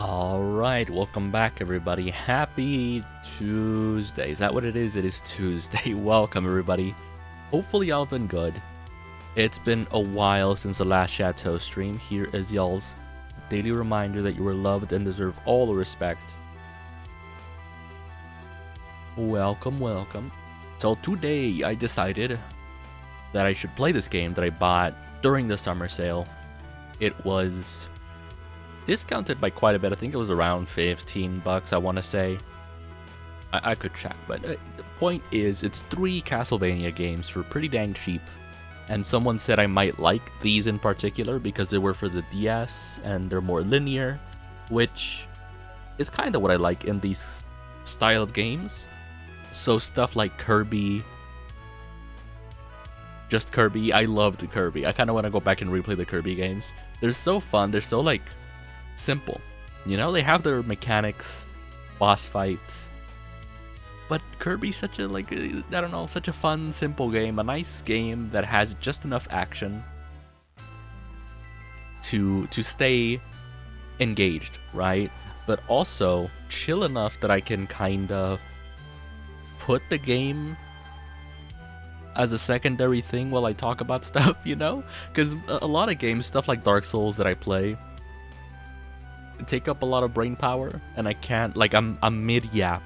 Alright, welcome back everybody. Happy Tuesday. Is that what it is? It is Tuesday. Welcome everybody. Hopefully y'all have been good. It's been a while since the last Chateau stream. Here is y'all's daily reminder that you are loved and deserve all the respect. Welcome, welcome. So today I decided that I should play this game that I bought during the summer sale. It was discounted by quite a bit. I think it was around 15 bucks, I want to say. I could check, but the point is, it's 3 Castlevania games for pretty dang cheap. And someone said I might like these in particular because they were for the DS and they're more linear, which is kind of what I like in these style of games. So stuff like Kirby, just Kirby. I loved Kirby. I kind of want to go back and replay the Kirby games. They're so fun. They're so like simple, you know. They have their mechanics, boss fights, but Kirby's such a I don't know, such a fun, simple game, a nice game that has just enough action to stay engaged, right? But also chill enough that I can kind of put the game as a secondary thing while I talk about stuff, you know? Because a lot of games, stuff like Dark Souls that I play, take up a lot of brain power, and I can't, like, I'm mid-yap.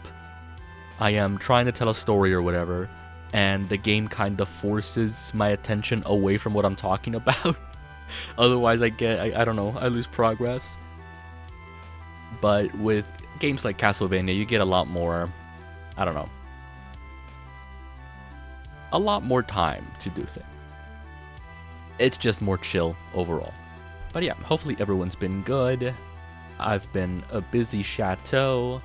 I am trying to tell a story or whatever, and the game kind of forces my attention away from what I'm talking about. Otherwise I don't know, I lose progress. But with games like Castlevania, you get a lot more, I don't know, a lot more time to do things. It's just more chill overall. But yeah, hopefully everyone's been good. I've been a busy Chateau.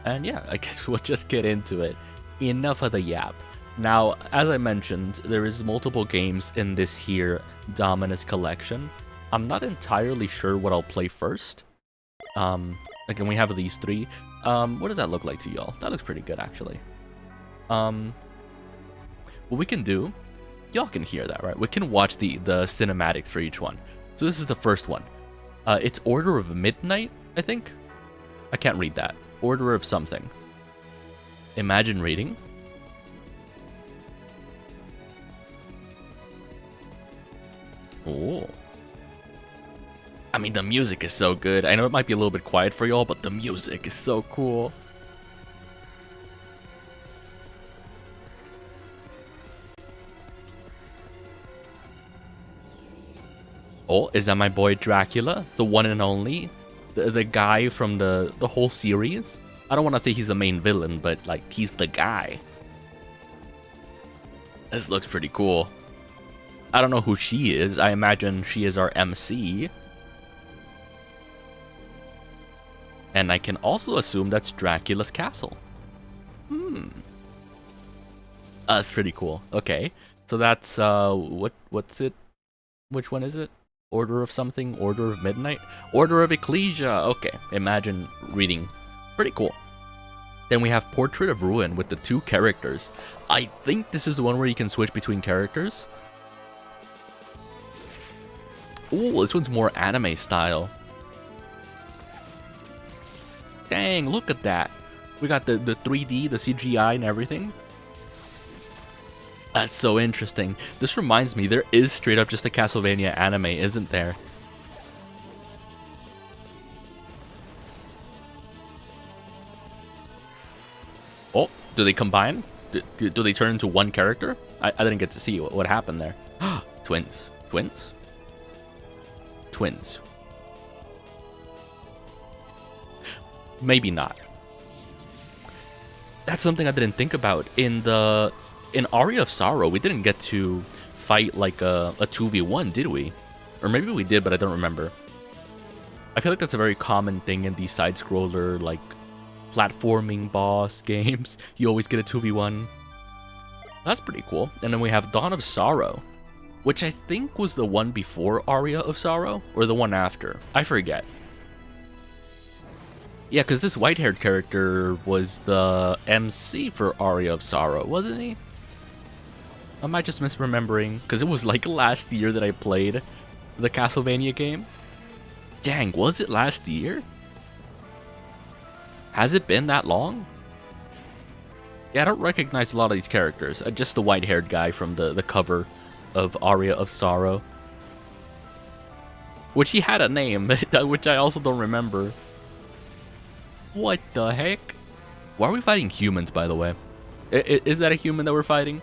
And yeah, I guess we'll just get into it. Enough of the yap. Now, as I mentioned, there is multiple games in this here Dominus Collection. I'm not entirely sure what I'll play first. Again, we have these 3. What does that look like to y'all? That looks pretty good, actually. What we can do, y'all can hear that, right? We can watch the cinematics for each one. So this is the first one. It's Order of Midnight, I think. I can't read that. Order of something. Imagine reading. Oh. I mean, the music is so good. I know it might be a little bit quiet for y'all, but the music is so cool. Oh, is that my boy Dracula? The one and only? The guy from the whole series? I don't want to say he's the main villain, but like, he's the guy. This looks pretty cool. I don't know who she is. I imagine she is our MC. And I can also assume that's Dracula's castle. That's pretty cool. Okay. So that's, what's it? Which one is it? Order of something? Order of Midnight? Order of Ecclesia! Okay, imagine reading. Pretty cool. Then we have Portrait of Ruin with the 2 characters. I think this is the one where you can switch between characters. Ooh, this one's more anime style. Dang, look at that. We got the 3D, the CGI and everything. That's so interesting. This reminds me, there is straight up just a Castlevania anime, isn't there? Oh, do they combine? Do they turn into one character? I didn't get to see what happened there. Twins. Twins? Twins. Maybe not. That's something I didn't think about. In Aria of Sorrow, we didn't get to fight like a 2v1, did we? Or maybe we did, but I don't remember. I feel like that's a very common thing in these side-scroller, like, platforming boss games. You always get a 2v1. That's pretty cool. And then we have Dawn of Sorrow, which I think was the one before Aria of Sorrow, or the one after. I forget. Yeah, because this white-haired character was the MC for Aria of Sorrow, wasn't he? Am I just misremembering? Because it was like last year that I played the Castlevania game. Dang, was it last year? Has it been that long? Yeah, I don't recognize a lot of these characters. Just the white-haired guy from the cover of Aria of Sorrow. Which he had a name, which I also don't remember. What the heck? Why are we fighting humans, by the way? Is that a human that we're fighting?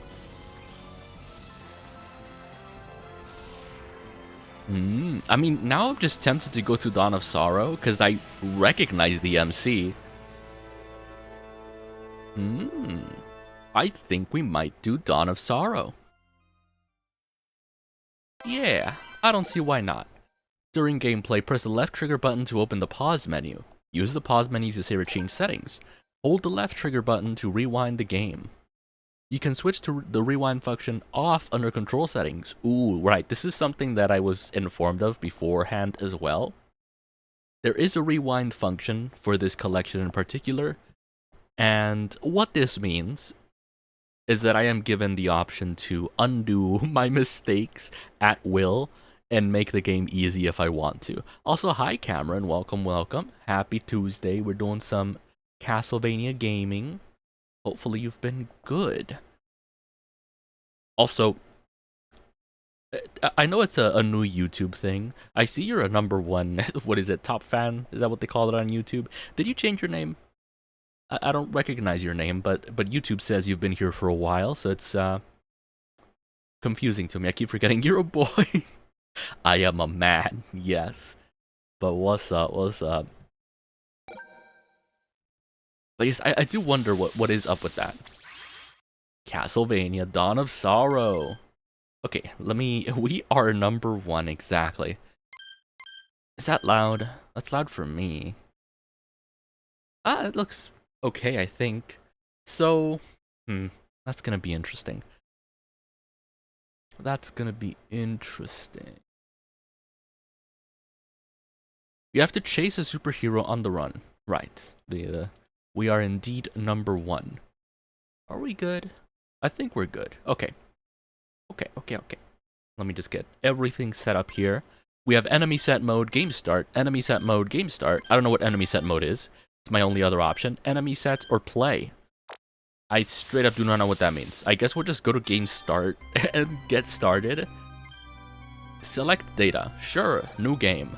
I mean, now I'm just tempted to go to Dawn of Sorrow, because I recognize the MC. I think we might do Dawn of Sorrow. Yeah, I don't see why not. During gameplay, press the left trigger button to open the pause menu. Use the pause menu to save or change settings. Hold the left trigger button to rewind the game. You can switch to the rewind function off under control settings. Ooh, right, this is something that I was informed of beforehand as well. There is a rewind function for this collection in particular, and what this means is that I am given the option to undo my mistakes at will and make the game easy if I want to. Also, hi Cameron, welcome. Happy Tuesday. We're doing some Castlevania gaming. Hopefully you've been good. Also, I know it's a new YouTube thing. I see you're a #1, what is it, top fan? Is that what they call it on YouTube? Did you change your name? I don't recognize your name, but YouTube says you've been here for a while, so it's confusing to me. I keep forgetting you're a boy. I am a man, yes. But what's up? But yes, I do wonder what is up with that. Castlevania, Dawn of Sorrow. Okay, we are #1, exactly. Is that loud? That's loud for me. It looks okay, I think. So, that's gonna be interesting. You have to chase a superhero on the run. Right. We are indeed #1. Are we good? I think we're good. Okay. Let me just get everything set up here. We have enemy set mode, game start. Enemy set mode, game start. I don't know what enemy set mode is. It's my only other option. Enemy sets or play. I straight up do not know what that means. I guess we'll just go to game start and get started. Select data. Sure, new game.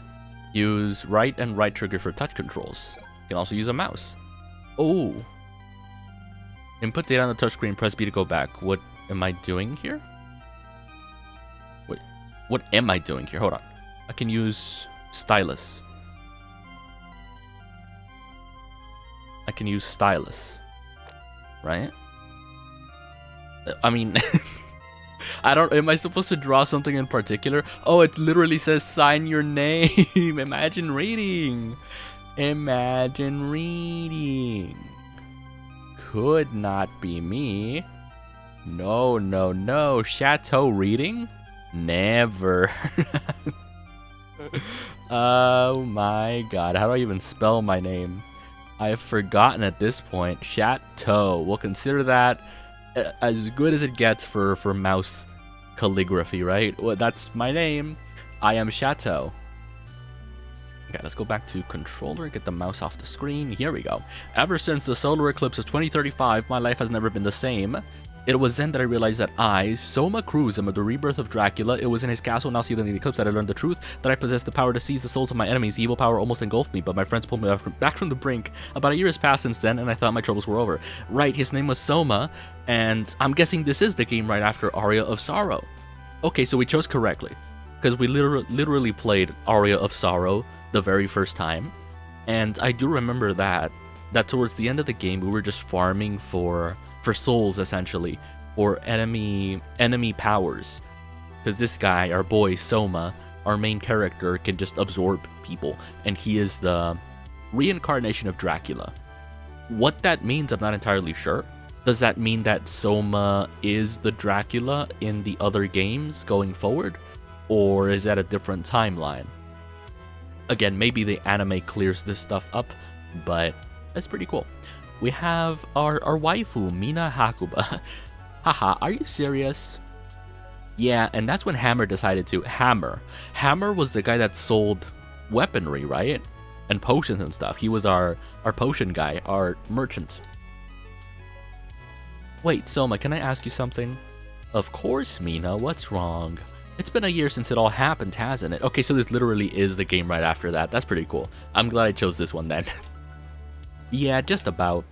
Use right and right trigger for touch controls. You can also use a mouse. Oh. Input data on the touchscreen, press B to go back. What am I doing here? Wait, what am I doing here? Hold on. I can use stylus. Right? I mean, am I supposed to draw something in particular? Oh, it literally says sign your name. Imagine reading. Could not be me. No. Chateau reading? Never. Oh my god. How do I even spell my name? I've forgotten at this point. Chateau. We'll consider that as good as it gets for mouse calligraphy, right? Well, that's my name. I am Chateau. Okay, let's go back to controller, get the mouse off the screen. Here we go. Ever since the solar eclipse of 2035, my life has never been the same. It was then that I realized that I, Soma Cruz, am the rebirth of Dracula. It was in his castle, now sealed in the eclipse, that I learned the truth, that I possessed the power to seize the souls of my enemies. The evil power almost engulfed me, but my friends pulled me back from the brink. About a year has passed since then, and I thought my troubles were over. Right, his name was Soma, and I'm guessing this is the game right after Aria of Sorrow. Okay, so we chose correctly, because we literally played Aria of Sorrow the very first time, and I do remember that towards the end of the game we were just farming for souls, essentially, or enemy powers, because this guy, our boy Soma, our main character, can just absorb people, and he is the reincarnation of Dracula. What that means, I'm not entirely sure. Does that mean that Soma is the Dracula in the other games going forward, or is that a different timeline? Again, maybe the anime clears this stuff up, but that's pretty cool. We have our waifu, Mina Hakuba. Haha, are you serious? Yeah, and that's when Hammer decided to. Hammer was the guy that sold weaponry, right? And potions and stuff. He was our potion guy, our merchant. Wait, Soma, can I ask you something? Of course, Mina, what's wrong? It's been a year since it all happened, hasn't it? Okay, so this literally is the game right after that. That's pretty cool. I'm glad I chose this one then. Yeah, just about.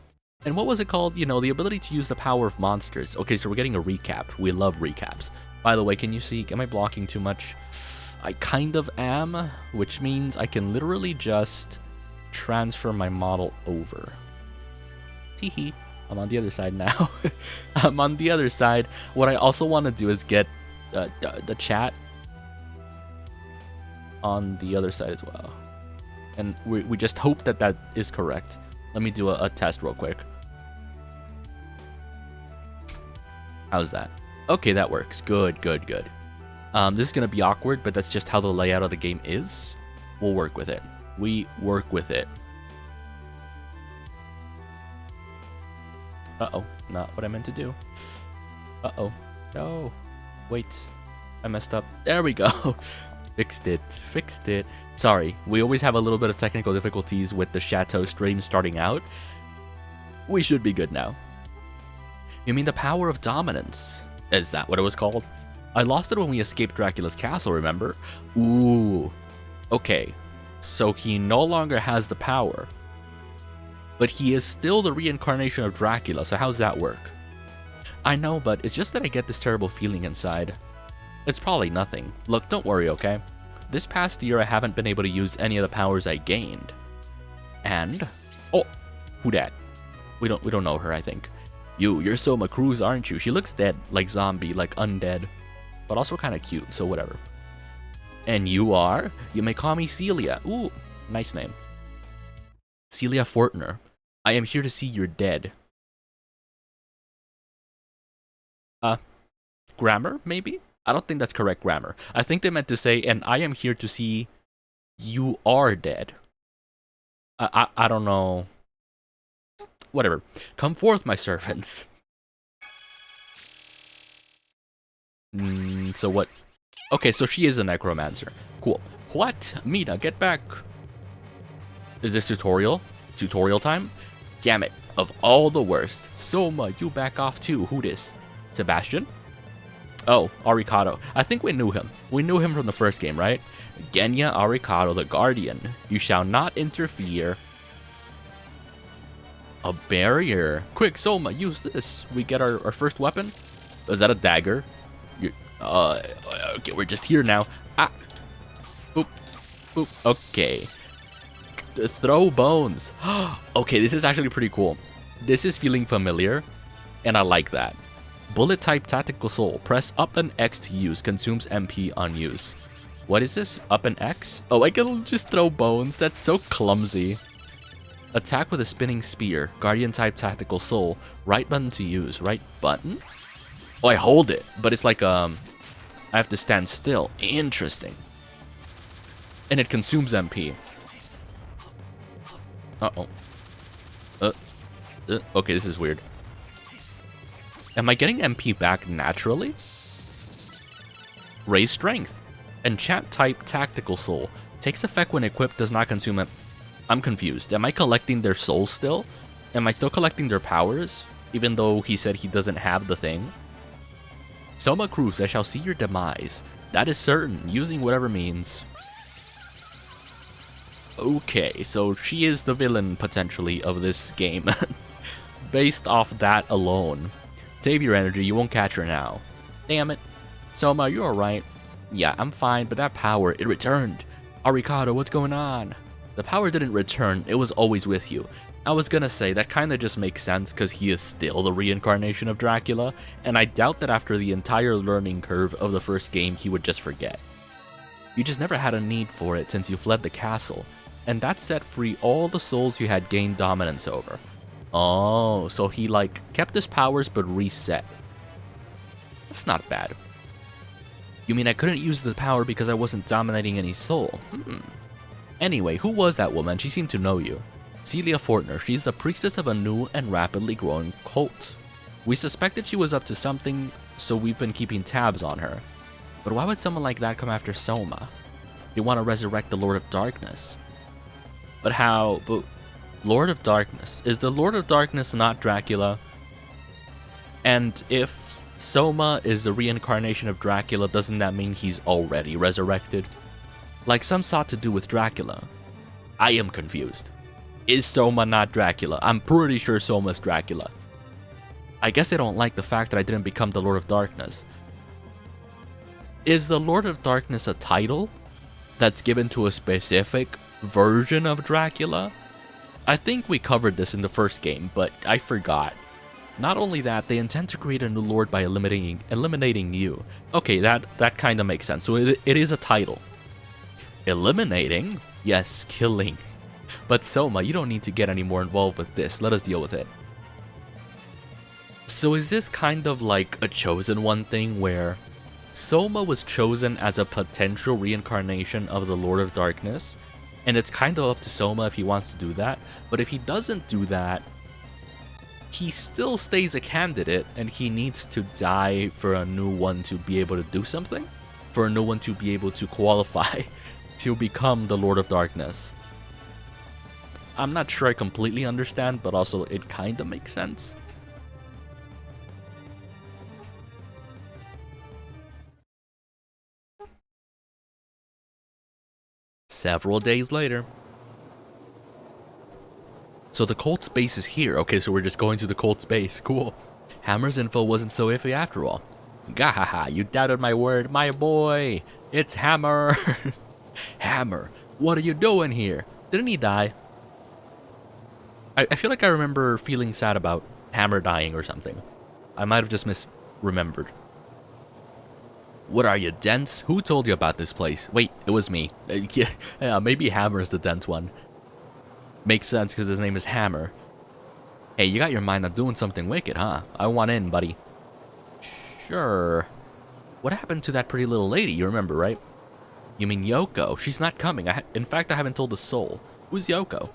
And what was it called? You know, the ability to use the power of monsters. Okay, so we're getting a recap. We love recaps. By the way, can you see? Am I blocking too much? I kind of am, which means I can literally just transfer my model over. Teehee. I'm on the other side now. I'm on the other side. What I also want to do is get the chat on the other side as well. And we just hope that that is correct. Let me do a test real quick. How's that? Okay, that works. Good, good, good. This is going to be awkward, but that's just how the layout of the game is. We'll work with it. We work with it. Uh-oh, not what I meant to do. Uh-oh. No. Wait. I messed up. There we go. Fixed it. Fixed it. Sorry, we always have a little bit of technical difficulties with the Chateau stream starting out. We should be good now. You mean the power of dominance? Is that what it was called? I lost it when we escaped Dracula's castle, remember? Ooh. Okay. So he no longer has the power. But he is still the reincarnation of Dracula, so how's that work? I know, but it's just that I get this terrible feeling inside. It's probably nothing. Look, don't worry, okay? This past year, I haven't been able to use any of the powers I gained. And... oh! Who dat? We don't know her, I think. You're Soma Cruz, aren't you? She looks dead, like zombie, like undead. But also kind of cute, so whatever. And you are? You may call me Celia. Ooh, nice name. Celia Fortner. I am here to see you're dead. Grammar, maybe? I don't think that's correct grammar. I think they meant to say, and I am here to see you are dead. I don't know. Whatever. Come forth, my servants. So what? Okay, so she is a necromancer. Cool. What? Mina, get back. Is this tutorial? Tutorial time? Damn it. Of all the worst. Soma, you back off too. Who this? Sebastian? Oh, Arikado. I think we knew him. We knew him from the first game, right? Genya Arikado, the Guardian. You shall not interfere. A barrier. Quick, Soma, use this. We get our first weapon. Is that a dagger? Okay, we're just here now. Ah. Oop. Oop. Okay. Throw bones. Okay, this is actually pretty cool. This is feeling familiar, and I like that. Bullet type tactical soul. Press up and X to use. Consumes MP on use. What is this? Up and X? Oh, I can just throw bones. That's so clumsy. Attack with a spinning spear. Guardian type tactical soul. Right button to use. Right button? Oh, I hold it, but it's like I have to stand still. Interesting. And it consumes MP. Uh-oh. Okay, this is weird. Am I getting MP back naturally? Raise strength. Enchant type tactical soul. Takes effect when equipped, does not consume it. I'm confused. Am I collecting their souls still? Am I still collecting their powers? Even though he said he doesn't have the thing? Soma Cruz, I shall see your demise. That is certain, using whatever means. Okay, so she is the villain, potentially, of this game. Based off that alone. Save your energy, you won't catch her now. Damn it. Soma, you're alright. Yeah, I'm fine, but that power, it returned. Arikado, what's going on? The power didn't return, it was always with you. I was gonna say, that kinda just makes sense because he is still the reincarnation of Dracula, and I doubt that after the entire learning curve of the first game, he would just forget. You just never had a need for it since you fled the castle, and that set free all the souls you had gained dominance over. Oh, so he like kept his powers but reset. That's not bad. You mean I couldn't use the power because I wasn't dominating any soul? Anyway, who was that woman? She seemed to know you. Celia Fortner. She's the priestess of a new and rapidly growing cult. We suspected she was up to something, so we've been keeping tabs on her. But why would someone like that come after Soma? They want to resurrect the Lord of Darkness. But how? But Lord of Darkness. Is the Lord of Darkness not Dracula? And if Soma is the reincarnation of Dracula, doesn't that mean he's already resurrected? Like some sought to do with Dracula. I am confused. Is Soma not Dracula? I'm pretty sure Soma's Dracula. I guess they don't like the fact that I didn't become the Lord of Darkness. Is the Lord of Darkness a title that's given to a specific version of Dracula? I think we covered this in the first game, but I forgot. Not only that, they intend to create a new lord by eliminating you. Okay, that kind of makes sense. So it is a title. Eliminating? Yes, killing. But Soma, you don't need to get any more involved with this. Let us deal with it. So is this kind of like a chosen one thing where Soma was chosen as a potential reincarnation of the Lord of Darkness, and it's kind of up to Soma if he wants to do that, but if he doesn't do that, he still stays a candidate, and he needs to die for a new one to be able to do something? For a new one to be able to qualify to become the Lord of Darkness. I'm not sure I completely understand, but also it kind of makes sense. Several days later. So the cold space is here. Okay, so we're just going to the cold space. Cool. Hammer's info wasn't so iffy after all. Gahaha, you doubted my word, my boy. It's Hammer. Hammer, what are you doing here? Didn't he die? I feel like I remember feeling sad about Hammer dying or something. I might have just misremembered. What are you, dense? Who told you about this place? Wait, it was me. Yeah, maybe Hammer's the dense one. Makes sense because his name is Hammer. Hey, you got your mind on doing something wicked, huh? I want in, buddy. Sure. What happened to that pretty little lady? You remember, right? You mean Yoko? She's not coming. In fact, I haven't told a soul. Who's Yoko?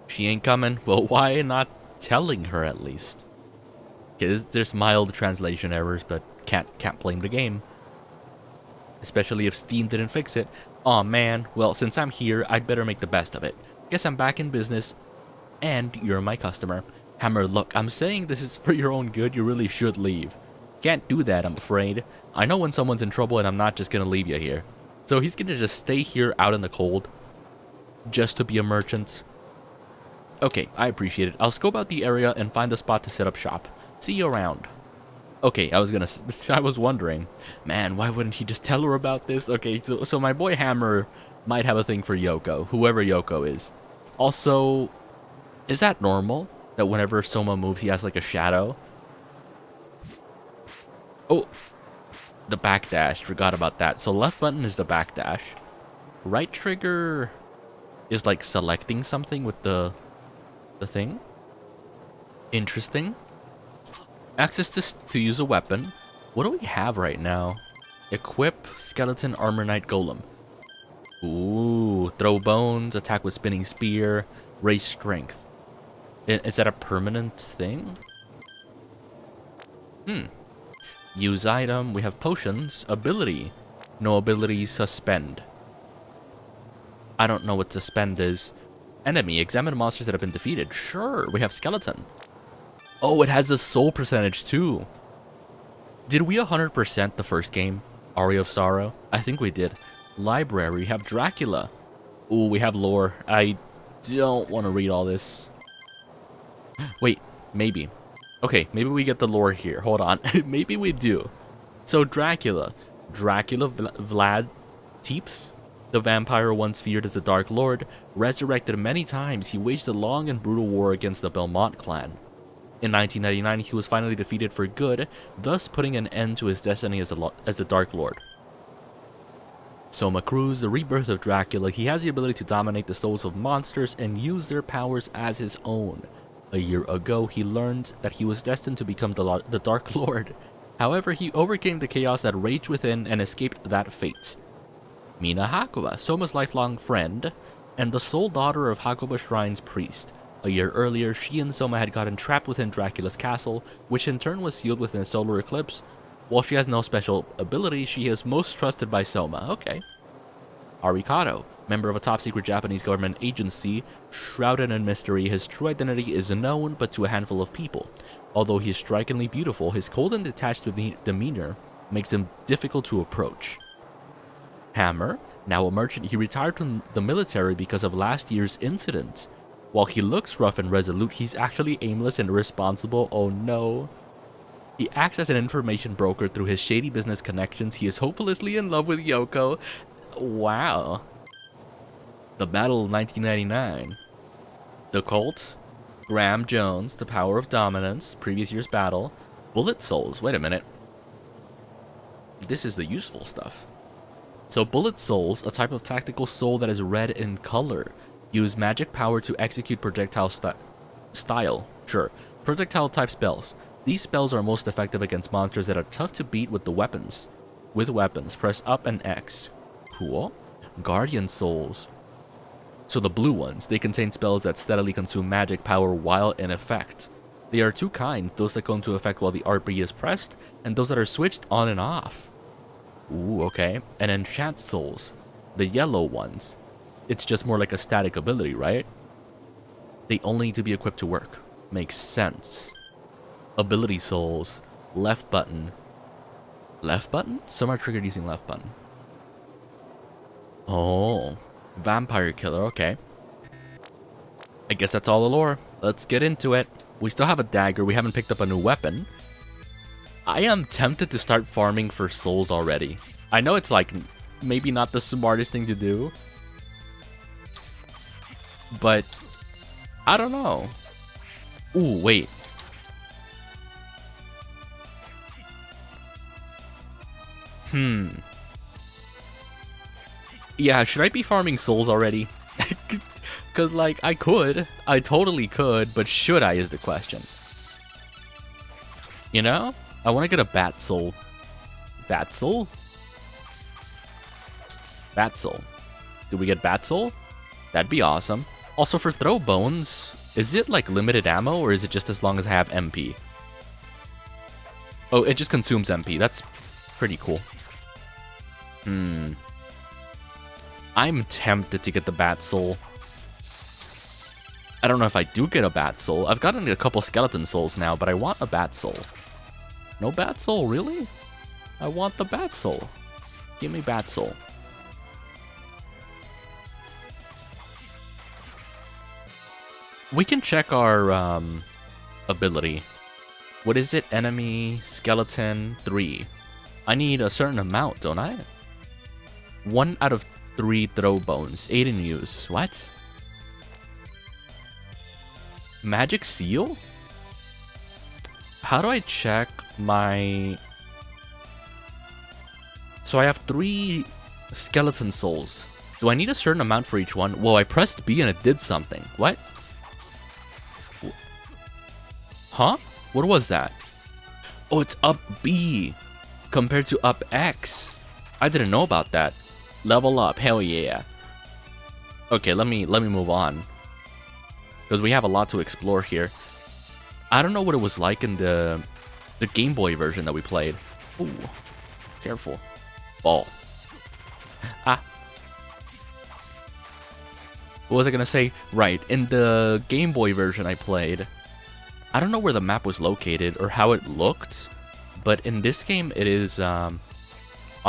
She ain't coming. Well, why not telling her at least? Okay, there's mild translation errors, but can't blame the game. Especially if Steam didn't fix it. Aw man, well since I'm here, I'd better make the best of it. Guess I'm back in business, and you're my customer. Hammer, look, I'm saying this is for your own good, you really should leave. Can't do that, I'm afraid. I know when someone's in trouble and I'm not just gonna leave you here. So he's gonna just stay here out in the cold, just to be a merchant. Okay, I appreciate it. I'll scope out the area and find a spot to set up shop. See you around. Okay, I was wondering, man, why wouldn't he just tell her about this? Okay, so my boy Hammer might have a thing for Yoko, whoever Yoko is. Also, is that normal? That whenever Soma moves, he has like a shadow? Oh, the backdash, forgot about that. So left button is the backdash. Right trigger is like selecting something with the thing. Interesting. Access to use a weapon. What do we have right now? Equip Skeleton Armor Knight Golem. Ooh, throw bones, attack with spinning spear, raise strength. Is that a permanent thing? Use item. We have potions. Ability. No ability. Suspend. I don't know what suspend is. Enemy. Examine monsters that have been defeated. Sure. We have skeleton. Oh, it has the soul percentage too. Did we 100% the first game? Aria of Sorrow? I think we did. Library. We have Dracula. Ooh, we have lore. I don't want to read all this. Wait, maybe. Okay, maybe we get the lore here. Hold on. Maybe we do. So Dracula. Dracula Vlad Teeps, the vampire once feared as the Dark Lord, resurrected many times. He waged a long and brutal war against the Belmont clan. In 1999, he was finally defeated for good, thus putting an end to his destiny as the Dark Lord. Soma Cruz, the rebirth of Dracula, he has the ability to dominate the souls of monsters and use their powers as his own. A year ago, he learned that he was destined to become the Dark Lord. However, he overcame the chaos that raged within and escaped that fate. Mina Hakuba, Soma's lifelong friend, and the sole daughter of Hakuba Shrine's priest. A year earlier, she and Soma had gotten trapped within Dracula's castle, which in turn was sealed within a solar eclipse. While she has no special ability, she is most trusted by Soma. Okay. Arikado, member of a top-secret Japanese government agency, shrouded in mystery, his true identity is unknown but to a handful of people. Although he is strikingly beautiful, his cold and detached demeanor makes him difficult to approach. Hammer, now a merchant, he retired from the military because of last year's incident. While he looks rough and resolute, he's actually aimless and irresponsible. Oh no. He acts as an information broker through his shady business connections. He is hopelessly in love with Yoko. Wow. The Battle of 1999. The Cult. Graham Jones, The Power of Dominance, previous year's battle. Bullet Souls. Wait a minute. This is the useful stuff. So Bullet Souls, a type of tactical soul that is red in color. Use magic power to execute projectile style. Sure. Projectile type spells. These spells are most effective against monsters that are tough to beat with weapons. Press up and X. Cool. Guardian Souls. So the blue ones, they contain spells that steadily consume magic power while in effect. They are two kinds, those that go into effect while the RB is pressed, and those that are switched on and off. Ooh, okay. And Enchant Souls. The yellow ones. It's just more like a static ability, right? They only need to be equipped to work. Makes sense. Ability Souls. Left button. Left button? Some are triggered using left button. Oh. Vampire Killer, okay. I guess that's all the lore. Let's get into it. We still have a dagger. We haven't picked up a new weapon. I am tempted to start farming for souls already. I know it's like maybe not the smartest thing to do. But I don't know. Ooh, wait. Yeah, should I be farming souls already? Because, like, I could. I totally could, but should I is the question. You know? I want to get a bat soul. Bat soul? Bat soul. Do we get bat soul? That'd be awesome. Also, for throw bones, is it, like, limited ammo, or is it just as long as I have MP? Oh, it just consumes MP. That's pretty cool. I'm tempted to get the bat soul. I don't know if I do get a bat soul. I've gotten a couple skeleton souls now, but I want a bat soul. No bat soul, really? I want the bat soul. Give me bat soul. We can check our ability. What is it? Enemy, skeleton, 3. I need a certain amount, don't I? 1 out of 3 throw bones. 8 in use. What? Magic seal? How do I check my... So I have 3 skeleton souls. Do I need a certain amount for each one? Whoa, I pressed B and it did something. What? Huh? What was that? Oh, it's up B compared to up X. I didn't know about that. Level up, hell yeah. Okay, let me move on, because we have a lot to explore here. I don't know what it was like in the Game Boy version that we played. Ooh, careful. Ball. Ah. What was I gonna say? Right, in the Game Boy version I played, I don't know where the map was located or how it looked, but in this game it is on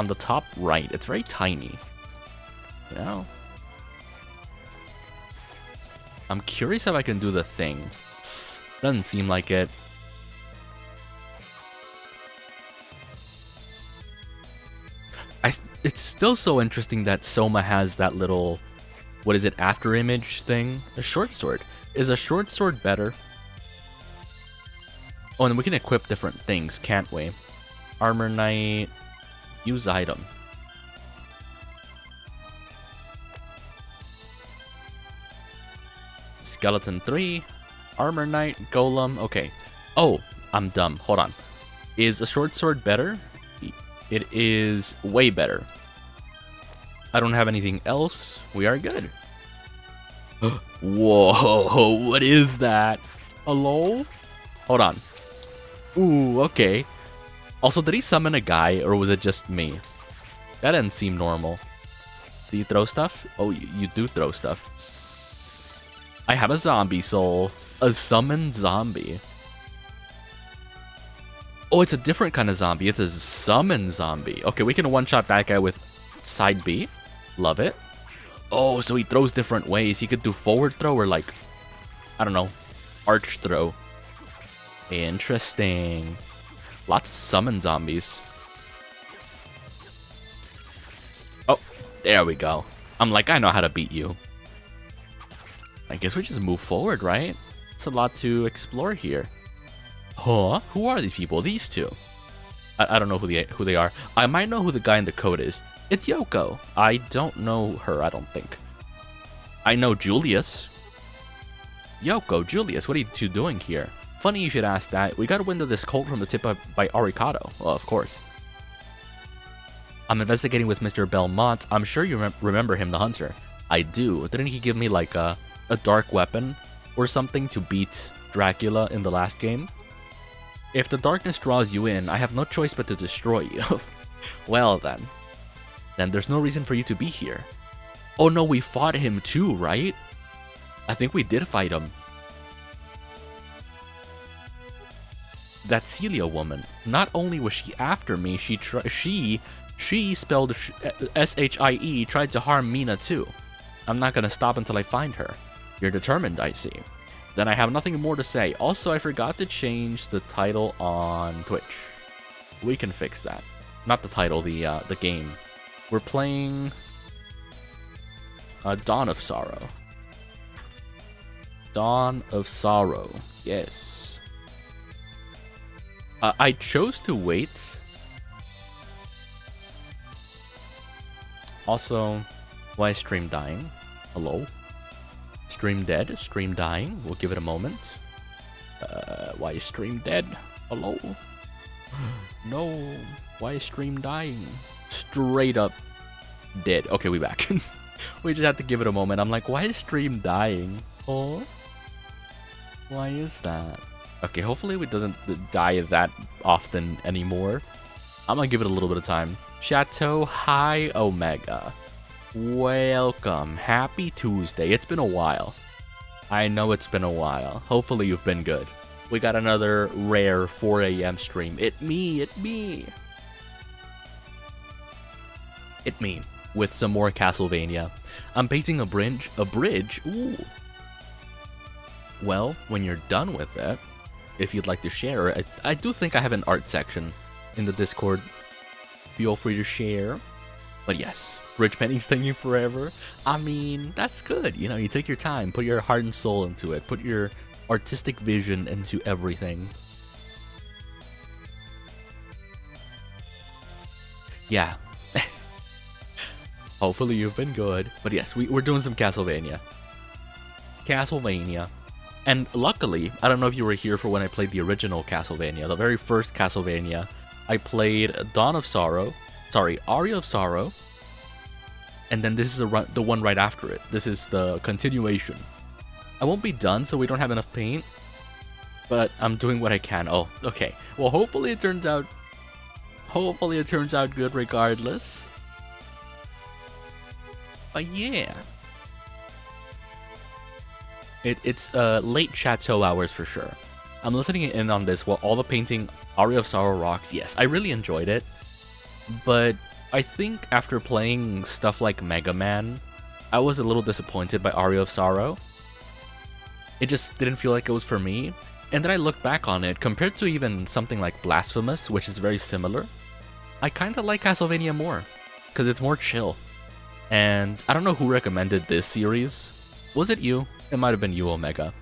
the top right. It's very tiny. You know? I'm curious if I can do the thing. Doesn't seem like it. It's still so interesting that Soma has that little, what is it, after image thing? A short sword. Is a short sword better? Oh, and we can equip different things, can't we? Armor Knight. Use item. Skeleton 3. Armor Knight. Golem. Okay. Oh, I'm dumb. Hold on. Is a short sword better? It is way better. I don't have anything else. We are good. Whoa, what is that? Hello? Hold on. Ooh, okay. Also, did he summon a guy, or was it just me? That didn't seem normal. Do you throw stuff? Oh, you do throw stuff. I have a zombie soul. A summoned zombie. Oh, it's a different kind of zombie. It's a summon zombie. Okay, we can one-shot that guy with side B. Love it. Oh, so he throws different ways. He could do forward throw or like, I don't know, arch throw. Interesting. Lots of summon zombies. Oh, there we go. I'm like, I know how to beat you. I guess we just move forward, right? It's a lot to explore here. Huh? Who are these people? These two. I don't know who they are. I might know who the guy in the coat is. It's Yoko. I don't know her, I don't think. I know Julius. Yoko, Julius, what are you two doing here? Funny you should ask that. We got wind of this cult from the tip by Aricato. Well, of course. I'm investigating with Mr. Belmont. I'm sure you remember him, the hunter. I do. Didn't he give me like a dark weapon or something to beat Dracula in the last game? If the darkness draws you in, I have no choice but to destroy you. Well then there's no reason for you to be here. Oh no, we fought him too, right? I think we did fight him. That Celia woman, not only was she after me, she spelled S-H-I-E, tried to harm Mina too. I'm not gonna stop until I find her. You're determined, I see. Then I have nothing more to say. Also, I forgot to change the title on Twitch. We can fix that. Not the title, the game. We're playing Dawn of Sorrow. Dawn of Sorrow. Yes. I chose to wait. Also, why is stream dying? Hello? Stream dead, stream dying. We'll give it a moment. Why is stream dead? Hello? No. Why is stream dying? Straight up dead. Okay, we back. We just have to give it a moment. I'm like, why is stream dying? Oh? Why is that? Okay, hopefully it doesn't die that often anymore. I'm gonna give it a little bit of time. Chateau, hi Omega. Welcome. Happy Tuesday. It's been a while. I know it's been a while. Hopefully you've been good. We got another rare 4 a.m. stream. It me. With some more Castlevania. I'm painting a bridge. Ooh. Well, when you're done with it, if you'd like to share it, I do think I have an art section in the Discord. Feel free to share. But yes, bridge painting's taking forever. I mean, that's good. You know, you take your time, put your heart and soul into it, put your artistic vision into everything. Yeah. Hopefully you've been good. But yes, we're doing some Castlevania. And luckily, I don't know if you were here for when I played the original Castlevania, the very first Castlevania. I played Dawn of Sorrow, Aria of Sorrow, and then this is the one right after it. This is the continuation. I won't be done, so we don't have enough paint, but I'm doing what I can. Oh, okay. Well, hopefully it turns out good regardless. But yeah. It's late Chateau hours for sure. I'm listening in on this while all the painting Aria of Sorrow rocks. Yes, I really enjoyed it. But I think after playing stuff like Mega Man, I was a little disappointed by Aria of Sorrow. It just didn't feel like it was for me. And then I looked back on it, compared to even something like Blasphemous, which is very similar. I kinda like Castlevania more, because it's more chill. And I don't know who recommended this series. Was it you? It might have been you, Omega.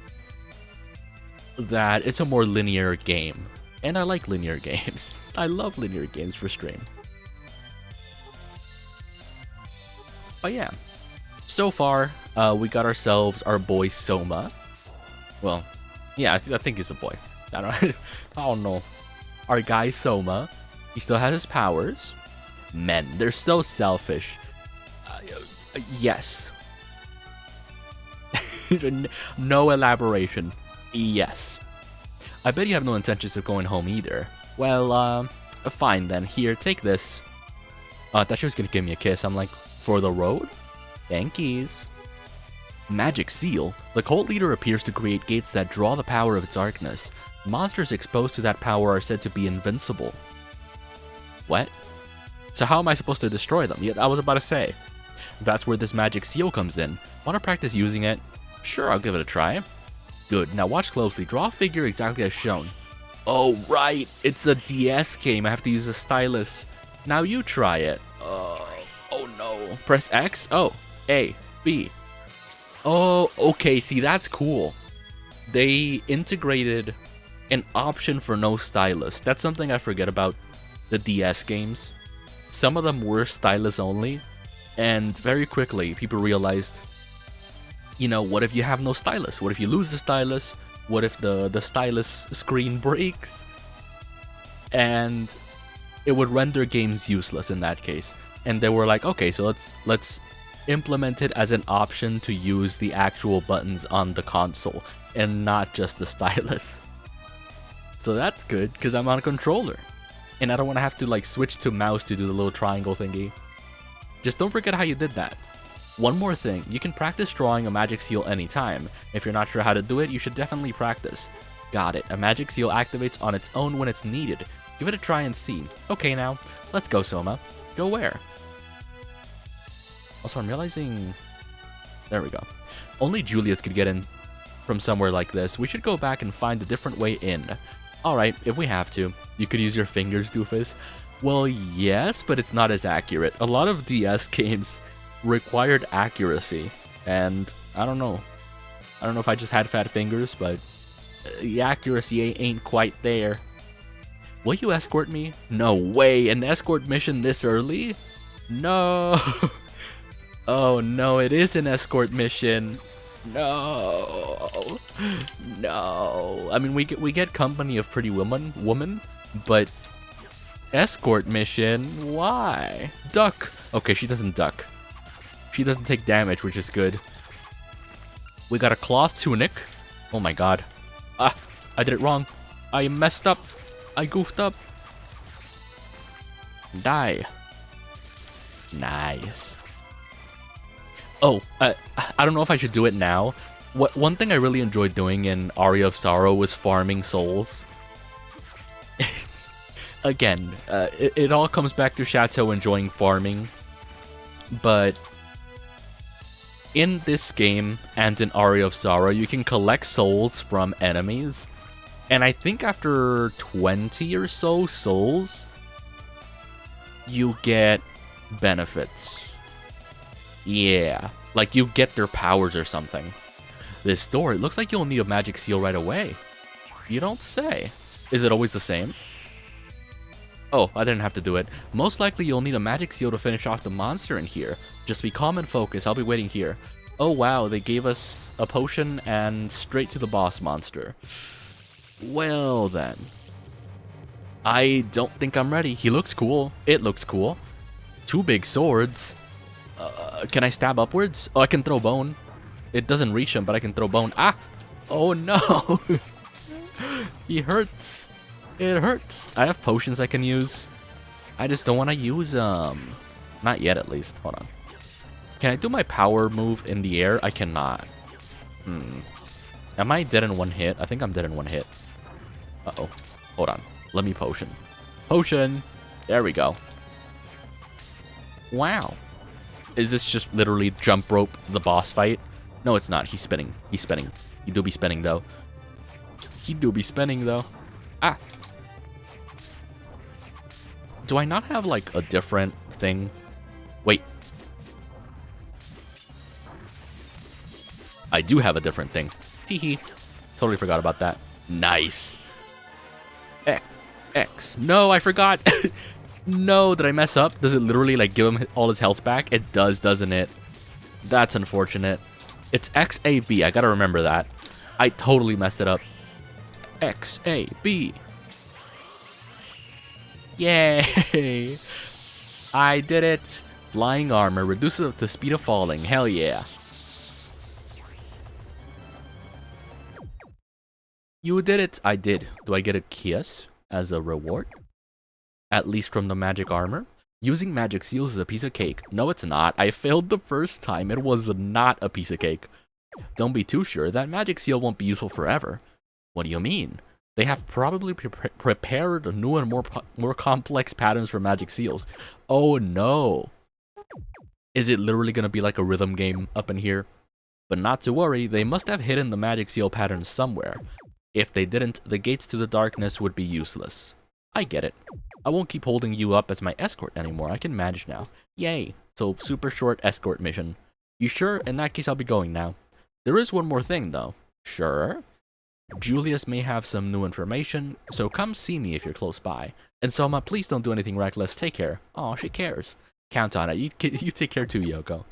That it's a more linear game. And I like linear games. I love linear games for stream. But yeah. So far, we got ourselves our boy Soma. Well, yeah, I think he's a boy. I don't know. Our guy Soma. He still has his powers. Men, they're so selfish. Yes. No elaboration. Yes. I bet you have no intentions of going home either. Well, Fine then, here, take this. I thought she was gonna give me a kiss. I'm like, for the road? Yankees. Magic Seal. The cult leader appears to create gates that draw the power of its darkness. Monsters exposed to that power are said to be invincible. What? So how am I supposed to destroy them? Yeah, I was about to say. That's where this magic seal comes in. Want to practice using it? Sure, I'll give it a try. Good, now watch closely. Draw a figure exactly as shown. Oh, right. It's a DS game. I have to use a stylus. Now you try it. Oh no. Press X? Oh, A, B. Oh, okay. See, that's cool. They integrated an option for no stylus. That's something I forget about the DS games. Some of them were stylus only, and very quickly people realized, you know, what if you have no stylus? What if you lose the stylus? What if the stylus screen breaks? And it would render games useless in that case. And they were like, okay, so let's implement it as an option to use the actual buttons on the console and not just the stylus. So that's good, because I'm on a controller. And I don't want to have to like switch to mouse to do the little triangle thingy. Just don't forget how you did that. One more thing, you can practice drawing a magic seal anytime. If you're not sure how to do it, you should definitely practice. Got it, a magic seal activates on its own when it's needed. Give it a try and see. Okay now, let's go Soma. Go where? Also, I'm realizing... There we go. Only Julius could get in from somewhere like this. We should go back and find a different way in. Alright, if we have to. You could use your fingers, doofus. Well, yes, but it's not as accurate. A lot of DS games required accuracy, and I don't know. I don't know if I just had fat fingers, but the accuracy ain't quite there. Will you escort me? No way, an escort mission this early? No. Oh no, it is an escort mission. No. No. I mean, we get company of pretty woman, but escort mission? Why? Duck. Okay, she doesn't duck. She doesn't take damage, which is good. We got a cloth tunic. Oh my god. Ah, I did it wrong. I messed up. I goofed up. Die. Nice. Oh, I don't know if I should do it now. One thing I really enjoyed doing in Aria of Sorrow was farming souls. Again, it all comes back to Chateau enjoying farming. But in this game and in Aria of Sorrow, you can collect souls from enemies. And I think after 20 or so souls, you get benefits. Yeah, like you get their powers or something. This door, it looks like you'll need a magic seal right away. You don't say. Is it always the same? Oh, I didn't have to do it. Most likely you'll need a magic seal to finish off the monster in here. Just be calm and focus, I'll be waiting here. Oh wow, they gave us a potion and straight to the boss monster. Well then. I don't think I'm ready. He looks cool. It looks cool. 2 big swords. Can I stab upwards? Oh, I can throw bone. It doesn't reach him, but I can throw bone. Ah! Oh no! He hurts. It hurts. I have potions I can use. I just don't want to use them. Not yet, at least. Hold on. Can I do my power move in the air? I cannot. Am I dead in one hit? I think I'm dead in one hit. Uh-oh. Hold on. Let me potion. Potion! There we go. Wow. Is this just literally jump rope the boss fight? No, it's not. He's spinning. He's spinning. He do be spinning, though. He do be spinning, though. Ah! Do I not have, like, a different thing? Wait. I do have a different thing. Teehee. Totally forgot about that. Nice. X. No, I forgot. No, did I mess up? Does it literally, like, give him all his health back? It does, doesn't it? That's unfortunate. It's XAB. I gotta remember that. I totally messed it up. XAB. Yay! I did it! Flying armor reduces the speed of falling. Hell yeah. You did it! I did. Do I get a kiss as a reward? at least from the magic armor. Using magic seals is a piece of cake. No, it's not. I failed the first time. It was not a piece of cake. Don't be too sure. That magic seal won't be useful forever. What do you mean? They have probably prepared new and more complex patterns for magic seals. Oh no. Is it literally going to be like a rhythm game up in here? But not to worry, they must have hidden the magic seal pattern somewhere. If they didn't, the gates to the darkness would be useless. I get it. I won't keep holding you up as my escort anymore. I can manage now. Yay. So, super short escort mission. You sure? In that case, I'll be going now. There is one more thing, though. Sure? Julius may have some new information, so come see me if you're close by. And Selma, please don't do anything reckless. Take care. Aw, she cares. Count on it. You take care too, Yoko.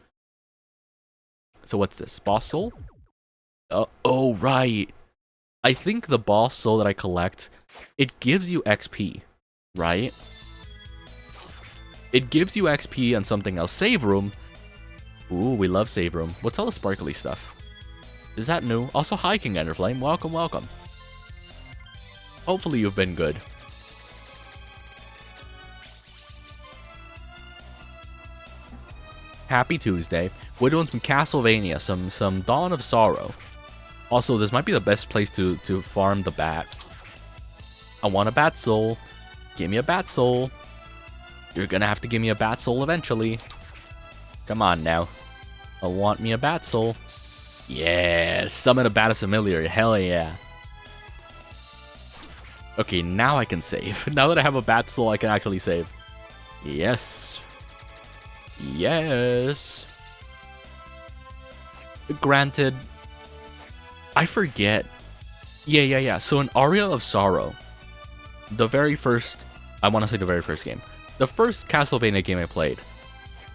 So what's this? Boss soul? Oh, right. I think the boss soul that I collect, it gives you XP, right? It gives you XP on something else. Save room. Ooh, we love save room. What's all the sparkly stuff? Is that new? Also, hi, King Enderflame. Welcome, welcome. Hopefully you've been good. Happy Tuesday. We're doing some Castlevania, some Dawn of Sorrow. Also, this might be the best place to farm the bat. I want a bat soul. Give me a bat soul. You're gonna have to give me a bat soul eventually. Come on now. I want me a bat soul. Yeah, summon a bat familiar. Hell yeah. Okay, now I can save. Now that I have a bat soul, I can actually save. Yes. Yes. Granted, I forget. Yeah. So in Aria of Sorrow, the very first, I want to say the very first game, the first Castlevania game I played,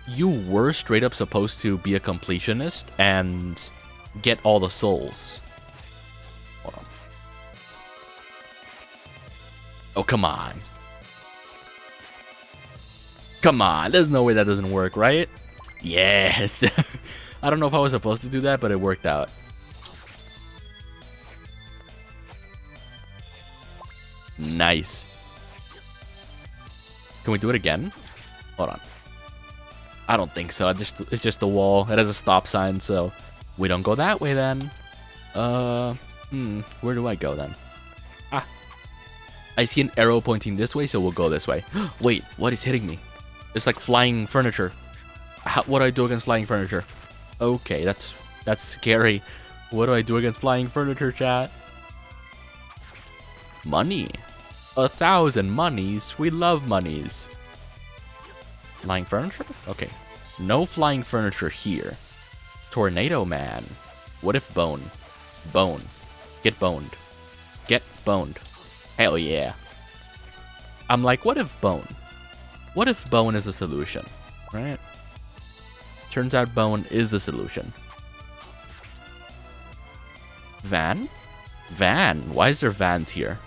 you were straight up supposed to be a completionist and get all the souls. Hold on. Oh, come on. Come on, there's no way that doesn't work, right? Yes. I don't know if I was supposed to do that, but it worked out. Nice. Can we do it again? Hold on. I don't think so. It's just a wall. It has a stop sign, so we don't go that way then. Where do I go then? Ah. I see an arrow pointing this way, so we'll go this way. Wait, what is hitting me? It's like flying furniture. What do I do against flying furniture? Okay, that's scary. What do I do against flying furniture, chat? Money. 1,000 monies. We love monies. Flying furniture? Okay. No flying furniture here. Tornado Man. What if bone? Bone. Get boned. Get boned. Hell yeah. I'm like, what if bone? What if bone is the solution? Right? Turns out bone is the solution. Van? Van? Why is there vans here?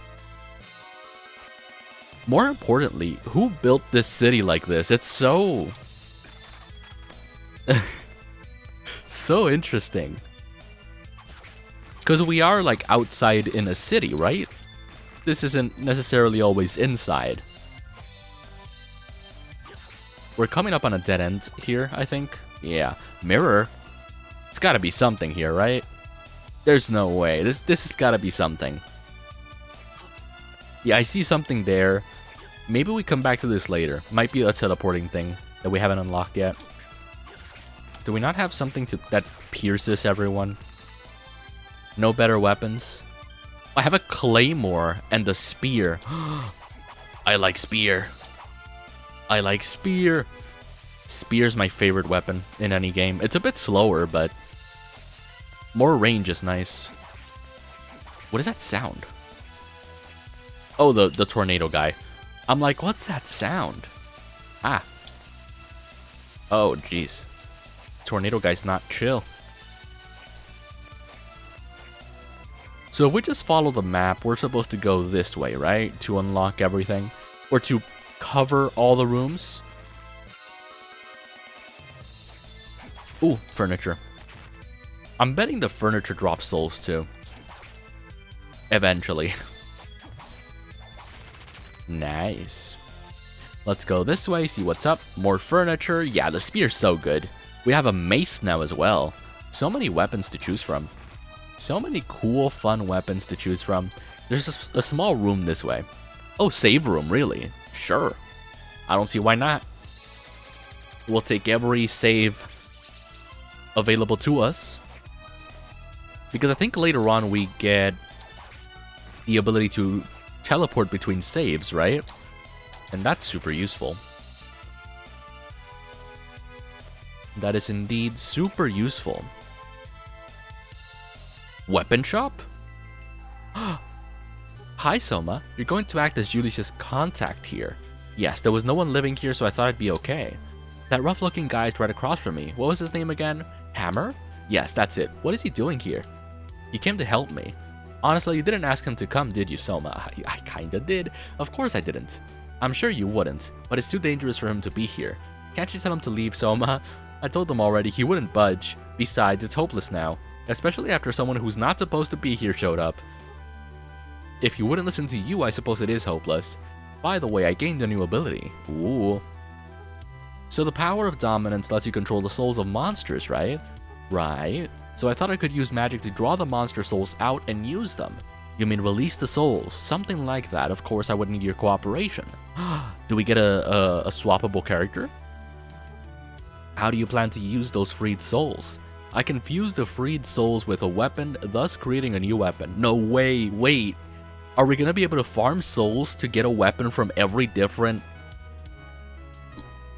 More importantly, who built this city like this? It's so... so interesting. Because we are like outside in a city, right? This isn't necessarily always inside. We're coming up on a dead end here, I think. Yeah. Mirror. It's gotta be something here, right? There's no way. This has gotta be something. Yeah, I see something there. Maybe we come back to this later. Might be a teleporting thing that we haven't unlocked yet. Do we not have something that pierces everyone? No better weapons? I have a claymore and a spear. I like spear. I like spear. Spear's my favorite weapon in any game. It's a bit slower, but more range is nice. What is that sound? Oh, the tornado guy. I'm like, what's that sound? Ah. Oh, jeez. Tornado guy's not chill. So if we just follow the map, we're supposed to go this way, right? To unlock everything. Or to cover all the rooms. Ooh, furniture. I'm betting the furniture drops souls too. Eventually. Nice. Let's go this way, see what's up. More furniture. Yeah, the spear's so good. We have a mace now as well. So many weapons to choose from. So many cool, fun weapons to choose from. There's a small room this way. Oh, save room, really? Sure. I don't see why not. We'll take every save available to us. Because I think later on we get the ability to teleport between saves, right? And that's super useful. That is indeed super useful. Weapon shop? Hi, Soma. You're going to act as Julius's contact here. Yes, there was no one living here, so I thought I'd be okay. That rough-looking guy is right across from me. What was his name again? Hammer? Yes, that's it. What is he doing here? He came to help me. Honestly, you didn't ask him to come, did you, Soma? I kinda did. Of course I didn't. I'm sure you wouldn't, but it's too dangerous for him to be here. Can't you tell him to leave, Soma? I told him already, he wouldn't budge. Besides, it's hopeless now. Especially after someone who's not supposed to be here showed up. If he wouldn't listen to you, I suppose it is hopeless. By the way, I gained a new ability. Ooh. So the power of dominance lets you control the souls of monsters, right? Right. So I thought I could use magic to draw the monster souls out and use them. You mean release the souls? Something like that. Of course, I would need your cooperation. Do we get a swappable character? How do you plan to use those freed souls? I can fuse the freed souls with a weapon, thus creating a new weapon. No way, wait. Are we gonna be able to farm souls to get a weapon from every different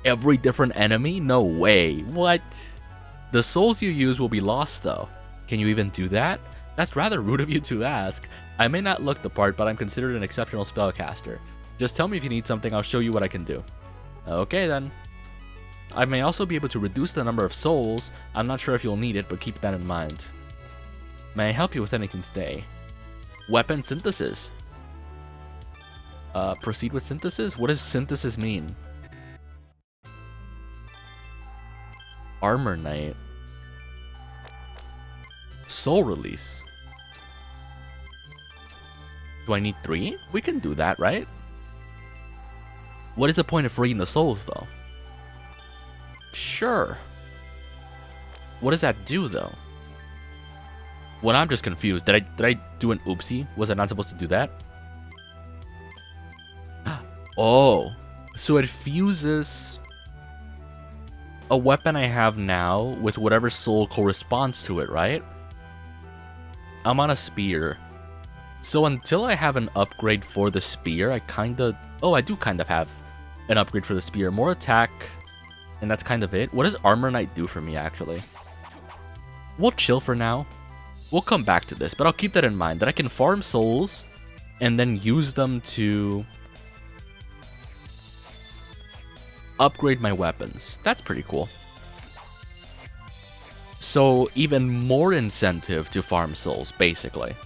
enemy? No way. What? The souls you use will be lost though. Can you even do that? That's rather rude of you to ask. I may not look the part, but I'm considered an exceptional spellcaster. Just tell me if you need something, I'll show you what I can do. Okay then. I may also be able to reduce the number of souls. I'm not sure if you'll need it, but keep that in mind. May I help you with anything today? Weapon synthesis. Proceed with synthesis? What does synthesis mean? Armor Knight. Soul release. Do I need 3? We can do that, right? What is the point of freeing the souls, though? Sure. What does that do, though? Well, I'm just confused. Did I do an oopsie? Was I not supposed to do that? Oh. So it fuses a weapon I have now with whatever soul corresponds to it, right? I'm on a spear. So until I have an upgrade for the spear, I kinda... Oh, I do kind of have an upgrade for the spear. More attack, and that's kind of it. What does Armor Knight do for me, actually? We'll chill for now. We'll come back to this, but I'll keep that in mind. That I can farm souls, and then use them to upgrade my weapons. That's pretty cool. So, even more incentive to farm souls, basically.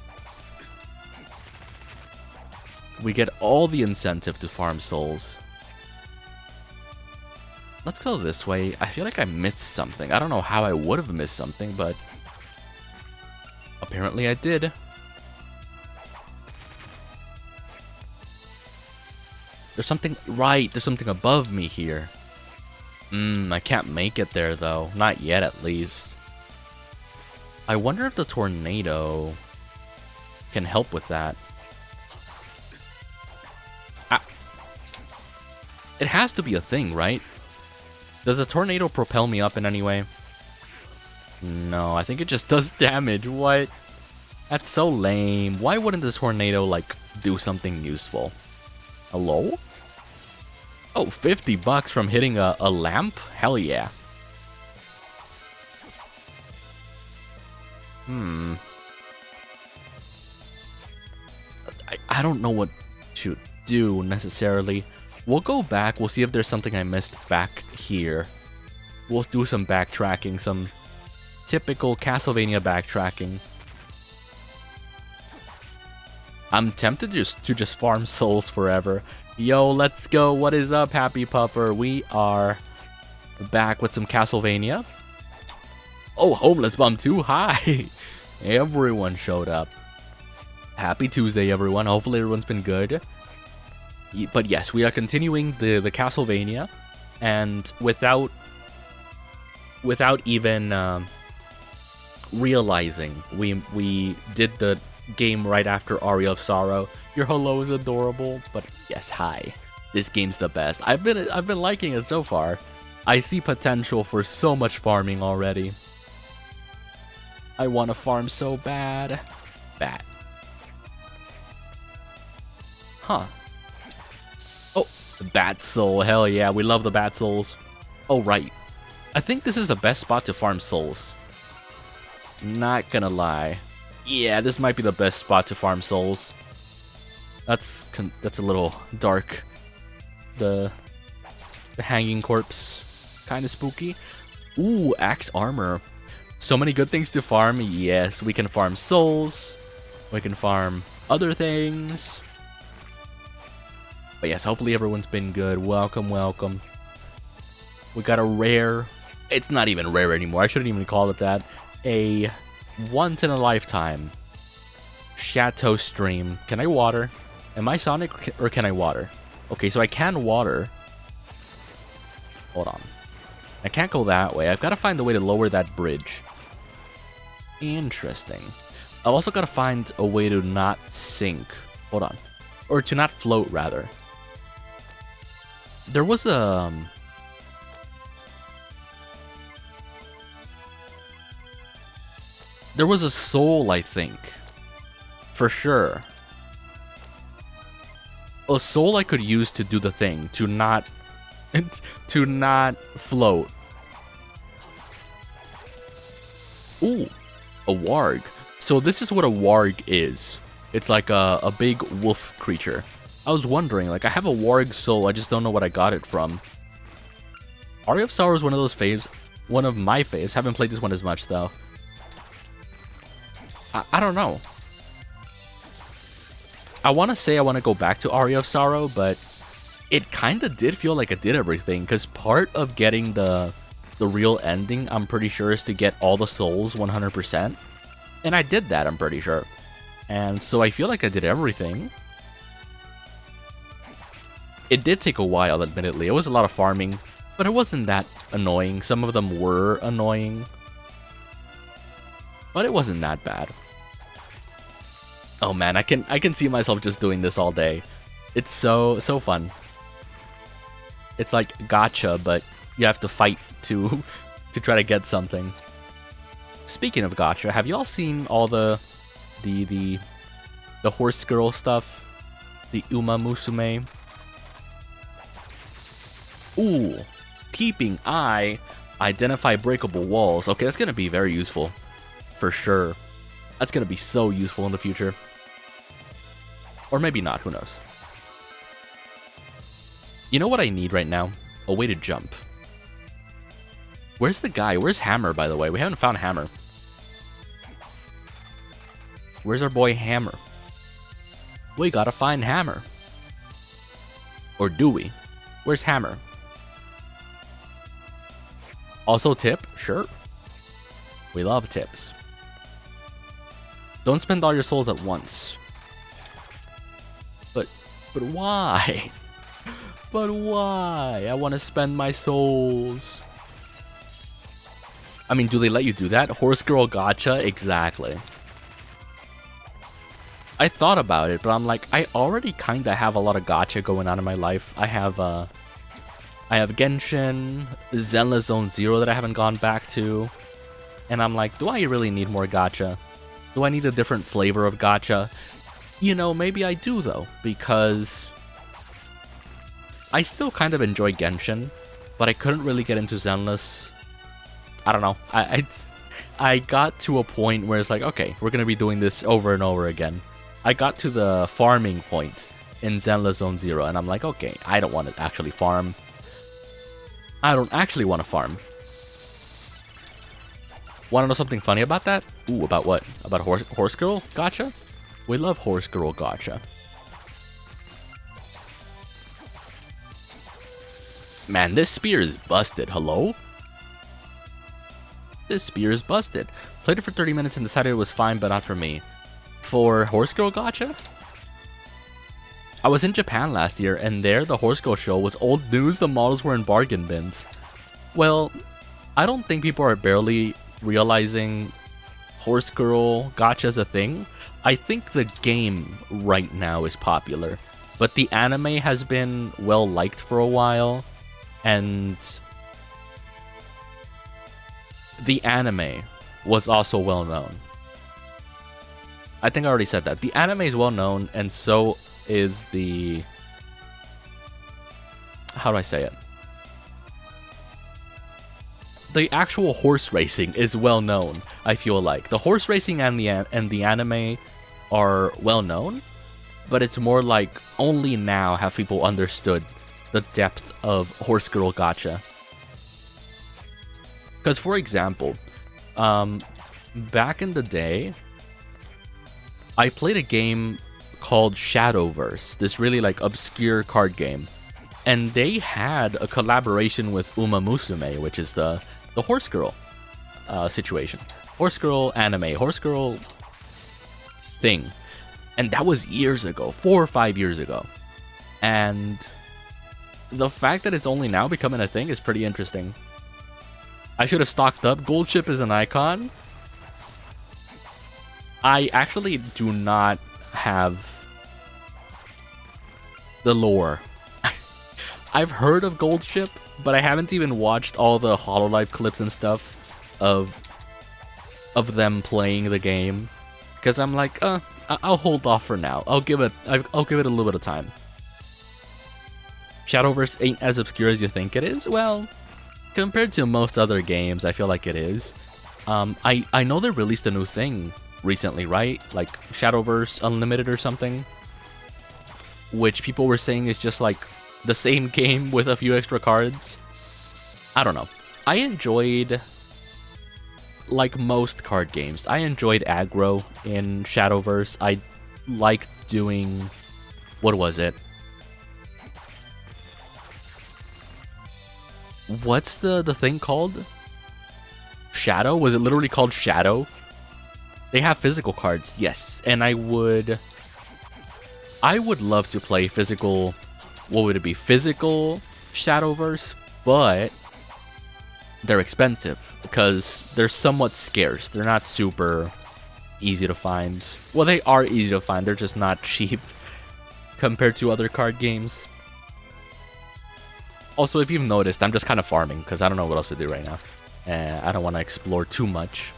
We get all the incentive to farm souls. Let's go this way. I feel like I missed something. I don't know how I would have missed something, but apparently I did. There's something... Right, there's something above me here. I can't make it there, though. Not yet, at least. I wonder if the tornado can help with that. It has to be a thing, right? Does a tornado propel me up in any way? No, I think it just does damage. What? That's so lame. Why wouldn't the tornado, like, do something useful? Hello? Oh, $50 from hitting a lamp? Hell yeah. I don't know what to do, necessarily. We'll go back. We'll see if there's something I missed back here. We'll do some backtracking, some typical Castlevania backtracking. I'm tempted to just farm souls forever. Yo, let's go. What is up, Happy Pupper? We are back with some Castlevania. Oh, Homeless Bum too. Hi. Everyone showed up. Happy Tuesday, everyone. Hopefully everyone's been good. But yes, we are continuing the Castlevania, and without even realizing, we did the game right after Aria of Sorrow. Your hello is adorable, but yes, hi. This game's the best. I've been liking it so far. I see potential for so much farming already. I want to farm so bad. Bat. Huh. Oh, the Bat Soul. Hell yeah, we love the Bat Souls. Oh, right. I think this is the best spot to farm souls. Not gonna lie. Yeah, this might be the best spot to farm souls. That's a little dark. The hanging corpse. Kind of spooky. Ooh, axe armor. So many good things to farm. Yes, we can farm souls. We can farm other things. But yes, hopefully everyone's been good. Welcome, welcome. We got a rare. It's not even rare anymore. I shouldn't even call it that. A once in a lifetime Chateau stream. Can I water? Am I Sonic or can I water? Okay, so I can water. Hold on. I can't go that way. I've got to find a way to lower that bridge. Interesting. I've also got to find a way to not sink. Hold on. Or to not float, rather. There was a... There was a soul, I think. For sure. A soul I could use to do the thing. To not... to not float. Ooh. A warg. So this is what a warg is. It's like a big wolf creature. I was wondering, like, I have a warg soul, I just don't know what I got it from. Aria of Sorrow is one of those faves. One of my faves. Haven't played this one as much, though. I don't know. I want to say I want to go back to Aria of Sorrow, but it kind of did feel like it did everything, because part of getting the real ending, I'm pretty sure, is to get all the souls 100%. And I did that, I'm pretty sure. And so I feel like I did everything. It did take a while, admittedly. It was a lot of farming, but it wasn't that annoying. Some of them were annoying, but it wasn't that bad. Oh man, I can see myself just doing this all day. It's so fun. It's like gacha, but you have to fight to try to get something. Speaking of gacha, have y'all seen all the horse girl stuff? The Uma Musume. Ooh, peeping eye, identify breakable walls. Okay, that's gonna be very useful, for sure. That's gonna be so useful in the future, or maybe not. Who knows? You know what I need right now? A way to jump. Where's the guy? Where's Hammer, by the way? We haven't found Hammer. Where's our boy Hammer? We gotta find Hammer. Or do we? Where's Hammer? Also tip? Sure. We love tips. Don't spend all your souls at once. But why? But why? I want to spend my souls. I mean, do they let you do that? Horse Girl Gacha? Exactly. I thought about it, but I'm like, I already kind of have a lot of gacha going on in my life. I have Genshin, Zenless Zone Zero that I haven't gone back to. And I'm like, do I really need more gacha? Do I need a different flavor of gacha? You know, maybe I do, though, because I still kind of enjoy Genshin, but I couldn't really get into Zenless. I don't know. I got to a point where it's like, okay, we're going to be doing this over and over again. I got to the farming point in Zenless Zone Zero, and I'm like, okay, I don't want to actually farm. I don't actually want to farm. Want to know something funny about that? Ooh, about what? About Horse Girl Gacha? We love Horse Girl Gacha. Man, this spear is busted. Hello? This spear is busted. Played it for 30 minutes and decided it was fine, but not for me. For Horse Girl Gacha? I was in Japan last year, and there the Horse Girl show was old news. The models were in bargain bins. Well, I don't think people are barely realizing Horse Girl gacha's a thing. I think the game right now is popular, but the anime has been well liked for a while, and the anime was also well known. I think I already said that. The anime is well known, and so is the... How do I say it? The actual horse racing is well known, I feel like. The horse racing and the anime are well known, but it's more like only now have people understood the depth of Horse Girl gacha. Because, for example, back in the day, I played a game called Shadowverse, this really like obscure card game, and they had a collaboration with Uma Musume, which is the Horse Girl situation. Horse Girl anime, Horse Girl thing. And that was years ago, 4 or 5 years ago. And the fact that it's only now becoming a thing is pretty interesting. I should have stocked up. Gold Chip is an icon. I actually do not have the lore. I've heard of Gold Chip, but I haven't even watched all the Hololive clips and stuff of them playing the game, because I'm like, I'll hold off for now. I'll give it a little bit of time. Shadowverse ain't as obscure as you think it is. Well, compared to most other games, I feel like it is. I know they released a new thing recently, right? Like Shadowverse Unlimited or something, which people were saying is just like the same game with a few extra cards. I don't know. I enjoyed, like most card games, I enjoyed aggro in Shadowverse. I liked doing, what was it? What's the thing called? Shadow? Was it literally called Shadow? They have physical cards, yes. And I would love to play physical, what would it be? Physical Shadowverse, but they're expensive because they're somewhat scarce. They're not super easy to find. Well, they are easy to find. They're just not cheap compared to other card games. Also, if you've noticed, I'm just kind of farming because I don't know what else to do right now. I don't want to explore too much.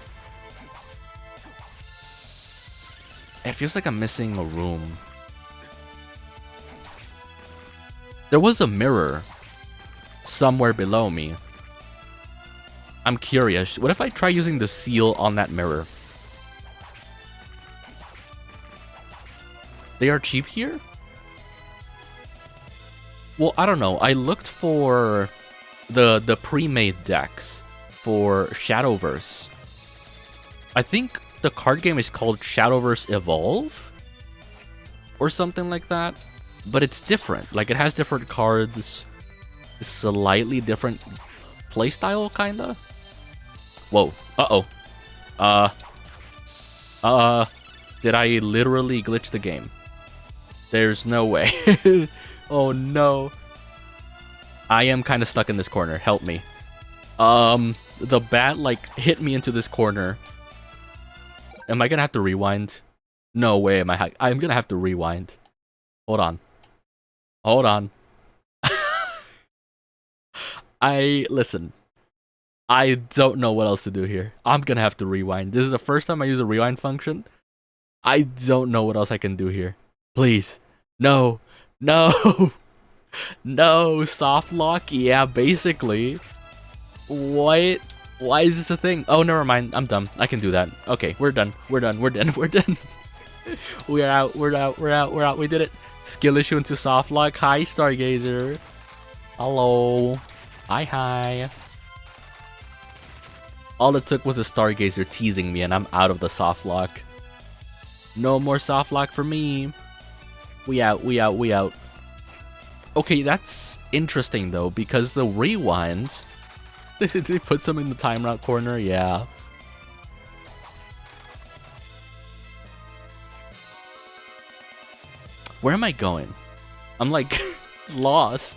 It feels like I'm missing a room. There was a mirror somewhere below me. I'm curious. What if I try using the seal on that mirror? They are cheap here? Well, I don't know. I looked for the pre-made decks for Shadowverse. I think the card game is called Shadowverse Evolve or something like that, but it's different. Like, it has different cards, slightly different playstyle, kinda. Whoa. Did I literally glitch the game? There's no way. Oh no. I am kind of stuck in this corner. Help me. The bat, like, hit me into this corner. Am I gonna have to rewind? No way am I'm gonna have to rewind. Hold on. Hold on. Listen. I don't know what else to do here. I'm gonna have to rewind. This is the first time I use a rewind function. I don't know what else I can do here. Please. No. No. No. Soft lock? Yeah, basically. What? Why is this a thing? Oh, never mind. I'm dumb. I can do that. Okay, we're done. We're done. We're done. We're done. We're out. We're out. We're out. We're out. We did it. Skill issue into soft lock. Hi, Stargazer. Hello. Hi. All it took was a Stargazer teasing me, and I'm out of the soft lock. No more soft lock for me. We out. We out. We out. Okay, that's interesting, though, because the rewind... Did they put some in the timeout corner? Yeah. Where am I going? I'm like lost.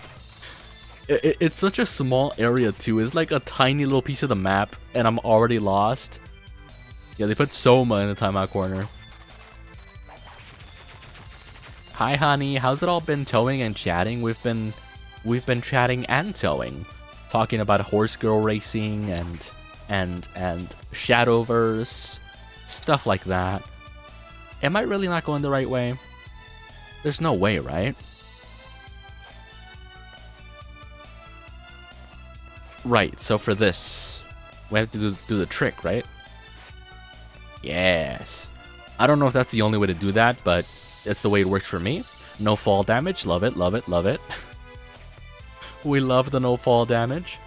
It's such a small area too. It's like a tiny little piece of the map, and I'm already lost. Yeah, they put Soma in the timeout corner. Hi, honey. How's it all been towing and chatting? We've been chatting and towing, talking about horse girl racing and Shadowverse, stuff like that. Am I really not going the right way? There's no way, right? Right, so for this, we have to do the trick, right? Yes. I don't know if that's the only way to do that, but it's the way it works for me. No fall damage. Love it, love it, love it. We love the no fall damage.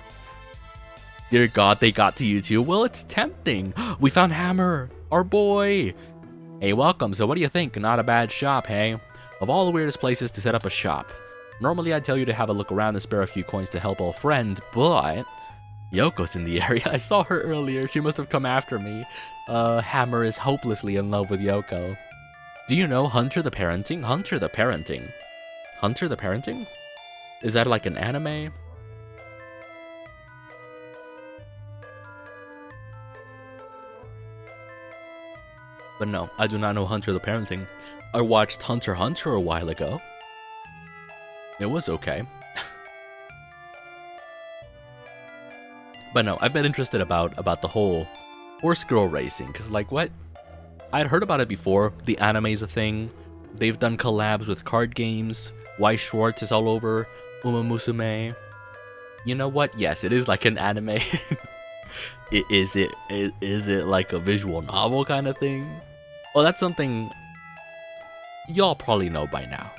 Dear God, they got to you too. Well, it's tempting. We found Hammer, our boy. Hey, welcome. So what do you think? Not a bad shop, hey? Of all the weirdest places to set up a shop. Normally, I'd tell you to have a look around and spare a few coins to help old friends, but Yoko's in the area. I saw her earlier. She must have come after me. Hammer is hopelessly in love with Yoko. Do you know Hunter the Parenting? Hunter the Parenting? Hunter the Parenting? Is that like an anime? But no, I do not know Hunter the Parenting. I watched Hunter x Hunter a while ago. It was okay. But no, I've been interested about the whole horse girl racing, because like what? I'd heard about it before. The anime's a thing. They've done collabs with card games. Weiss Schwartz is all over Uma Musume. You know what? Yes, it is like an anime. Is it like a visual novel kind of thing? Well, that's something y'all probably know by now.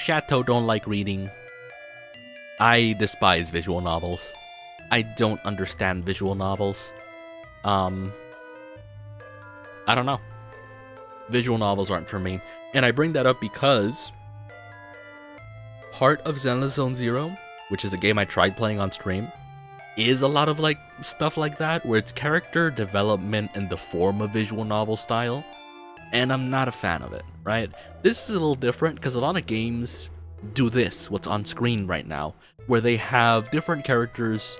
Chateau don't like reading. I despise visual novels. I don't understand visual novels. I don't know. Visual novels aren't for me. And I bring that up because part of Zenless Zone Zero, which is a game I tried playing on stream, is a lot of like stuff like that, where it's character development in the form of visual novel style. And I'm not a fan of it, right? This is a little different because a lot of games do this, what's on screen right now, where they have different characters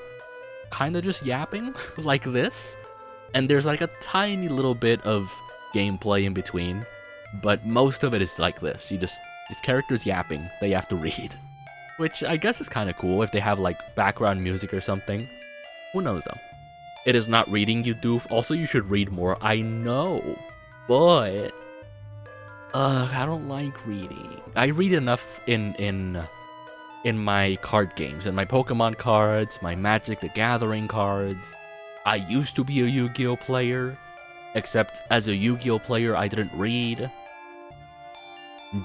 kind of just yapping like this, and there's like a tiny little bit of gameplay in between, but most of it is like this. It's characters yapping, they have to read, which I guess is kind of cool if they have like background music or something. Who knows though? It is not reading, you doof. Also, you should read more, I know, but I don't like reading. I read enough in my card games, and my Pokemon cards, my Magic the Gathering cards. I used to be a Yu-Gi-Oh player, except as a Yu-Gi-Oh player, I didn't read.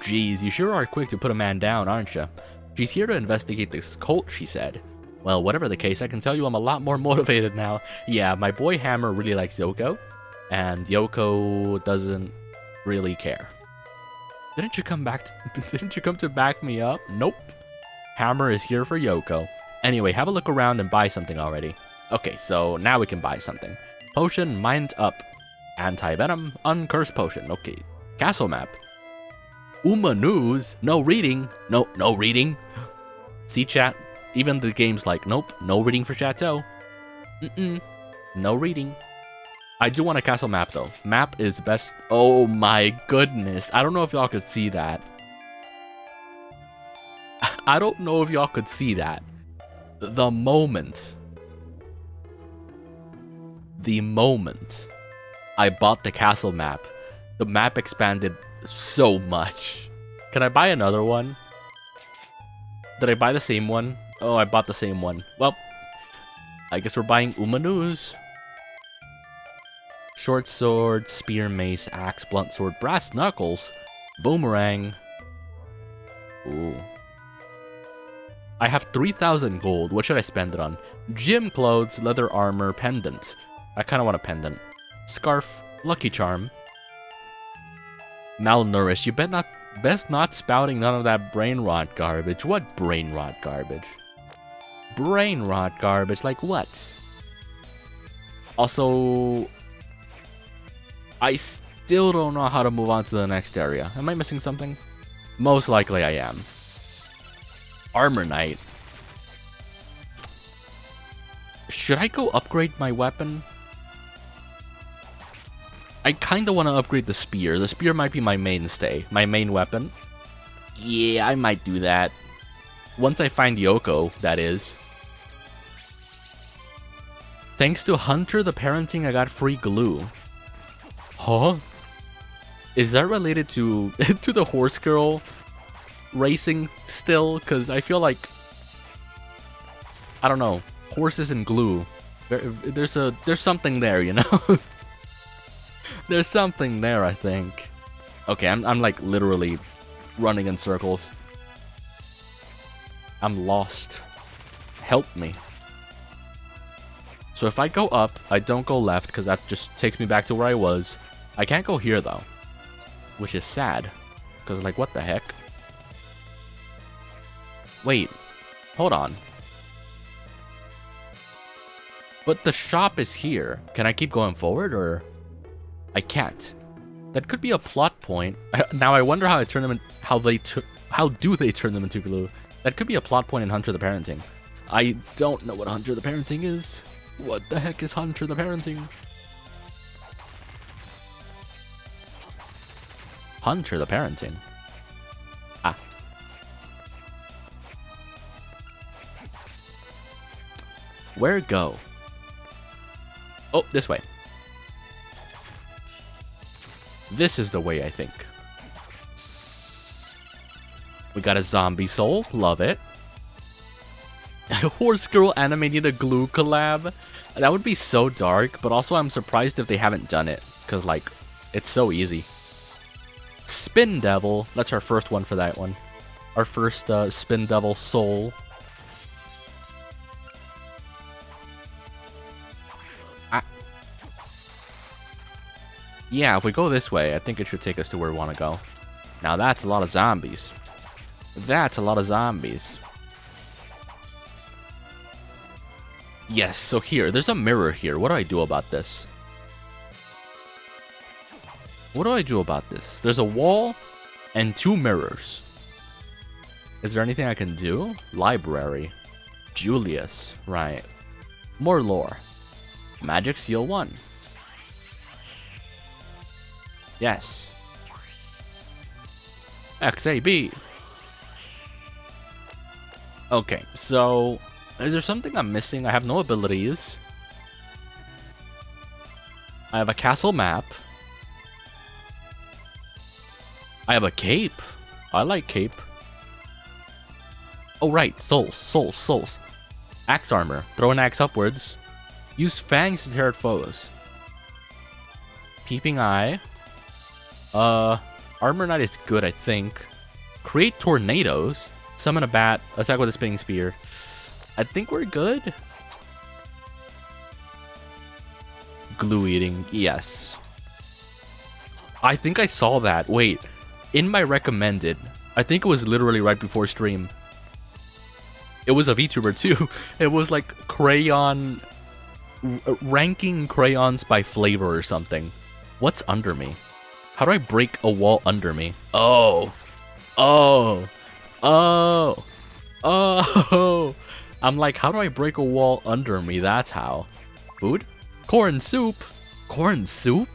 Geez, you sure are quick to put a man down, aren't you? She's here to investigate this cult, she said. Well, whatever the case, I can tell you I'm a lot more motivated now. Yeah, my boy Hammer really likes Yoko, and Yoko doesn't really care. Didn't you come to back me up? Nope. Hammer is here for Yoko. Anyway, have a look around and buy something already. Okay, so now we can buy something. Potion, Mind Up. Anti-Venom, Uncursed Potion. Okay. Castle Map. Uma News. No reading. No reading. See, chat? Even the game's like, nope, no reading for Chateau. No reading. I do want a castle map, though. Map is best. Oh my goodness. I don't know if y'all could see that. I don't know if y'all could see that. The moment I bought the castle map, the map expanded so much. Can I buy another one? Did I buy the same one? Oh, I bought the same one. Well, I guess we're buying Uma News. Short sword, spear, mace, axe, blunt sword, brass knuckles, boomerang. Ooh. I have 3,000 gold. What should I spend it on? Gym clothes, leather armor, pendant. I kind of want a pendant. Scarf, lucky charm. Malnourished. You best not spouting none of that brain rot garbage. What brain rot garbage? Brain rot garbage? Like what? Also, I still don't know how to move on to the next area. Am I missing something? Most likely I am. Armor Knight. Should I go upgrade my weapon? I kind of want to upgrade the spear. The spear might be my mainstay, my main weapon. Yeah, I might do that. Once I find Yoko, that is. Thanks to Hunter the Parenting, I got free glue. Huh? Is that related to to the horse girl racing still? Because I feel like, I don't know, horses and glue. There's something there, you know. There's something there, I think. Okay, I'm like literally running in circles. I'm lost. Help me. So if I go up, I don't go left because that just takes me back to where I was. I can't go here though, which is sad. Because like, what the heck? Wait, hold on. But the shop is here. Can I keep going forward or? I can't. That could be a plot point. Now I wonder how I turn them in, how do they turn them into glue? That could be a plot point in Hunter the Parenting. I don't know what Hunter the Parenting is. What the heck is Hunter the Parenting? Hunter the Parenting. Ah. Where go? Oh, this way. This is the way, I think. We got a zombie soul. Love it. Horse Girl animating a glue collab. That would be so dark, but also I'm surprised if they haven't done it. Because, like, it's so easy. Spin Devil. That's our first one for that one. Our first Spin Devil soul. Yeah, if we go this way, I think it should take us to where we want to go. Now that's a lot of zombies. That's a lot of zombies. Yes, so here, there's a mirror here. What do I do about this? What do I do about this? There's a wall and 2 mirrors. Is there anything I can do? Library. Julius. Right. More lore. Magic Seal 1. Yes. XAB. Okay, so is there something I'm missing? I have no abilities. I have a castle map. I have a cape. I like cape. Oh right, souls. Axe armor. Throw an axe upwards. Use fangs to tear at foes. Peeping eye. Armor Knight is good, I think. Create tornadoes. Summon a bat. Attack with a spinning spear. I think we're good. Glue eating. Yes. I think I saw that. Wait. In my recommended, I think it was literally right before stream. It was a VTuber too. It was like crayon... ranking crayons by flavor or something. What's under me? How do I break a wall under me? Oh. I'm like, how do I break a wall under me? That's how. Food? Corn soup? Corn soup?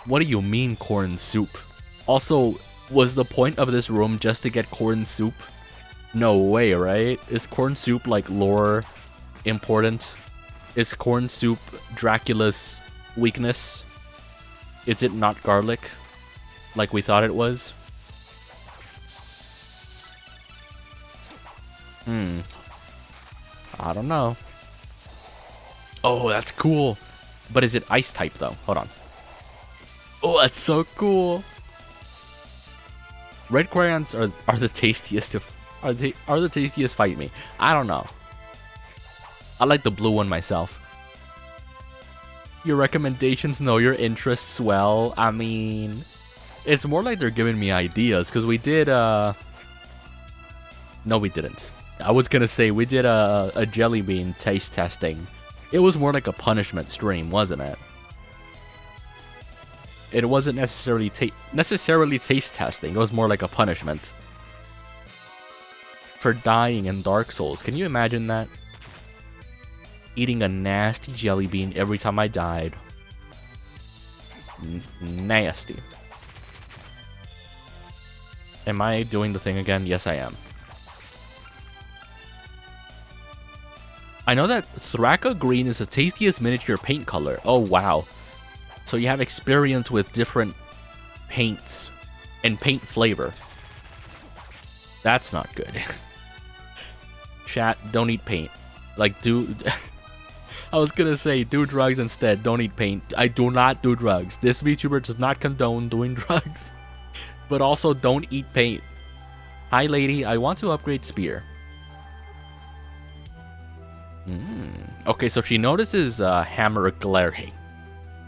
What do you mean corn soup? Also, was the point of this room just to get corn soup? No way, right? Is corn soup like lore important? Is corn soup Dracula's weakness? Is it not garlic like we thought it was? I don't know. Oh, that's cool. But is it ice type though? Hold on. Oh, that's so cool. Red crayons are the tastiest are the tastiest, fight me. I don't know. I like the blue one myself. Your recommendations know your interests well. I mean, it's more like they're giving me ideas because we did no, we didn't. I was gonna say we did a jelly bean taste testing. It was more like a punishment stream, wasn't it? It wasn't necessarily taste testing. It was more like a punishment. for dying in Dark Souls. Can you imagine that? Eating a nasty jelly bean every time I died. Nasty. Am I doing the thing again? Yes, I am. I know that Thraka Green is the tastiest miniature paint color. Oh, wow. So you have experience with different paints and paint flavor. That's not good. Chat, don't eat paint. Like, I was gonna say, do drugs instead. Don't eat paint. I do not do drugs. This VTuber does not condone doing drugs. But also, don't eat paint. Hi, lady. I want to upgrade Spear. Okay, so she notices Hammer glaring.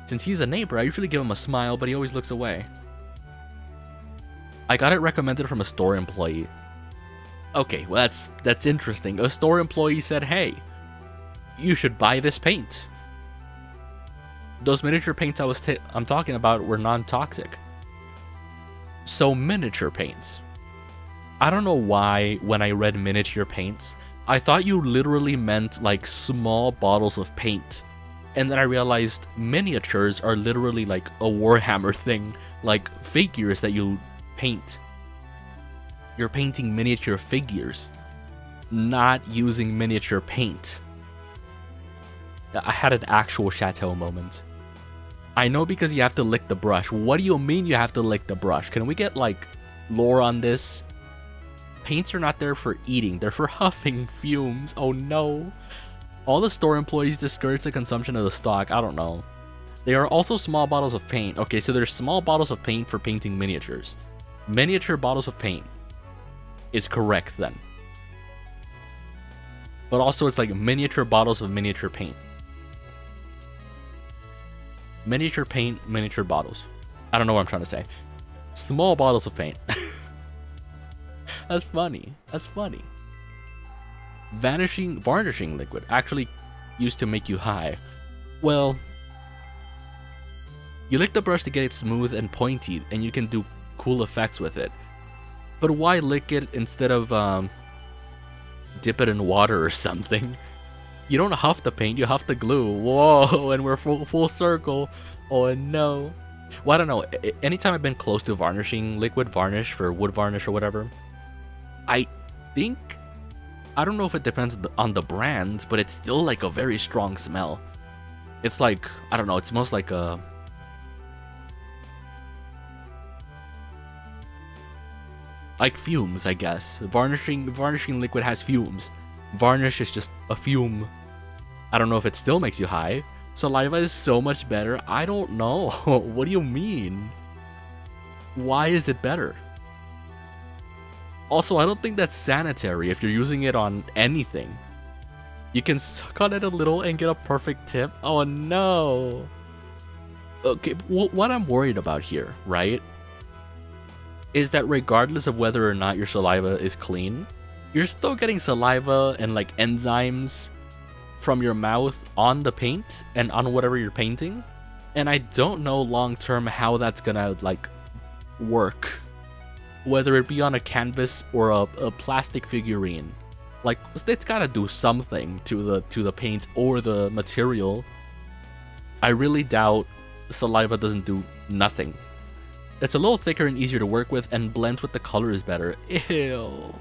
Since he's a neighbor, I usually give him a smile, but he always looks away. I got it recommended from a store employee. Okay, well that's interesting. A store employee said, hey, you should buy this paint. Those miniature paints I'm talking about were non-toxic. So miniature paints. I don't know why when I read miniature paints, I thought you literally meant like small bottles of paint. And then I realized miniatures are literally like a Warhammer thing, like figures that you paint. You're painting miniature figures, not using miniature paint. I had an actual Chateau moment. I know because you have to lick the brush. What do you mean you have to lick the brush? Can we get like lore on this? Paints are not there for eating, they're for huffing fumes. Oh no. All the store employees discourage the consumption of the stock. I don't know. They are also small bottles of paint. Okay, so there's small bottles of paint for painting miniatures. Miniature bottles of paint is correct then. But also it's like miniature bottles of miniature paint. Miniature paint, miniature bottles. I don't know what I'm trying to say. Small bottles of paint. That's funny. That's funny. Varnishing liquid actually used to make you high. Well, you lick the brush to get it smooth and pointy, and you can do cool effects with it. But why lick it instead of dip it in water or something? You don't huff the paint, you huff the glue. Whoa, and we're full circle. Oh no. Well, I don't know. Anytime I've been close to varnishing liquid varnish for wood varnish or whatever, I think, I don't know if it depends on the brand, but it's still like a very strong smell. It's like, I don't know, it smells like a... like fumes, I guess. Varnishing liquid has fumes. Varnish is just a fume. I don't know if it still makes you high. Saliva is so much better. I don't know. What do you mean? Why is it better? Also, I don't think that's sanitary if you're using it on anything. You can suck on it a little and get a perfect tip. Oh no. Okay, what I'm worried about here, right, is that regardless of whether or not your saliva is clean, you're still getting saliva and like enzymes from your mouth on the paint and on whatever you're painting. And I don't know long term how that's gonna like work. Whether it be on a canvas or a plastic figurine. Like, it's gotta do something to the paint or the material. I really doubt saliva doesn't do nothing. It's a little thicker and easier to work with and blends with the colors better. Ew.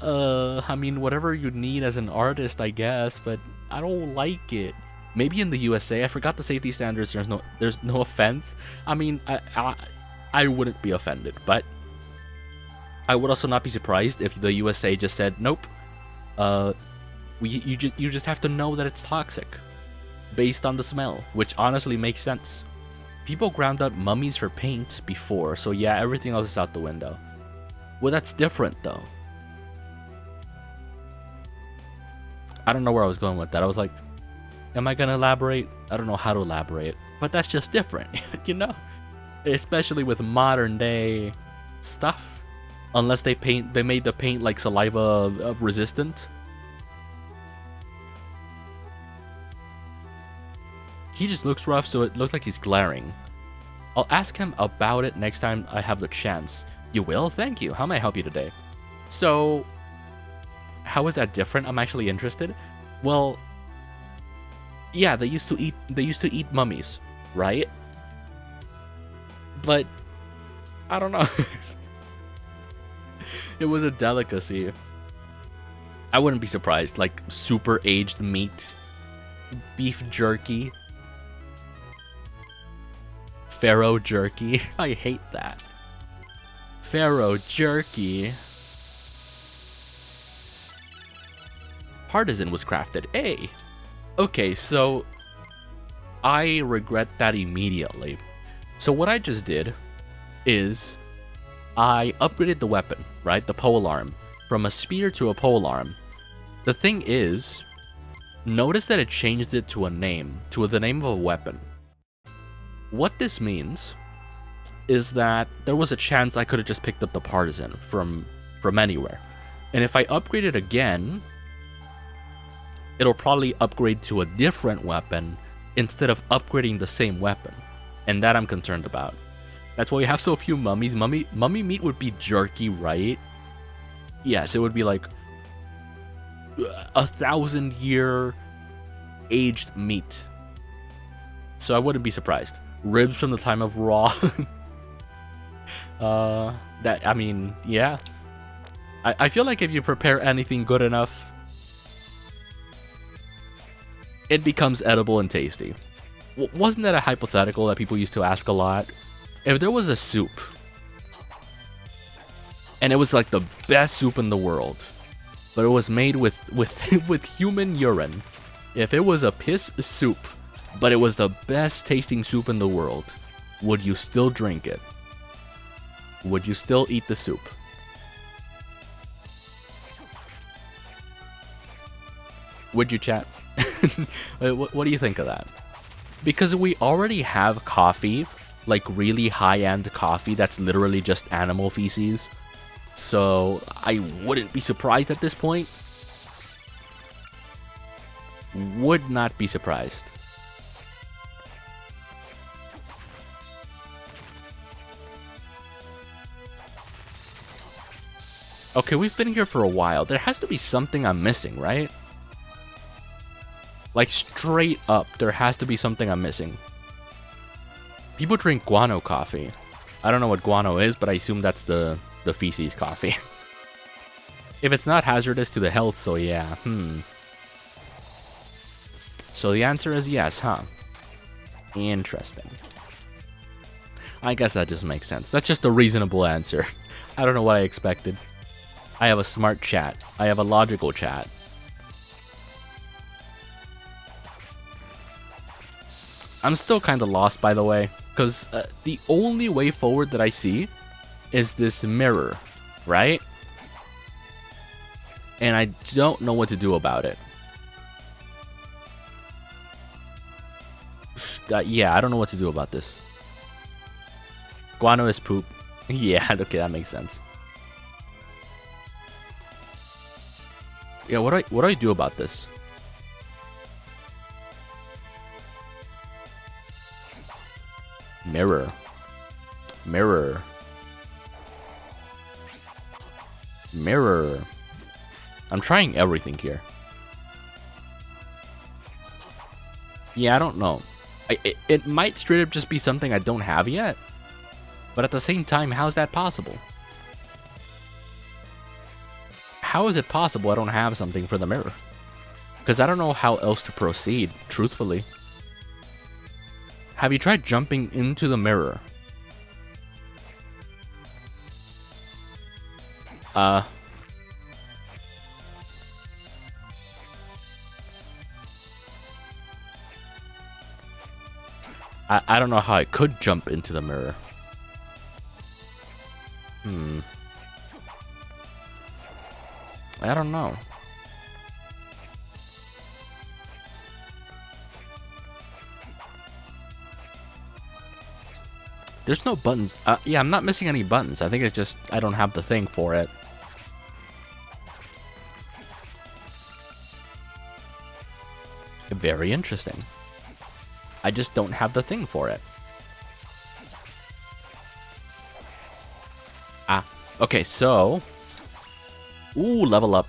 I mean, whatever you need as an artist, I guess, but I don't like it. Maybe in the USA, I forgot the safety standards, there's no offense. I mean, I wouldn't be offended, but I would also not be surprised if the USA just said, nope, you just have to know that it's toxic based on the smell, which honestly makes sense. People ground up mummies for paint before, so yeah, everything else is out the window. Well, that's different though. I don't know where I was going with that. I was like, am I gonna elaborate? I don't know how to elaborate, but that's just different, you know? Especially with modern day stuff. Unless they made the paint like saliva resistant. He just looks rough, so it looks like he's glaring. I'll ask him about it next time I have the chance. You will? Thank you. How may I help you today? So, how is that different? I'm actually interested. Well, yeah, they used to eat mummies, right? But I don't know. It was a delicacy. I wouldn't be surprised. Like super aged meat, beef jerky, Pharaoh jerky. I hate that. Pharaoh jerky. Partisan was crafted. Hey. Okay, so I regret that immediately. So what I just did is I upgraded the weapon, right? The polearm, from a spear to a polearm. The thing is, notice that it changed it to a name, to the name of a weapon. What this means is that there was a chance I could have just picked up the partisan from anywhere. And if I upgrade it again, it'll probably upgrade to a different weapon instead of upgrading the same weapon. And that I'm concerned about. That's why we have so few mummies. Mummy meat would be jerky, right? Yes, it would be like 1,000-year aged meat. So I wouldn't be surprised. Ribs from the time of Raw. I mean, yeah. I feel like if you prepare anything good enough, it becomes edible and tasty. Wasn't that a hypothetical that people used to ask a lot? If there was a soup, and it was like the best soup in the world, but it was made with with human urine. If it was a piss soup, but it was the best tasting soup in the world, would you still drink it? Would you still eat the soup? Would you, chat? What do you think of that? Because we already have coffee, like really high-end coffee that's literally just animal feces. So I wouldn't be surprised at this point. Would not be surprised. Okay, we've been here for a while. There has to be something I'm missing, right? Like straight up, there has to be something I'm missing. People drink guano coffee. I don't know what guano is, but I assume that's the feces coffee. If it's not hazardous to the health, so yeah. So the answer is yes, huh? Interesting. I guess that just makes sense. That's just a reasonable answer. I don't know what I expected. I have a smart chat. I have a logical chat. I'm still kind of lost, by the way, because the only way forward that I see is this mirror, right? And I don't know what to do about it. Yeah, I don't know what to do about this. Guano is poop. Yeah, okay, that makes sense. Yeah, what do I do about this? Mirror. Mirror. Mirror. I'm trying everything here. Yeah, I don't know. It might straight up just be something I don't have yet. But at the same time, how's that possible? How is it possible I don't have something for the mirror? Because I don't know how else to proceed, truthfully. Have you tried jumping into the mirror? I don't know how I could jump into the mirror. I don't know. There's no buttons. Yeah, I'm not missing any buttons. I think it's just I don't have the thing for it. Very interesting. I just don't have the thing for it. Okay, so Ooh, level up.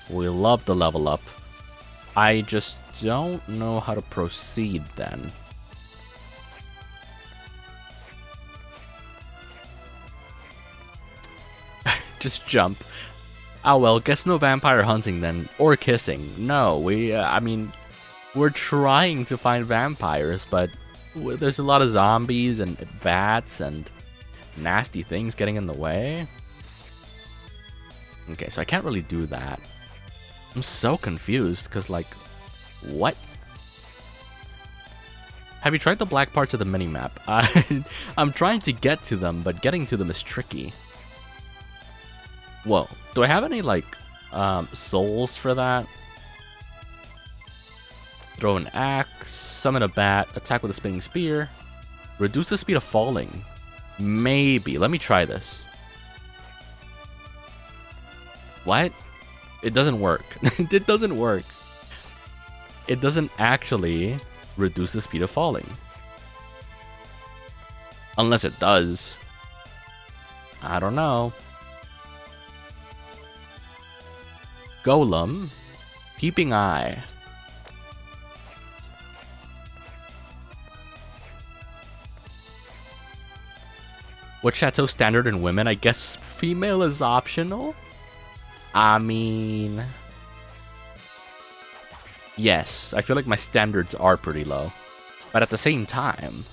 We love the level up. I just don't know how to proceed then. Just jump. Oh well, guess no vampire hunting then. Or kissing. No, I mean, we're trying to find vampires, but there's a lot of zombies and bats and nasty things getting in the way. Okay, so I can't really do that. I'm so confused, because, like, what? Have you tried the black parts of the minimap? I'm trying to get to them, but getting to them is tricky. Whoa. Do I have any, like, souls for that? Throw an axe, summon a bat, attack with a spinning spear, reduce the speed of falling. Maybe. Let me try this. What? It doesn't work. It doesn't work. It doesn't actually reduce the speed of falling. Unless it does. I don't know. Golem. Peeping eye. What Chateau standard in women? I guess female is optional? I mean... yes, I feel like my standards are pretty low. But at the same time...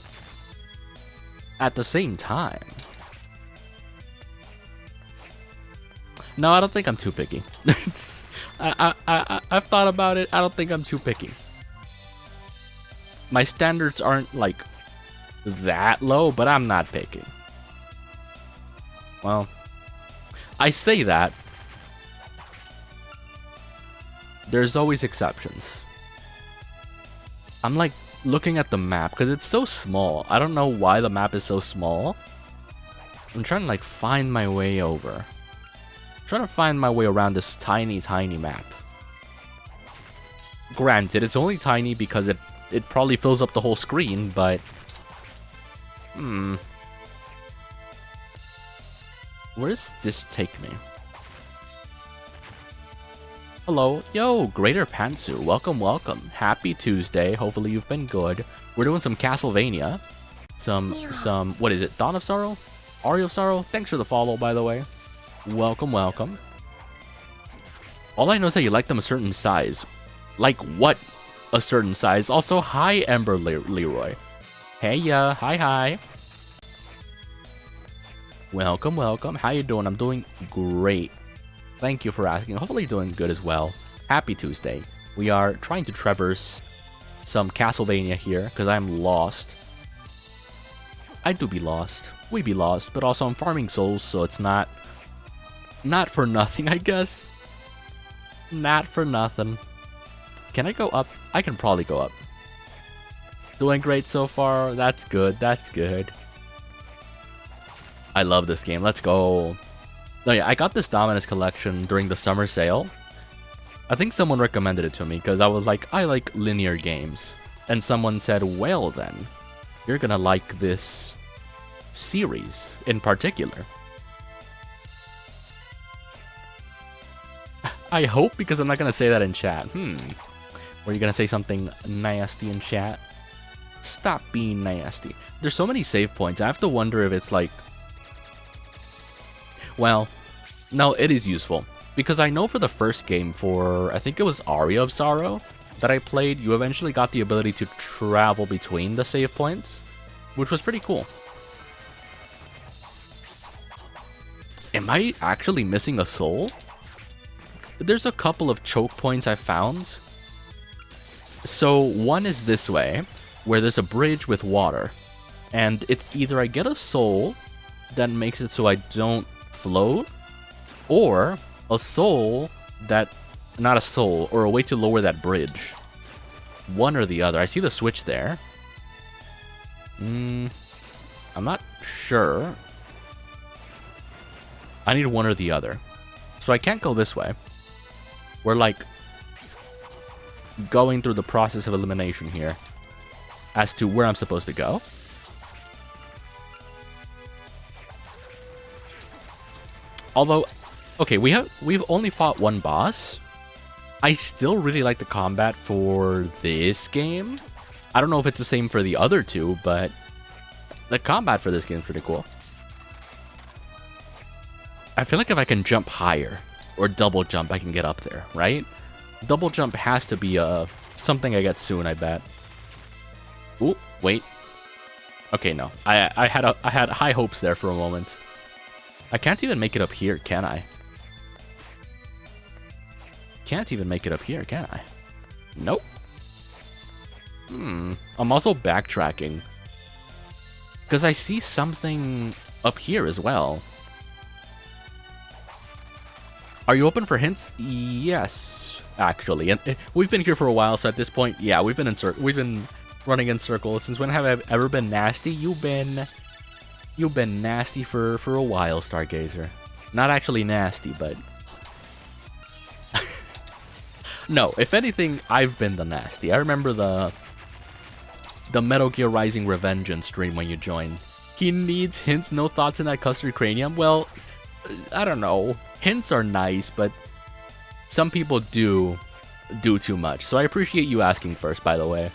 no, I don't think I'm too picky. I've thought about it. I don't think I'm too picky. My standards aren't, like, that low, but I'm not picky. Well, I say that. There's always exceptions. I'm like looking at the map because it's so small. I don't know why the map is so small. I'm trying to like find my way over. I'm trying to find my way around this tiny map. Granted, it's only tiny because it probably fills up the whole screen, but... where does this take me? Hello. Yo, Greater Pantsu. Welcome, welcome. Happy Tuesday. Hopefully you've been good. We're doing some Castlevania. Some, what is it? Dawn of Sorrow? Aria of Sorrow? Thanks for the follow, by the way. Welcome, welcome. All I know is that you like them a certain size. Like what? A certain size. Also, hi, Ember Leroy. Hey, hi. Welcome, welcome. How you doing? I'm doing great. Thank you for asking. Hopefully you're doing good as well. Happy Tuesday. We are trying to traverse some Castlevania here, because I'm lost. I do be lost. We be lost, but also I'm farming souls, so it's not for nothing, I guess. Not for nothing. Can I go up? I can probably go up. Doing great so far. That's good. That's good. I love this game. Let's go. Oh yeah, I got this Dominus Collection during the summer sale. I think someone recommended it to me because I was like, I like linear games. And someone said, well then, you're gonna like this series in particular. I hope, because I'm not gonna say that in chat. Were you gonna say something nasty in chat? Stop being nasty. There's so many save points. I have to wonder if it's like... well, no, it is useful. Because I know for the first game, for I think it was Aria of Sorrow that I played, you eventually got the ability to travel between the save points, which was pretty cool. Am I actually missing a soul? There's a couple of choke points I found. So one is this way, where there's a bridge with water. And it's either I get a soul that makes it so I don't float, or a soul that... not a soul, or a way to lower that bridge. One or the other. I see the switch there. I'm not sure. I need one or the other. So I can't go this way. We're like going through the process of elimination here as to where I'm supposed to go. Although, Okay, we've only fought one boss. I still really like the combat for this game. I don't know if it's the same for the other two, but the combat for this game is pretty cool. I feel like if I can jump higher or double jump, I can get up there, right? Double jump has to be something I get soon, I bet. Ooh, wait. Okay, no. I had high hopes there for a moment. I can't even make it up here, can I? Can't even make it up here, can I? Nope. I'm also backtracking. Because I see something up here as well. Are you open for hints? Yes, actually. And we've been here for a while, so at this point, yeah, we've been running in circles. Since when have I ever been nasty? You've been nasty for a while, Stargazer. Not actually nasty, but no, if anything, I've been the nasty. I remember the Metal Gear Rising Revengeance stream when you joined. He needs hints, no thoughts in that custard cranium. Well, I don't know. Hints are nice, but some people do too much. So I appreciate you asking first, by the way.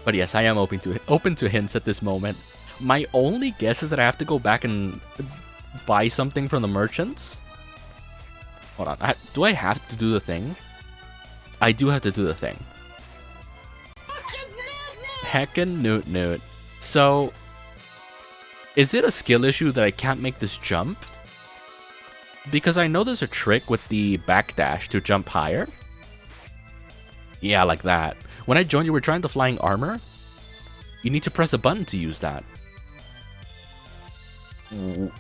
But yes, I am open to hints at this moment. My only guess is that I have to go back and buy something from the merchants. Hold on. Do I have to do the thing? I do have to do the thing. Heckin' newt newt. So, is it a skill issue that I can't make this jump? Because I know there's a trick with the backdash to jump higher. Yeah, like that. When I joined, you were trying the flying armor. You need to press a button to use that.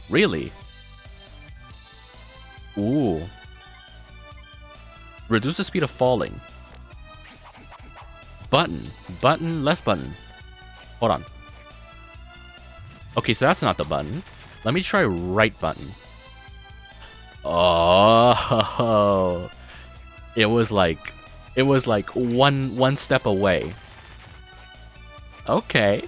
Really? Ooh. Reduce the speed of falling. Button. Button, left button. Hold on. Okay, so that's not the button. Let me try right button. Oh. It was like one step away. Okay.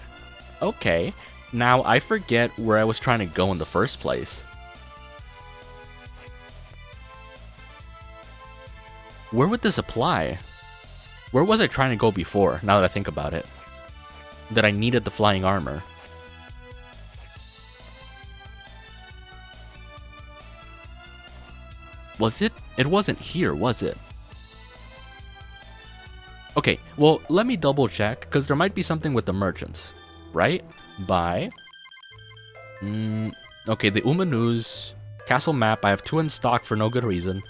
Okay. Now I forget where I was trying to go in the first place. Where would this apply? Where was I trying to go before, now that I think about it? That I needed the flying armor. Was it? It wasn't here, was it? Okay, well, let me double check, because there might be something with the merchants. Right? Buy. Okay, the Umanu's castle map. I have 2 in stock for no good reason.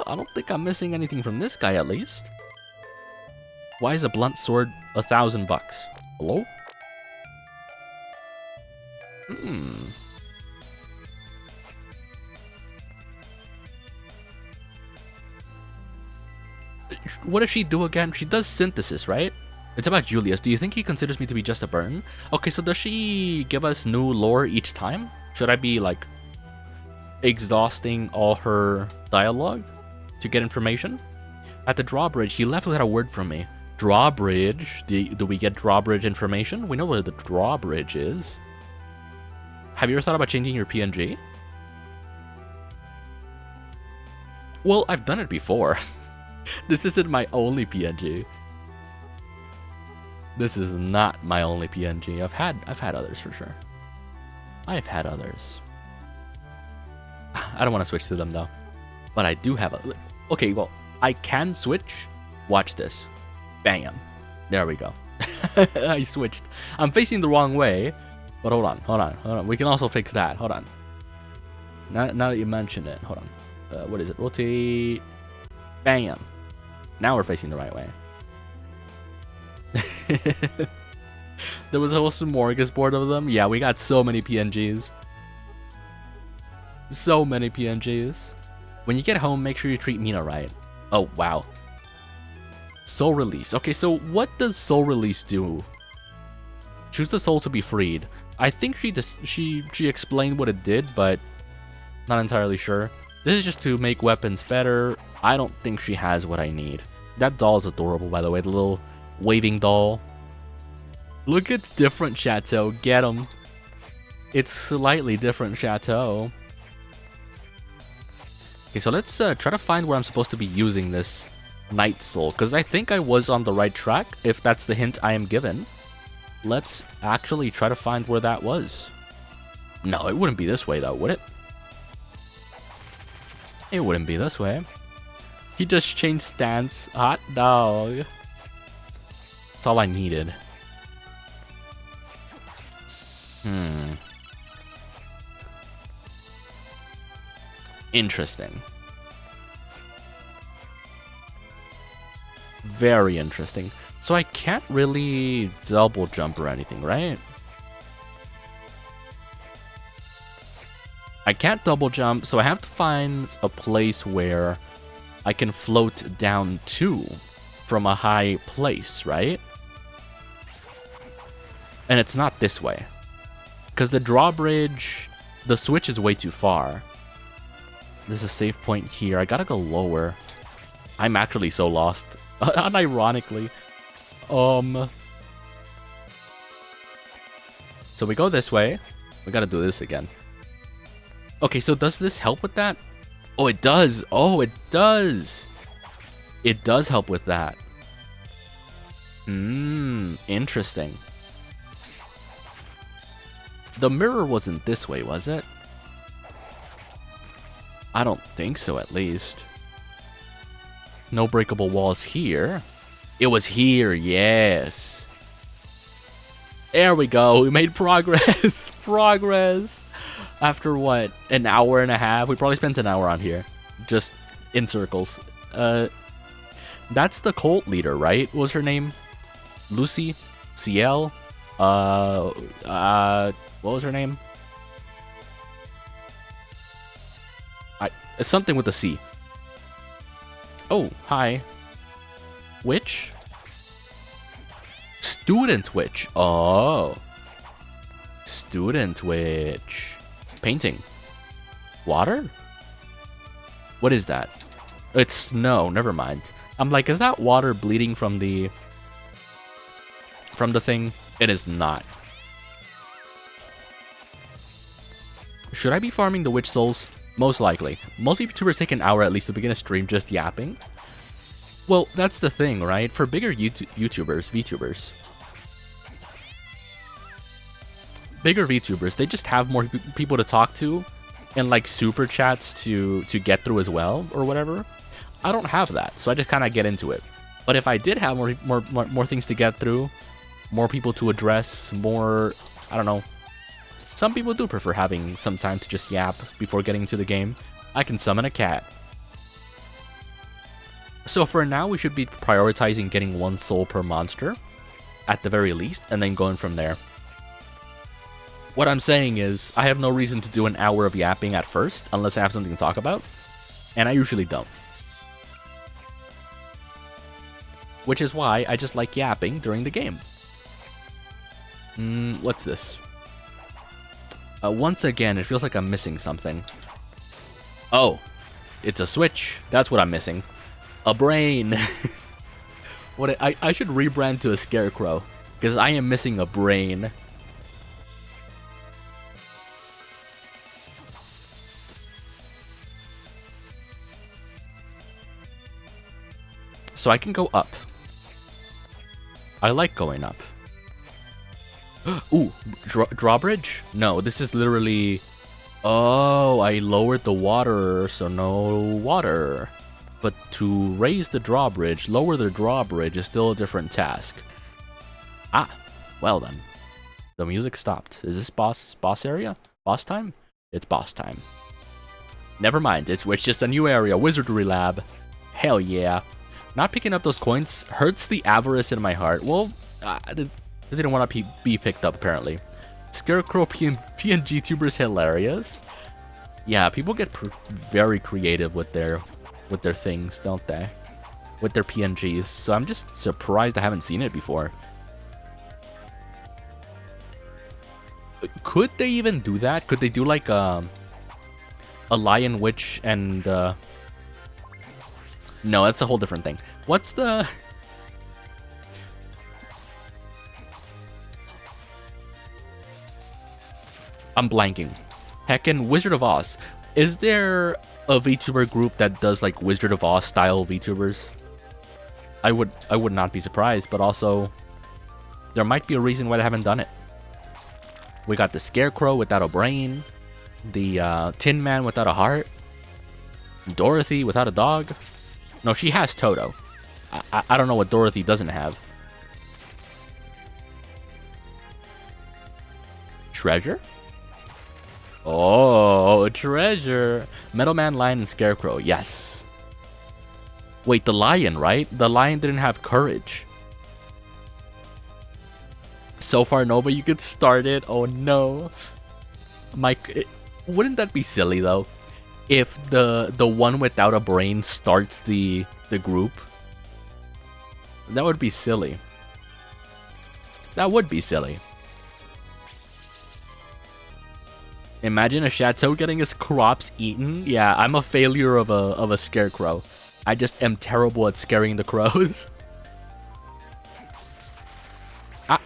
I don't think I'm missing anything from this guy, at least. Why is a blunt sword $1,000 bucks? Hello? What does she do again? She does synthesis, right? It's about Julius. Do you think he considers me to be just a burn? Okay, so does she give us new lore each time? Should I be, like, exhausting all her dialogue to get information? At the drawbridge, he left without a word from me. Drawbridge? Do we get drawbridge information? We know where the drawbridge is. Have you ever thought about changing your PNG? Well, I've done it before. This isn't my only PNG. This is not my only PNG. I've had others for sure. I've had others. I don't want to switch to them though. But I do have a... Okay, well, I can switch. Watch this. Bam. There we go. I switched. I'm facing the wrong way. But hold on. We can also fix that. Hold on. Now that you mention it. Hold on. What is it? Rotate. Bam. Now we're facing the right way. There was a whole smorgasbord of them. Yeah, we got so many PNGs. So many PNGs. When you get home, make sure you treat Mina right. Oh, wow. Soul release. Okay, so what does soul release do? Choose the soul to be freed. I think she explained what it did, but not entirely sure. This is just to make weapons better. I don't think she has what I need. That doll is adorable, by the way. The little waving doll. Look, it's different, Chateau. Get him. It's slightly different, Chateau. Okay, so let's try to find where I'm supposed to be using this Night Soul, because I think I was on the right track, if that's the hint I am given. Let's actually try to find where that was. No, it wouldn't be this way, though, would it? It wouldn't be this way. He just changed stance. Hot dog. That's all I needed. Interesting. Very interesting. So I can't really double jump or anything, right? I can't double jump, so I have to find a place where I can float down to from a high place, right? And it's not this way. Because the drawbridge, the switch is way too far. There's a save point here. I gotta go lower. I'm actually so lost. Unironically. So we go this way. We gotta do this again. Okay, so does this help with that? Oh, it does. Oh, it does. It does help with that. Interesting. The mirror wasn't this way, was it? I don't think so, at least. No breakable walls here. It was here, yes. There we go. We made progress. Progress. After what? An hour and a half? We probably spent an hour on here. Just in circles. That's the cult leader, right? What was her name? Lucy? CL? What was her name? Something with a C. Oh, hi. Witch? Student witch. Oh. Student witch. Painting. Water? What is that? It's snow. Never mind. I'm like, is that water bleeding from the thing? It is not. Should I be farming the witch souls? Most likely. Most YouTubers take an hour at least to begin a stream just yapping. Well, that's the thing, right? For bigger YouTubers, VTubers. Bigger VTubers, they just have more people to talk to and like super chats to get through as well or whatever. I don't have that, so I just kind of get into it. But if I did have more things to get through, more people to address, more, I don't know. Some people do prefer having some time to just yap before getting into the game. I can summon a cat. So for now, we should be prioritizing getting 1 soul per monster, at the very least, and then going from there. What I'm saying is, I have no reason to do an hour of yapping at first, unless I have something to talk about, and I usually don't. Which is why I just like yapping during the game. What's this? Once again, it feels like I'm missing something. Oh, it's a switch. That's what I'm missing. A brain. I should rebrand to a scarecrow, because I am missing a brain. So I can go up. I like going up. Ooh, drawbridge? No, this is literally... Oh, I lowered the water, so no water. But to raise the drawbridge, lower the drawbridge is still a different task. Ah, well then. The music stopped. Is this boss area? Boss time? It's boss time. Never mind, it's just a new area, Wizardry Lab. Hell yeah. Not picking up those coins hurts the avarice in my heart. Well, they didn't want to be picked up, apparently. Scarecrow pngtuber hilarious. Yeah, people get very creative with their things, don't they? With their PNGs. So I'm just surprised I haven't seen it before. Could they even do that? Could they do like a lion witch and no, that's a whole different thing. What's the... I'm blanking. Heckin' Wizard of Oz. Is there a VTuber group that does like Wizard of Oz style VTubers, I would not be surprised, but also there might be a reason why they haven't done it. We got the Scarecrow without a brain, the Tin Man without a heart, Dorothy without a dog. No, she has Toto. I don't know what Dorothy doesn't have. Treasure? Oh, treasure. Metal Man, Lion, and Scarecrow. Yes. Wait, the lion, right? The lion didn't have courage. So far, Nova, you could start it. Oh, no. Mike, wouldn't that be silly, though? If the one without a brain starts the group? That would be silly. That would be silly. Imagine a Chateau getting his crops eaten. Yeah, I'm a failure of a Scarecrow. I just am terrible at scaring the crows. Ah,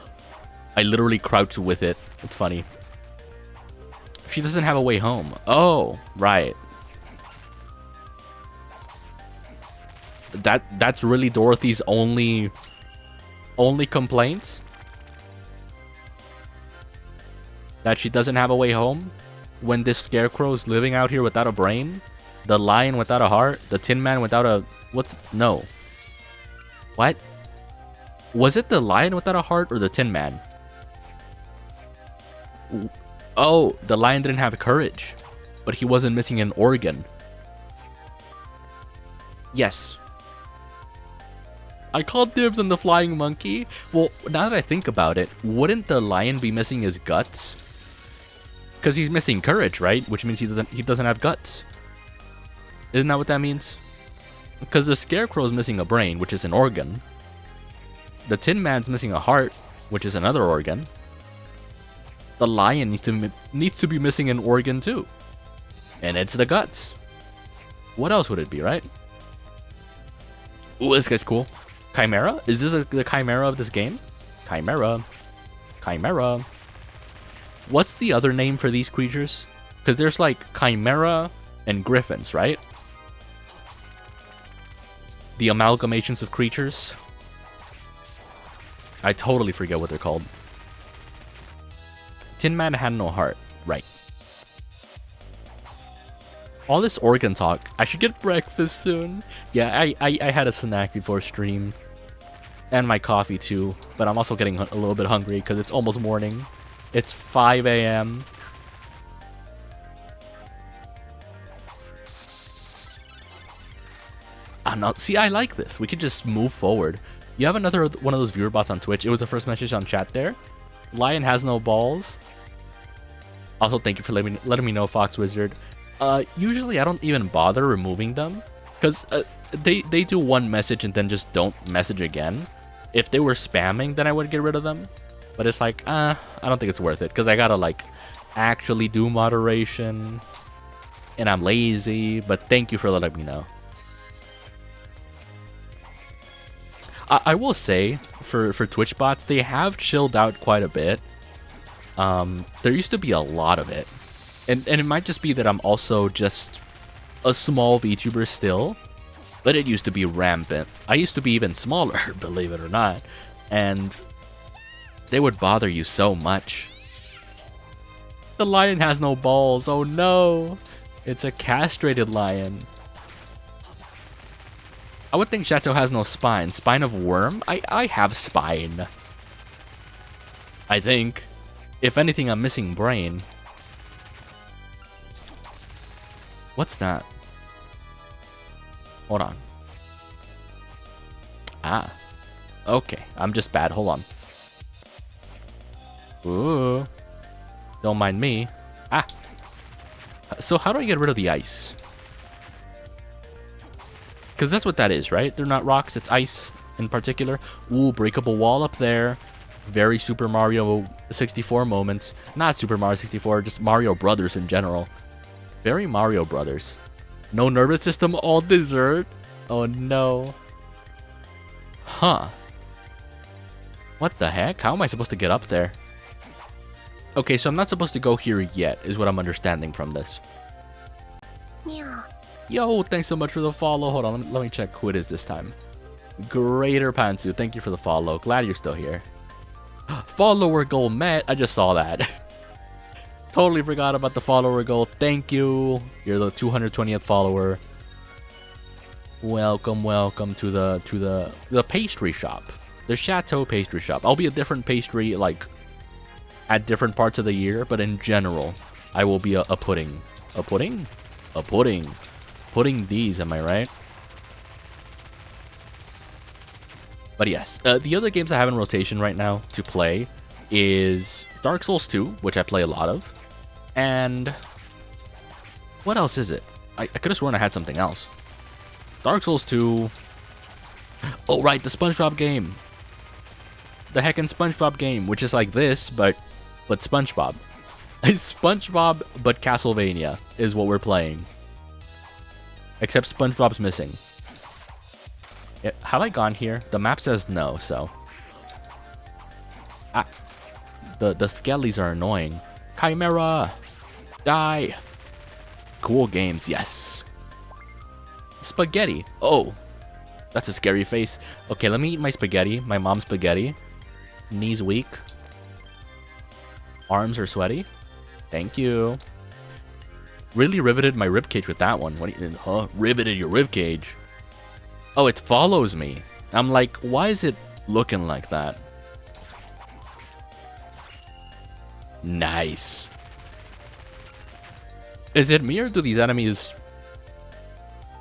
I literally crouched with it. It's funny. She doesn't have a way home. Oh, right. That's really Dorothy's only complaint? That she doesn't have a way home? When this Scarecrow's living out here without a brain? The lion without a heart? The Tin Man without a... No. What? Was it the lion without a heart or the Tin Man? Oh, the lion didn't have courage. But he wasn't missing an organ. Yes. I called dibs on the flying monkey. Well, now that I think about it, wouldn't the lion be missing his guts? Because he's missing courage, right? Which means he doesn't have guts. Isn't that what that means? Because the Scarecrow's missing a brain, which is an organ. The Tin Man's missing a heart, which is another organ. The lion needs to be missing an organ too. And it's the guts. What else would it be, right? Ooh, this guy's cool. Chimera? Is this the Chimera of this game? Chimera. Chimera. What's the other name for these creatures? Because there's like Chimera and Griffins, right? The amalgamations of creatures. I totally forget what they're called. Tin Man had no heart. Right. All this organ talk. I should get breakfast soon. Yeah, I had a snack before stream. And my coffee too. But I'm also getting a little bit hungry because it's almost morning. It's 5 a.m. See, I like this. We could just move forward. You have another one of those viewer bots on Twitch. It was the first message on chat there. Lion has no balls. Also, thank you for letting me know, Fox Wizard. Usually I don't even bother removing them. Because they do one message and then just don't message again. If they were spamming, then I would get rid of them. But it's like, I don't think it's worth it. Because I gotta, like, actually do moderation. And I'm lazy. But thank you for letting me know. I will say, for Twitch bots, they have chilled out quite a bit. There used to be a lot of it. And it might just be that I'm also just a small VTuber still. But it used to be rampant. I used to be even smaller, believe it or not. And they would bother you so much. The lion has no balls. Oh no. It's a castrated lion. I would think Chateau has no spine. Spine of worm? I have spine. I think. If anything, I'm missing brain. What's that? Hold on. Ah. Okay. I'm just bad. Hold on. Ooh. Don't mind me. Ah. So how do I get rid of the ice? Because that's what that is, right? They're not rocks. It's ice in particular. Ooh, breakable wall up there. Very Super Mario 64 moments. Not Super Mario 64, just Mario Brothers in general. Very Mario Brothers. No nervous system, all dessert. Oh no. Huh. What the heck? How am I supposed to get up there? Okay, so I'm not supposed to go here yet, is what I'm understanding from this. Yeah. Yo, thanks so much for the follow. Hold on, let me check who it is this time. Greater Pantsu, thank you for the follow. Glad you're still here. Follower goal met. I just saw that. Totally forgot about the follower goal. Thank you. You're the 220th follower. Welcome to the pastry shop. The Chateau pastry shop. I'll be a different pastry like at different parts of the year, but in general, I will be a pudding. A pudding? A pudding. Pudding these, am I right? But yes, the other games I have in rotation right now to play is Dark Souls 2, which I play a lot of. And what else is it? I could have sworn I had something else. Dark Souls 2. Oh, right, the SpongeBob game. The heckin' SpongeBob game, which is like this, but SpongeBob. SpongeBob, but Castlevania is what we're playing. Except SpongeBob's missing. Yeah, have I gone here? The map says no, so... Ah. The skellies are annoying. Chimera! Die! Cool games, yes. Spaghetti. Oh. That's a scary face. Okay, let me eat my spaghetti. My mom's spaghetti. Knees weak. Arms are sweaty. Thank you. Really riveted my ribcage with that one. What do you... Huh? Riveted your ribcage? Oh, it follows me. I'm like, why is it looking like that? Nice. Is it me or do these enemies...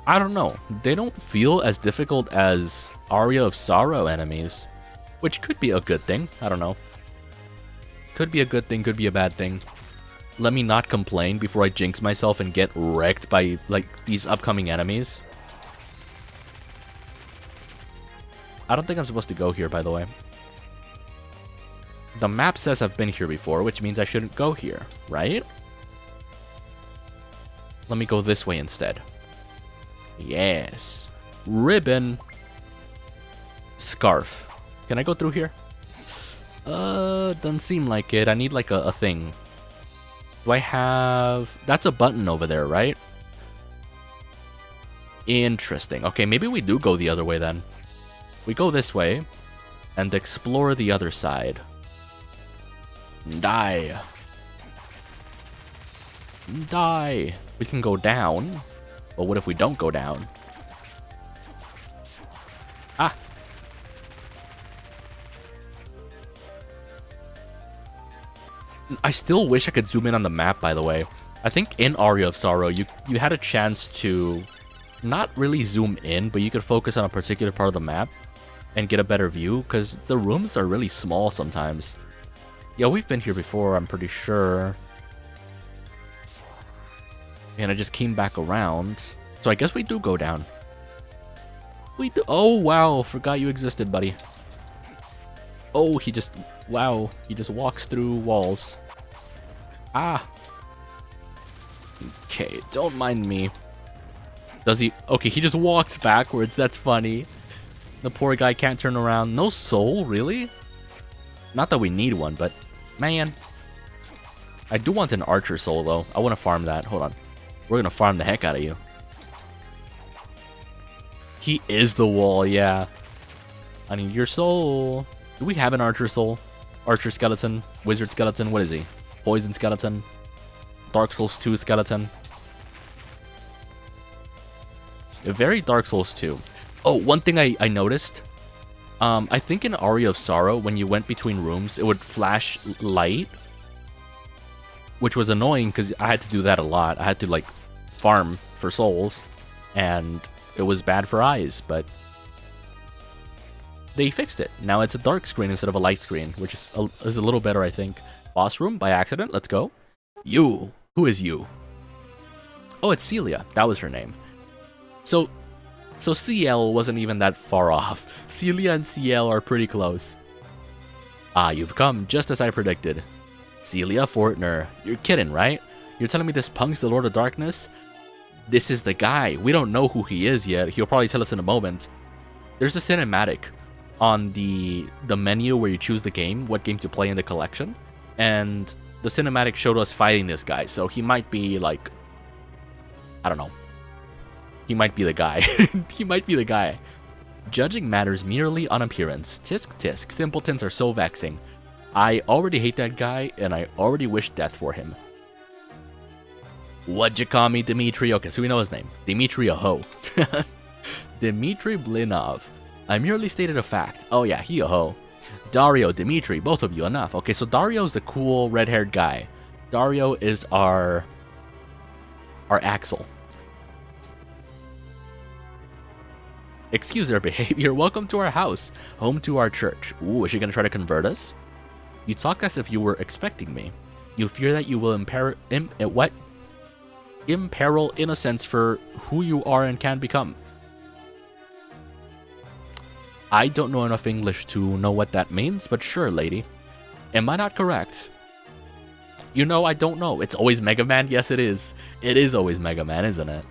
I don't know. They don't feel as difficult as Aria of Sorrow enemies. Which could be a good thing. I don't know. Could be a good thing, could be a bad thing. Let me not complain before I jinx myself and get wrecked by, like, these upcoming enemies. I don't think I'm supposed to go here, by the way. The map says I've been here before, which means I shouldn't go here, right? Let me go this way instead. Yes. Ribbon. Scarf. Can I go through here? Doesn't seem like it. I need, like, a thing. Do I have... That's a button over there, right? Interesting. Okay, maybe we do go the other way then. We go this way and explore the other side. Die. Die. We can go down. But what if we don't go down? Ah. I still wish I could zoom in on the map, by the way. I think in Aria of Sorrow, you had a chance to not really zoom in, but you could focus on a particular part of the map and get a better view, because the rooms are really small sometimes. Yeah, we've been here before, I'm pretty sure. And I just came back around. So I guess we do go down. We do. Oh, wow. Forgot you existed, buddy. Oh, he just... Wow. He just walks through walls. Ah. Okay, don't mind me. Does he... Okay, he just walks backwards. That's funny. The poor guy can't turn around. No soul, really? Not that we need one, but... Man. I do want an archer soul, though. I want to farm that. Hold on. We're going to farm the heck out of you. He is the wall, yeah. I need your soul. Do we have an archer soul? Archer skeleton? Wizard skeleton? What is he? Poison skeleton? Dark Souls 2 skeleton? A very Dark Souls 2. Oh, one thing I noticed. I think in Aria of Sorrow, when you went between rooms, it would flash light. Which was annoying, because I had to do that a lot. I had to, like, farm for souls. And it was bad for eyes, but... They fixed it. Now it's a dark screen instead of a light screen, which is a little better, I think. Boss room, by accident. Let's go. You. Who is you? Oh, it's Celia. That was her name. So CL wasn't even that far off. Celia and CL are pretty close. Ah, you've come just as I predicted. Celia Fortner. You're kidding, right? You're telling me this punk's the Lord of Darkness? This is the guy. We don't know who he is yet. He'll probably tell us in a moment. There's a cinematic on the menu where you choose the game, what game to play in the collection. And the cinematic showed us fighting this guy. So he might be like, I don't know, He might be the guy. He might be the guy. Judging matters merely on appearance. Tisk tisk. Simpletons are so vexing. I already hate that guy, and I already wish death for him. What'd you call me, Dmitri? Okay, so we know his name. Dmitri Aho. Dmitri Blinov. I merely stated a fact. Oh yeah, he a hoe. Dario, Dmitri, both of you, enough. Okay, so Dario's the cool red-haired guy. Dario is our Axel. Excuse our behavior. Welcome to our house. Home to our church. Ooh, is she gonna try to convert us? You talk as if you were expecting me. You fear that you will imperil innocence for who you are and can become. I don't know enough English to know what that means, but sure, lady. Am I not correct? You know, I don't know. It's always Mega Man? Yes, it is. It is always Mega Man, isn't it?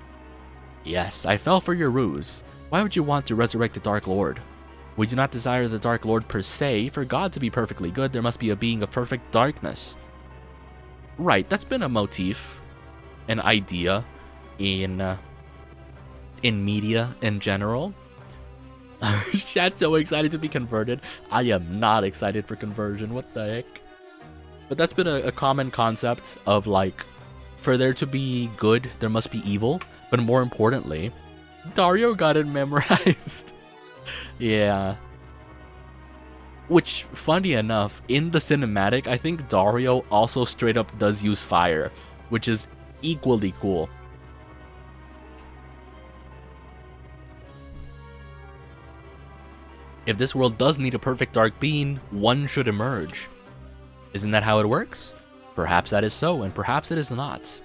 Yes, I fell for your ruse. Why would you want to resurrect the Dark Lord? We do not desire the Dark Lord per se. For God to be perfectly good, there must be a being of perfect darkness. Right, that's been a motif, an idea in media in general. Chateau excited to be converted. I am not excited for conversion. What the heck? But that's been a common concept of, like, for there to be good, there must be evil. But more importantly, Dario got it memorized. Yeah. Which, funny enough, in the cinematic, I think Dario also straight up does use fire, which is equally cool. If this world does need a perfect dark being, one should emerge. Isn't that how it works? Perhaps that is so, and perhaps it is not.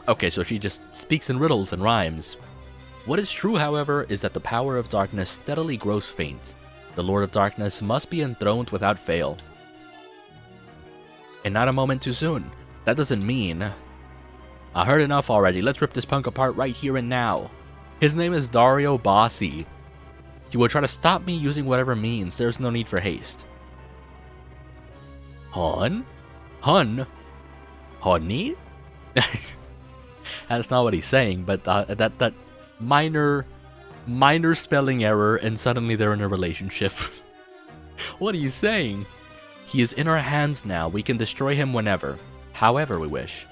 Okay, so she just speaks in riddles and rhymes. What is true, however, is that the power of darkness steadily grows faint. The Lord of Darkness must be enthroned without fail. And not a moment too soon. That doesn't mean... I heard enough already. Let's rip this punk apart right here and now. His name is Dario Bossi. He will try to stop me using whatever means. There's no need for haste. Hun? Hun? Honey? That's not what he's saying, but that minor spelling error, and suddenly they're in a relationship. What are you saying? He is in our hands now. We can destroy him whenever, however we wish.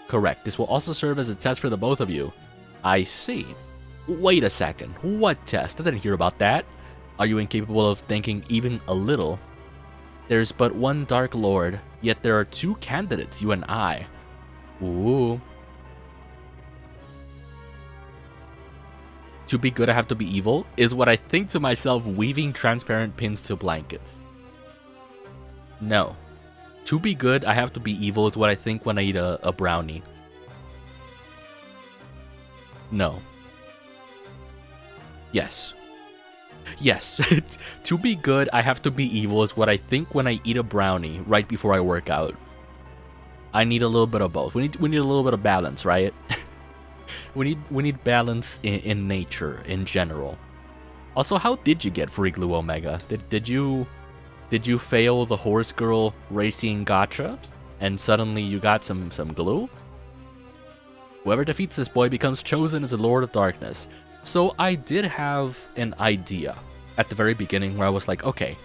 Correct. This will also serve as a test for the both of you. I see. Wait a second. What test? I didn't hear about that. Are you incapable of thinking even a little? There's but one Dark Lord, yet there are two candidates, you and I. Ooh. To be good, I have to be evil, is what I think to myself weaving transparent pins to blankets. No. To be good, I have to be evil is what I think when I eat a brownie. No. Yes. Yes. To be good, I have to be evil is what I think when I eat a brownie right before I work out. I need a little bit of both. We need a little bit of balance, right? we need balance in nature in general. Also, how did you get Free Glue Omega? Did you fail the horse girl racing gotcha and suddenly you got some glue? Whoever defeats this boy becomes chosen as the Lord of Darkness. So I did have an idea at the very beginning where I was like, okay,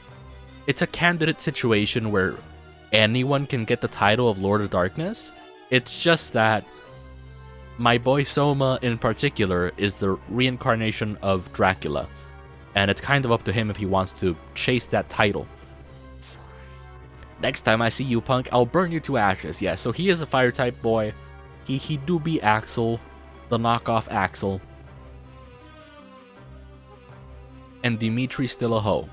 it's a candidate situation where anyone can get the title of Lord of Darkness. It's just that my boy Soma in particular is the reincarnation of Dracula, and it's kind of up to him if he wants to chase that title. Next time I see you, punk, I'll burn you to ashes. Yeah, so he is a fire type boy. He do be Axel, the knockoff Axel. And Dimitri still a hoe.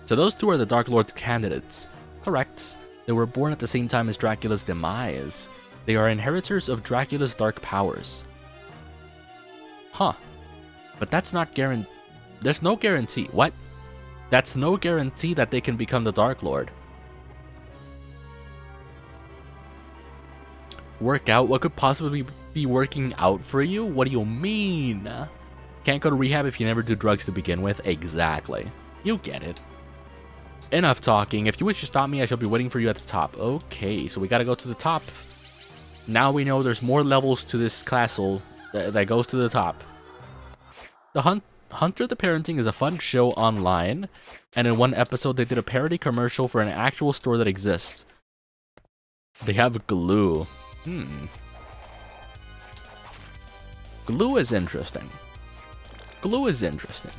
So those two are the Dark Lord's candidates. Correct. They were born at the same time as Dracula's demise. They are inheritors of Dracula's dark powers. Huh. But that's not guaranteed. There's no guarantee. What? That's no guarantee that they can become the Dark Lord. Work out? What could possibly be working out for you? What do you mean? Can't go to rehab if you never do drugs to begin with? Exactly. You get it. Enough talking. If you wish to stop me, I shall be waiting for you at the top. Okay, so we gotta go to the top. Now we know there's more levels to this castle that goes to the top. Hunter the Parenting is a fun show online, and in one episode they did a parody commercial for an actual store that exists. They have glue. Glue is interesting. Glue is interesting.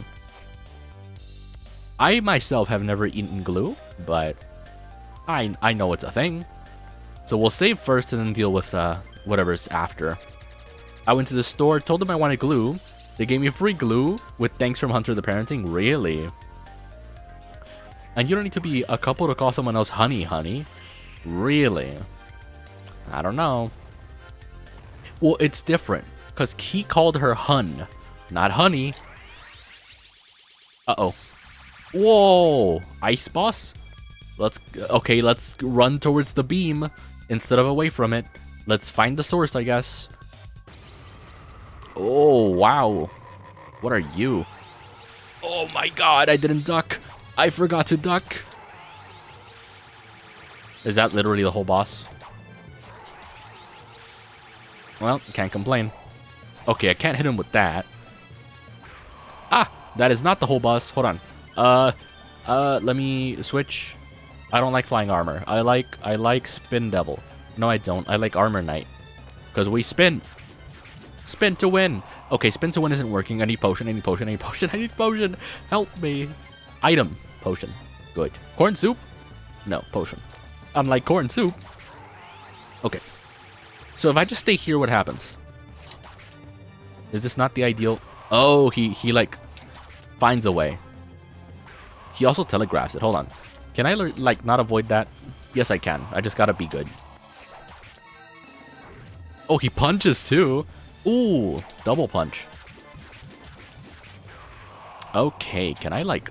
I myself have never eaten glue, but I know it's a thing. So we'll save first and then deal with whatever's after. I went to the store, told them I wanted glue. They gave me free glue with thanks from Hunter the Parenting. Really? And you don't need to be a couple to call someone else honey. Really? I don't know. Well, it's different because he called her hun, not honey. Uh-oh. Whoa! Ice boss? Let's run towards the beam instead of away from it. Let's find the source, I guess. Oh, wow. What are you? Oh my god, I didn't duck. I forgot to duck. Is that literally the whole boss? Well, can't complain. Okay, I can't hit him with that. Ah, that is not the whole boss. Hold on. Let me switch. I don't like flying armor. I like spin devil. No, I don't. I like armor knight. Because we spin. Spin to win. Okay, spin to win isn't working. I need potion, I need potion, I need potion, I need potion. Help me. Item. Potion. Good. Corn soup? No, potion. Unlike corn soup. Okay. So if I just stay here, what happens? Is this not the ideal? Oh, he like finds a way. He also telegraphs it. Hold on. Can I like not avoid that? Yes, I can. I just gotta be good. Oh, he punches too. Ooh, double punch. Okay, can I like...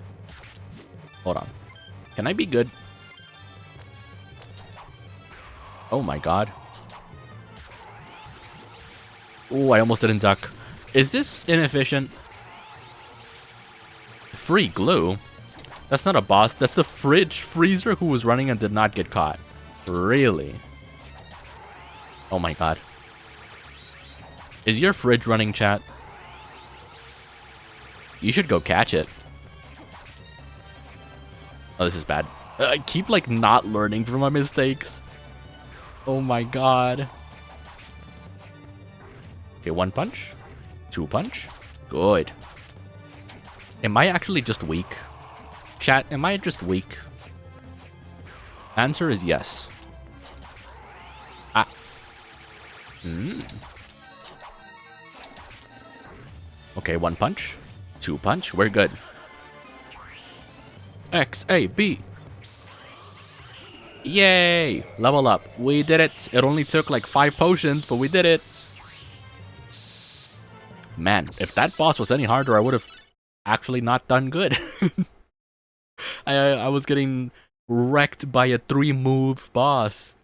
Hold on. Can I be good? Oh my god. Ooh, I almost didn't duck. Is this inefficient? Free glue? That's not a boss. That's the fridge freezer who was running and did not get caught. Really? Oh my god. Is your fridge running, chat? You should go catch it. Oh, this is bad. I keep, like, not learning from my mistakes. Oh my god. Okay, one punch. Two punch. Good. Am I actually just weak? Chat, am I just weak? Answer is yes. Ah. Okay, one punch. Two punch. We're good. X, A, B. Yay! Level up. We did it. It only took like 5 potions, but we did it. Man, if that boss was any harder, I would have actually not done good. I was getting wrecked by a 3-move boss.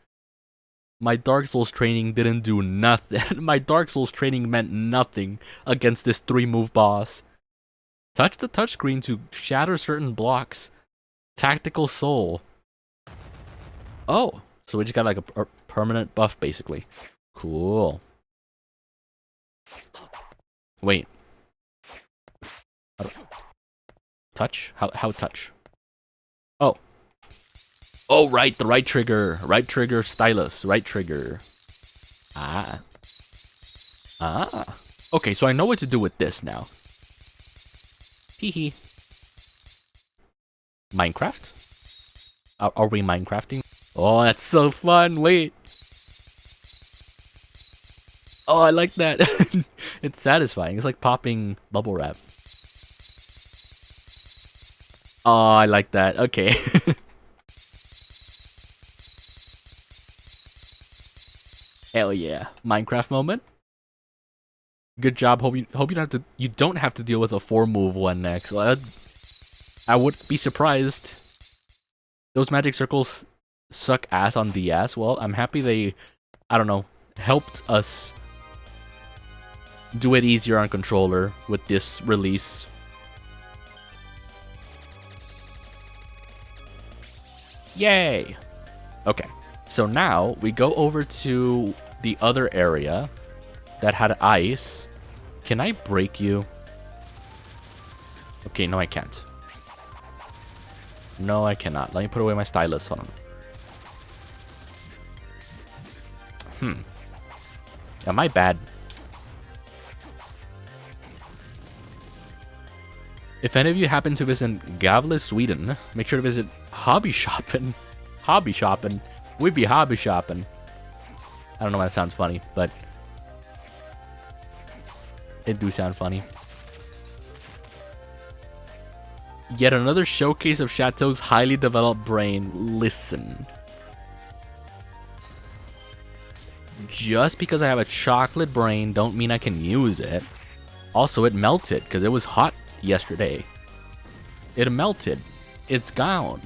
My Dark Souls training didn't do nothing. My Dark Souls training meant nothing against this 3-move boss. Touch the touchscreen to shatter certain blocks. Tactical soul. Oh, so we just got like a permanent buff, basically. Cool. Wait. Touch? How touch? Oh. Oh, right, the right trigger. Right trigger stylus. Right trigger. Ah. Ah. Okay, so I know what to do with this now. Teehee. Minecraft? Are we Minecrafting? Oh, that's so fun. Wait. Oh, I like that. It's satisfying. It's like popping bubble wrap. Oh, I like that. Okay. Hell yeah. Minecraft moment. Good job. Hope you don't have to deal with a 4-move one next. I would be surprised. Those magic circles suck ass on DS. Well, I'm happy they, I don't know, helped us do it easier on controller with this release. Yay! Okay, so now we go over to the other area that had ice. Can I break you? Okay, no I can't. No, I cannot. Let me put away my stylus. Hold on. Am I bad? If any of you happen to visit Gavle, Sweden, make sure to visit Hobby Shopping. Hobby Shopping. We'd be hobby shopping. I don't know why that sounds funny, but it do sound funny. Yet another showcase of Chateau's highly developed brain. Listen. Just because I have a chocolate brain don't mean I can use it. Also, it melted because it was hot yesterday. It melted. It's gone.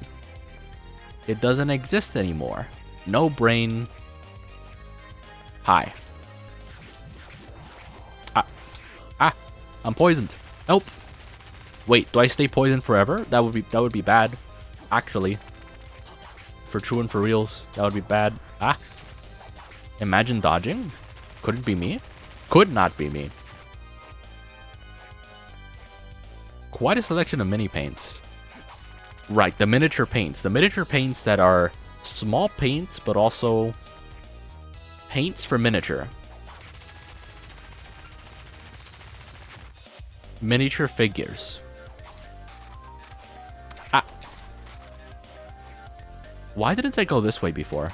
It doesn't exist anymore. No brain. Hi. I'm poisoned. Nope. Wait, do I stay poisoned forever? That would be bad. Actually. For true and for reals, that would be bad. Imagine dodging? Could it be me? Could not be me. Quite a selection of mini paints. Right, the miniature paints. The miniature paints that are small paints, but also paints for miniature. Miniature figures. Why didn't I go this way before?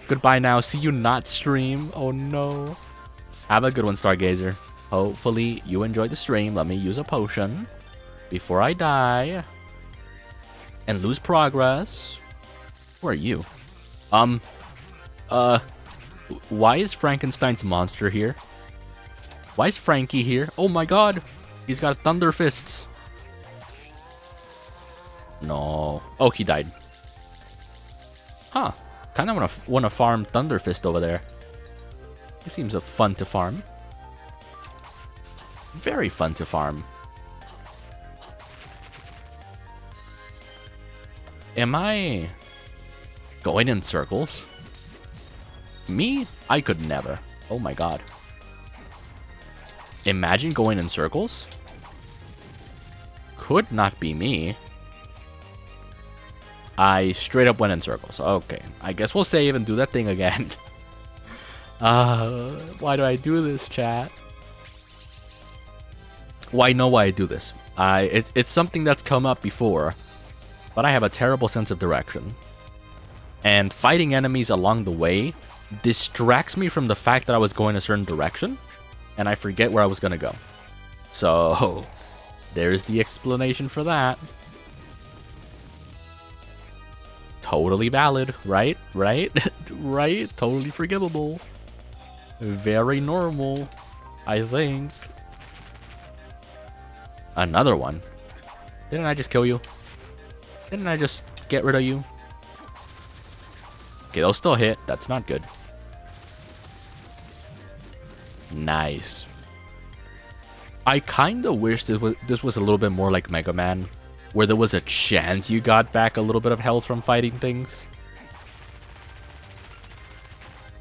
Goodbye now. See you not stream. Oh no. Have a good one, Stargazer. Hopefully you enjoyed the stream. Let me use a potion before I die and lose progress. Where are you? Why is Frankenstein's monster here? Why is Frankie here? Oh my god. He's got thunder fists. No. Oh, he died. Huh. Kind of want to farm thunder fist over there. It seems fun to farm. Very fun to farm. Am I going in circles? Me? I could never. Oh my god. Imagine going in circles? Could not be me. I straight up went in circles. Okay. I guess we'll save and do that thing again. Why do I do this, chat? Well, I know why I do this. It's something that's come up before, but I have a terrible sense of direction. And fighting enemies along the way distracts me from the fact that I was going a certain direction, and I forget where I was going to go. So, there's the explanation for that. Totally valid, right? Right? Right? Totally forgivable. Very normal, I think. Another one. Didn't I just kill you? Didn't I just get rid of you? Okay, they'll still hit. That's not good. Nice. I kind of wish this was a little bit more like Mega Man, where there was a chance you got back a little bit of health from fighting things.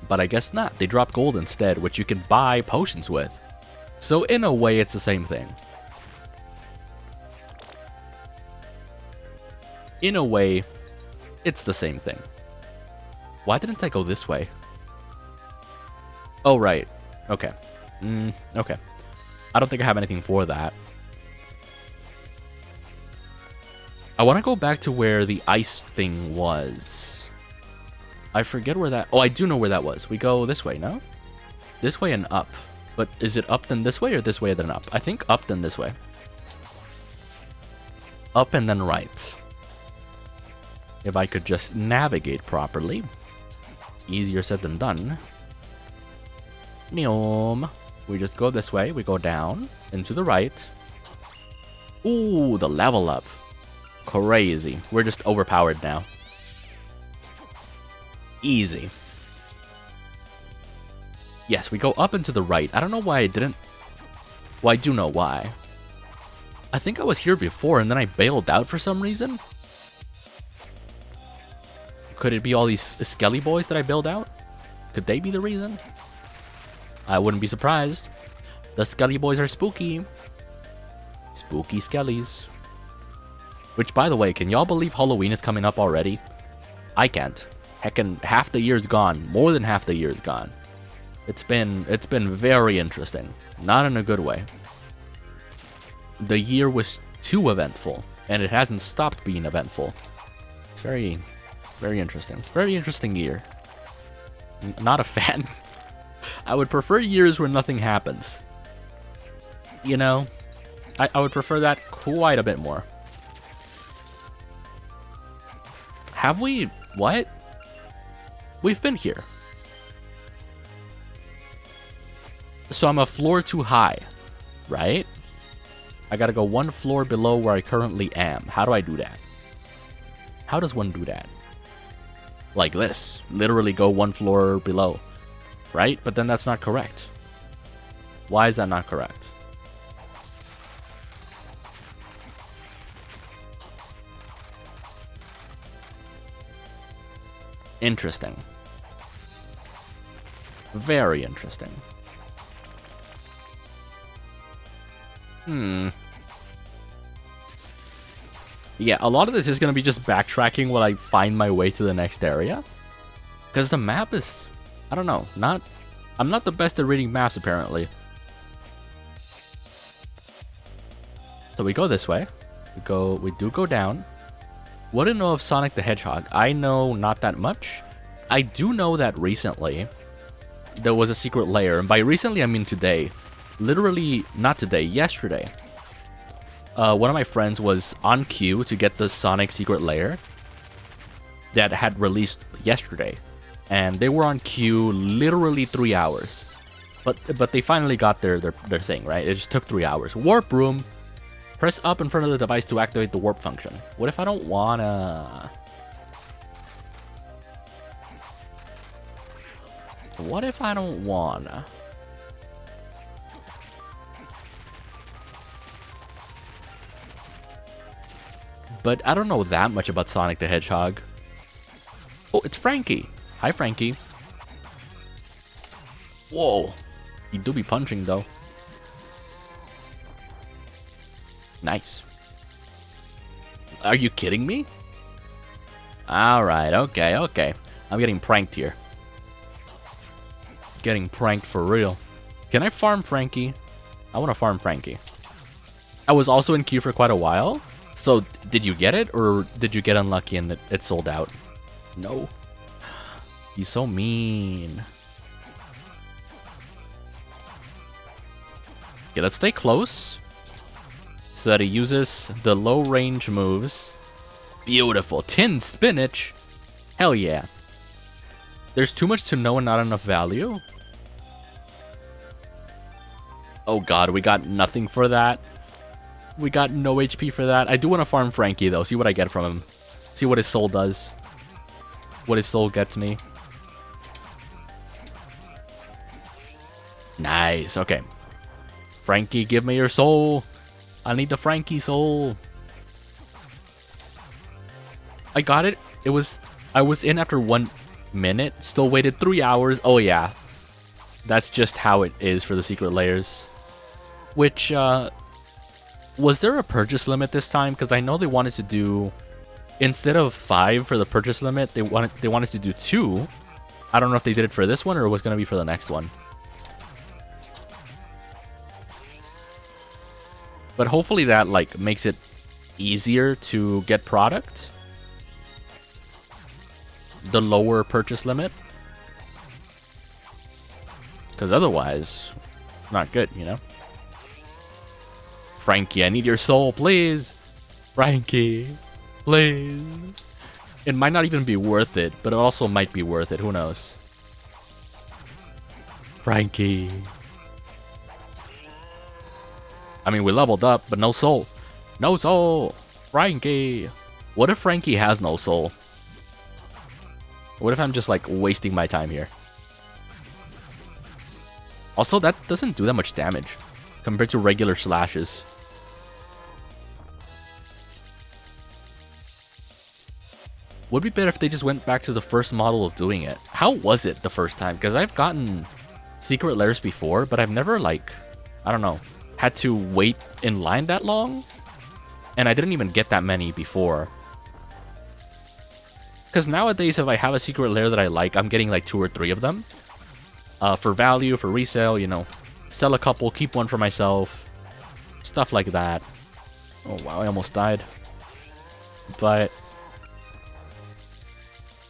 But I guess not. They drop gold instead, which you can buy potions with. So in a way, it's the same thing. In a way, it's the same thing. Why didn't I go this way? Oh, right. Okay. Okay. I don't think I have anything for that. I want to go back to where the ice thing was. I forget where that... Oh, I do know where that was. We go this way, no? This way and up. But is it up then this way or this way then up? I think up then this way. Up and then right. If I could just navigate properly. Easier said than done. Neom. We just go this way. We go down. Into the right. Ooh, the level up. Crazy. We're just overpowered now. Easy. Yes, we go up and to the right. I don't know why I didn't... Well, I do know why. I think I was here before and then I bailed out for some reason. Could it be all these skelly boys that I bailed out? Could they be the reason? I wouldn't be surprised. The skelly boys are spooky. Spooky skellies. Which, by the way, can y'all believe Halloween is coming up already? I can't. Heckin' half the year's gone. More than half the year's gone. It's been very interesting. Not in a good way. The year was too eventful, and it hasn't stopped being eventful. It's very, very interesting. Very interesting year. Not a fan. I would prefer years where nothing happens. You know? I would prefer that quite a bit more. Have we... what? We've been here. So I'm a floor too high, right? I gotta go one floor below where I currently am. How do I do that? How does one do that? Like this. Literally go one floor below. Right? But then that's not correct. Why is that not correct? Interesting. Very interesting. Yeah, a lot of this is going to be just backtracking while I find my way to the next area. Because the map is... I don't know. I'm not the best at reading maps, apparently. So we go this way. We do go down. What do you know of Sonic the Hedgehog? I know not that much. I do know that recently there was a secret lair. And by recently, I mean today. Literally, not today, yesterday. One of my friends was on queue to get the Sonic secret lair that had released yesterday. And they were on queue literally 3 hours. But they finally got their thing, right? It just took 3 hours. Warp room. Press up in front of the device to activate the warp function. What if I don't wanna... What if I don't wanna... But I don't know that much about Sonic the Hedgehog. Oh, it's Frankie. Hi, Frankie. Whoa. You do be punching, though. Nice. Are you kidding me? Alright, okay. I'm getting pranked here. Getting pranked for real. Can I farm Frankie? I want to farm Frankie. I was also in queue for quite a while. So, did you get it? Or did you get unlucky and it sold out? No. He's so mean. Okay, let's stay close. So that he uses the low range moves. Beautiful. Tin spinach. Hell yeah. There's too much to know and not enough value. Oh god, we got nothing for that. We got no HP for that. I do want to farm Frankie though. See what I get from him. See what his soul does. What his soul gets me. Nice. Okay. Frankie, give me your soul. I need the Frankie soul. I got it. I was in after 1 minute. Still waited 3 hours. Oh yeah. That's just how it is for the secret layers. Which, was there a purchase limit this time? Because I know they wanted to do, instead of 5 for the purchase limit, they wanted to do 2. I don't know if they did it for this one or it was going to be for the next one. But hopefully that like makes it easier to get product. The lower purchase limit. Because otherwise, not good, you know? Frankie, I need your soul, please. Frankie, please. It might not even be worth it, but it also might be worth it. Who knows? Frankie. I mean, we leveled up, but no soul. No soul. Frankie. What if Frankie has no soul? What if I'm just, like, wasting my time here? Also, that doesn't do that much damage compared to regular slashes. Would be better if they just went back to the first model of doing it. How was it the first time? Because I've gotten secret lairs before, but I've never, like, I don't know. had to wait in line that long. And I didn't even get that many before. Because nowadays, if I have a secret lair that I like, I'm getting like 2 or 3 of them. For value, for resale, you know. Sell a couple, keep one for myself. Stuff like that. Oh wow, I almost died. But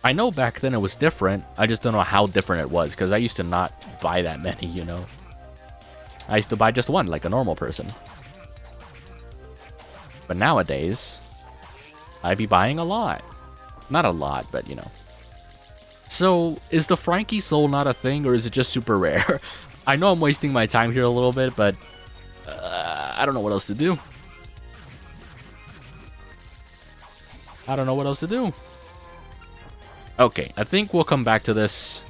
I know back then it was different. I just don't know how different it was. Because I used to not buy that many, you know. I used to buy just one, like a normal person. But nowadays, I'd be buying a lot. Not a lot, but you know. So, is the Frankie soul not a thing, or is it just super rare? I know I'm wasting my time here a little bit, but I don't know what else to do. I don't know what else to do. Okay, I think we'll come back to this.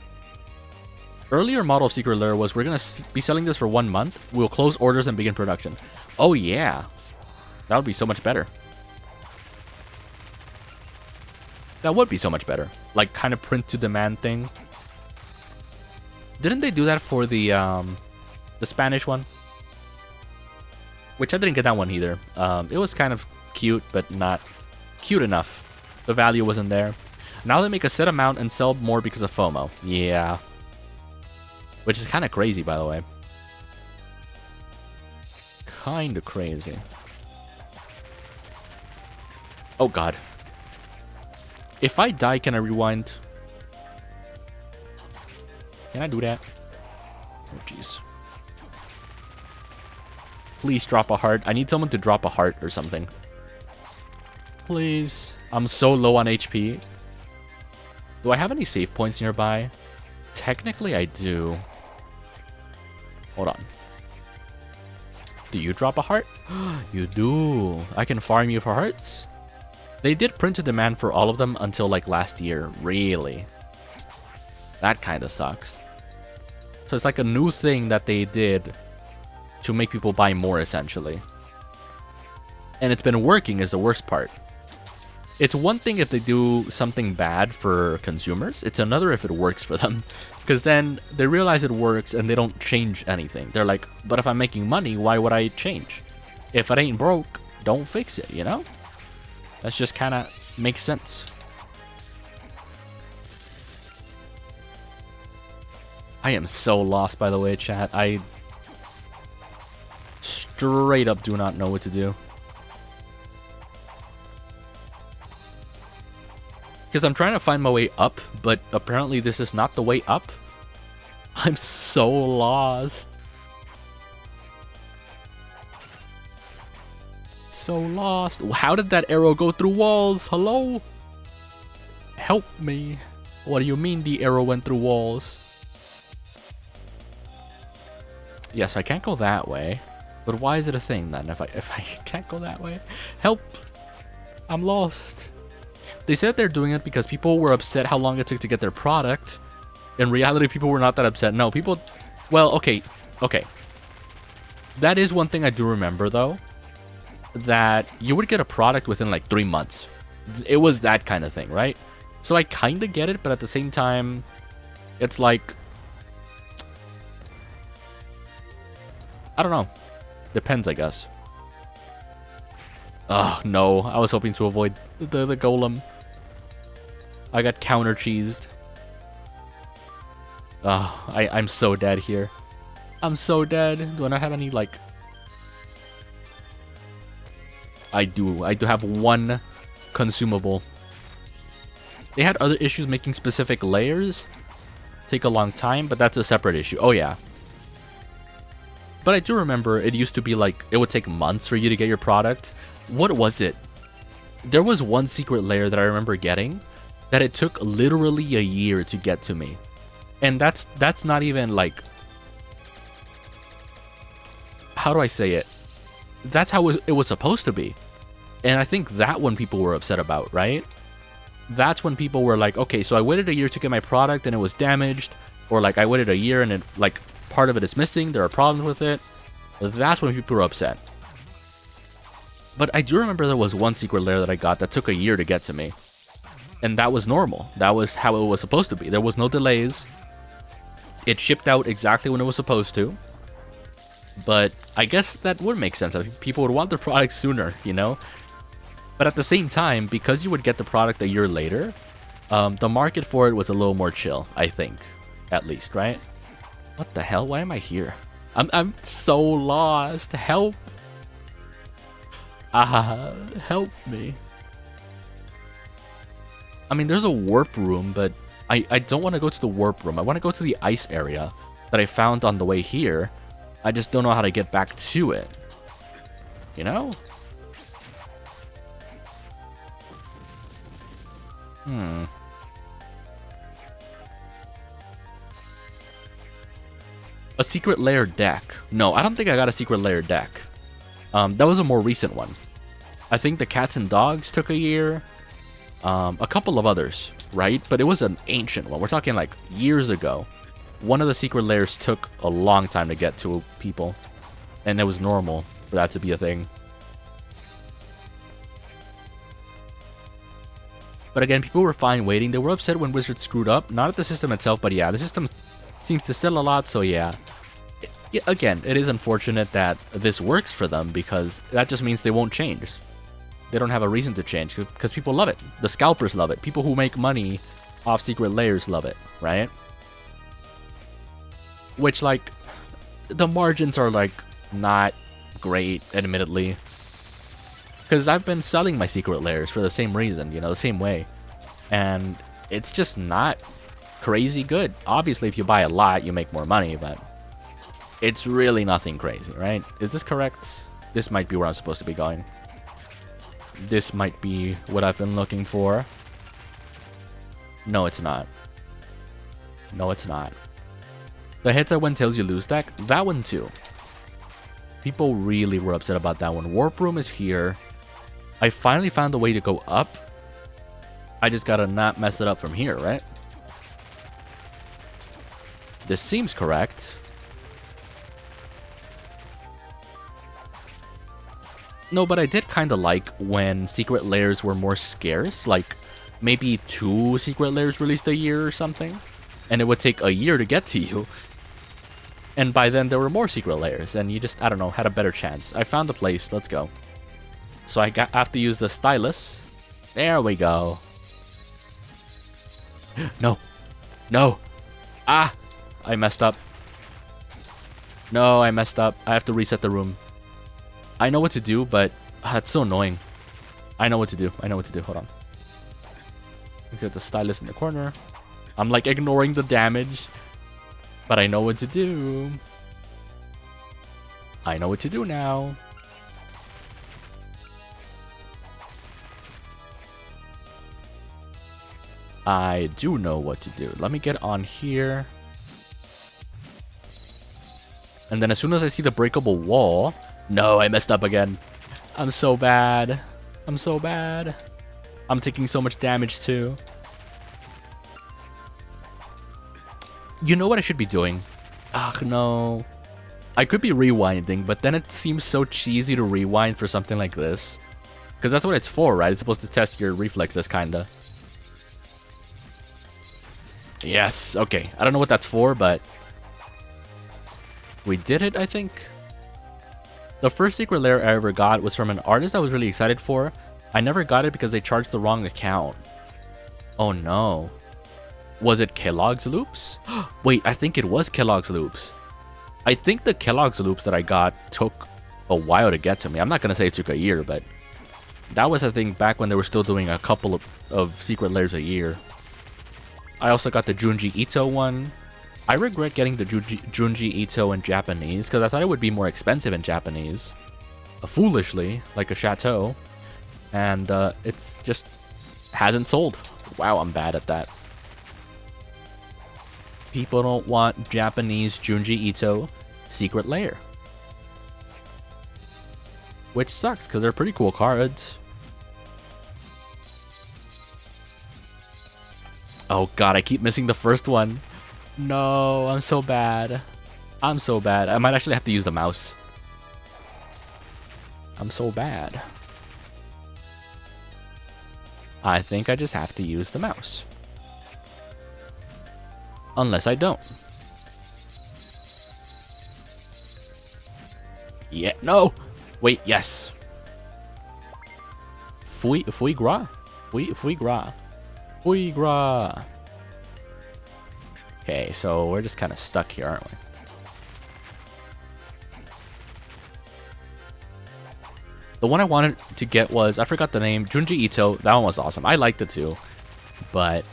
Earlier model of Secret Lair was we're going to be selling this for 1 month. We'll close orders and begin production. Oh, yeah. That would be so much better. That would be so much better. Like, kind of print to demand thing. Didn't they do that for the Spanish one? Which I didn't get that one either. It was kind of cute, but not cute enough. The value wasn't there. Now they make a set amount and sell more because of FOMO. Yeah. Which is kind of crazy, by the way. Kind of crazy. Oh, God. If I die, can I rewind? Can I do that? Oh, jeez. Please drop a heart. I need someone to drop a heart or something. Please. I'm so low on HP. Do I have any save points nearby? Technically, I do. Hold on. Do you drop a heart? You do. I can farm you for hearts. They did print to demand for all of them until like last year. Really? That kind of sucks. So it's like a new thing that they did to make people buy more, essentially. And it's been working is the worst part. It's one thing if they do something bad for consumers. It's another if it works for them. Because then they realize it works and they don't change anything. They're like, but if I'm making money, why would I change? If it ain't broke, don't fix it, you know? That's just kind of makes sense. I am so lost, by the way, chat. I straight up do not know what to do. Because I'm trying to find my way up, but apparently this is not the way up. I'm so lost. So lost. How did that arrow go through walls? Hello? Help me. What do you mean the arrow went through walls? Yes, I can't go that way. But why is it a thing then if I can't go that way? Help! I'm lost. They said they're doing it because people were upset how long it took to get their product. In reality, people were not that upset. No, people... Well, okay. Okay. That is one thing I do remember, though. That you would get a product within like 3 months. It was that kind of thing, right? So I kind of get it, but at the same time, it's like... I don't know. Depends, I guess. Oh, no. I was hoping to avoid the golem. I got counter-cheesed. Oh, I'm so dead here. I'm so dead. Do I not have any, like... I do have one consumable. They had other issues making specific layers. Take a long time, but that's a separate issue. Oh, yeah. But I do remember it used to be like, it would take months for you to get your product. What was it? There was one secret layer that I remember getting that it took literally a year to get to me. And that's not even like... How do I say it? That's how it was supposed to be. And I think that one people were upset about, right? That's when people were like, okay, so I waited a year to get my product and it was damaged. Or like I waited a year and it, like, part of it is missing. There are problems with it. That's when people were upset. But I do remember there was one secret lair that I got that took a year to get to me. And that was normal. That was how it was supposed to be. There was no delays. It shipped out exactly when it was supposed to. But I guess that would make sense. I think people would want the product sooner, you know? But at the same time, because you would get the product a year later, the market for it was a little more chill, I think. At least, right? What the hell? Why am I here? I'm so lost. Help. Help me. I mean, there's a warp room, but I don't want to go to the warp room. I want to go to the ice area that I found on the way here. I just don't know how to get back to it. You know? A secret lair deck. No, I don't think I got a secret lair deck. That was a more recent one. I think the cats and dogs took a year. A couple of others, right? But it was an ancient one. We're talking like years ago. One of the secret lairs took a long time to get to people. And it was normal for that to be a thing. But again, people were fine waiting. They were upset when Wizards screwed up. Not at the system itself, but yeah, the system seems to sell a lot, so yeah. Again, it is unfortunate that this works for them, because that just means they won't change. They don't have a reason to change, because people love it. The scalpers love it. People who make money off secret lairs love it, right? Which, like, the margins are, like, not great, admittedly. Because I've been selling my secret lairs for the same reason, you know, the same way. And it's just not crazy good. Obviously, if you buy a lot, you make more money, but it's really nothing crazy, right? Is this correct? This might be where I'm supposed to be going. This might be what I've been looking for. No, it's not. No, it's not. The heads I win tails you lose deck, that one too. People really were upset about that one. Warp room is here. I finally found a way to go up. I just gotta not mess it up from here, right? This seems correct. No, but I did kind of like when secret lairs were more scarce. Like, maybe 2 secret lairs released a year or something. And it would take a year to get to you. And by then, there were more secret lairs. And you just, I don't know, had a better chance. I found the place. Let's go. So I have to use the stylus. There we go. No. No. Ah! I messed up. No, I messed up. I have to reset the room. I know what to do, but it's so annoying. I know what to do. I know what to do. Hold on. Get the stylus in the corner. I'm like ignoring the damage, but I know what to do. I know what to do now. I do know what to do. Let me get on here. And then as soon as I see the breakable wall... No, I messed up again. I'm so bad. I'm so bad. I'm taking so much damage too. You know what I should be doing? Ugh, no. I could be rewinding, but then it seems so cheesy to rewind for something like this. Because that's what it's for, right? It's supposed to test your reflexes, kinda. Yes, okay. I don't know what that's for, but... we did it, I think. The first secret lair I ever got was from an artist I was really excited for. I never got it because they charged the wrong account. Oh no. Was it Kellogg's Loops? Wait, I think it was Kellogg's Loops. I think the Kellogg's Loops that I got took a while to get to me. I'm not going to say it took a year, but... that was, I think, back when they were still doing a couple of secret lairs a year. I also got the Junji Ito one. I regret getting the Junji Ito in Japanese, because I thought it would be more expensive in Japanese. Foolishly, like a Chateau. And it's just hasn't sold. Wow, I'm bad at that. People don't want Japanese Junji Ito secret lair. Which sucks, because they're pretty cool cards. Oh god, I keep missing the first one. No, I'm so bad. I'm so bad. I might actually have to use the mouse. I'm so bad. I think I just have to use the mouse. Unless I don't. Yeah, no! Wait, yes. Fui gras? Fui gras. Fui gras. Okay, so we're just kind of stuck here, aren't we? The one I wanted to get was, I forgot the name, Junji Ito. That one was awesome. I liked it too. But...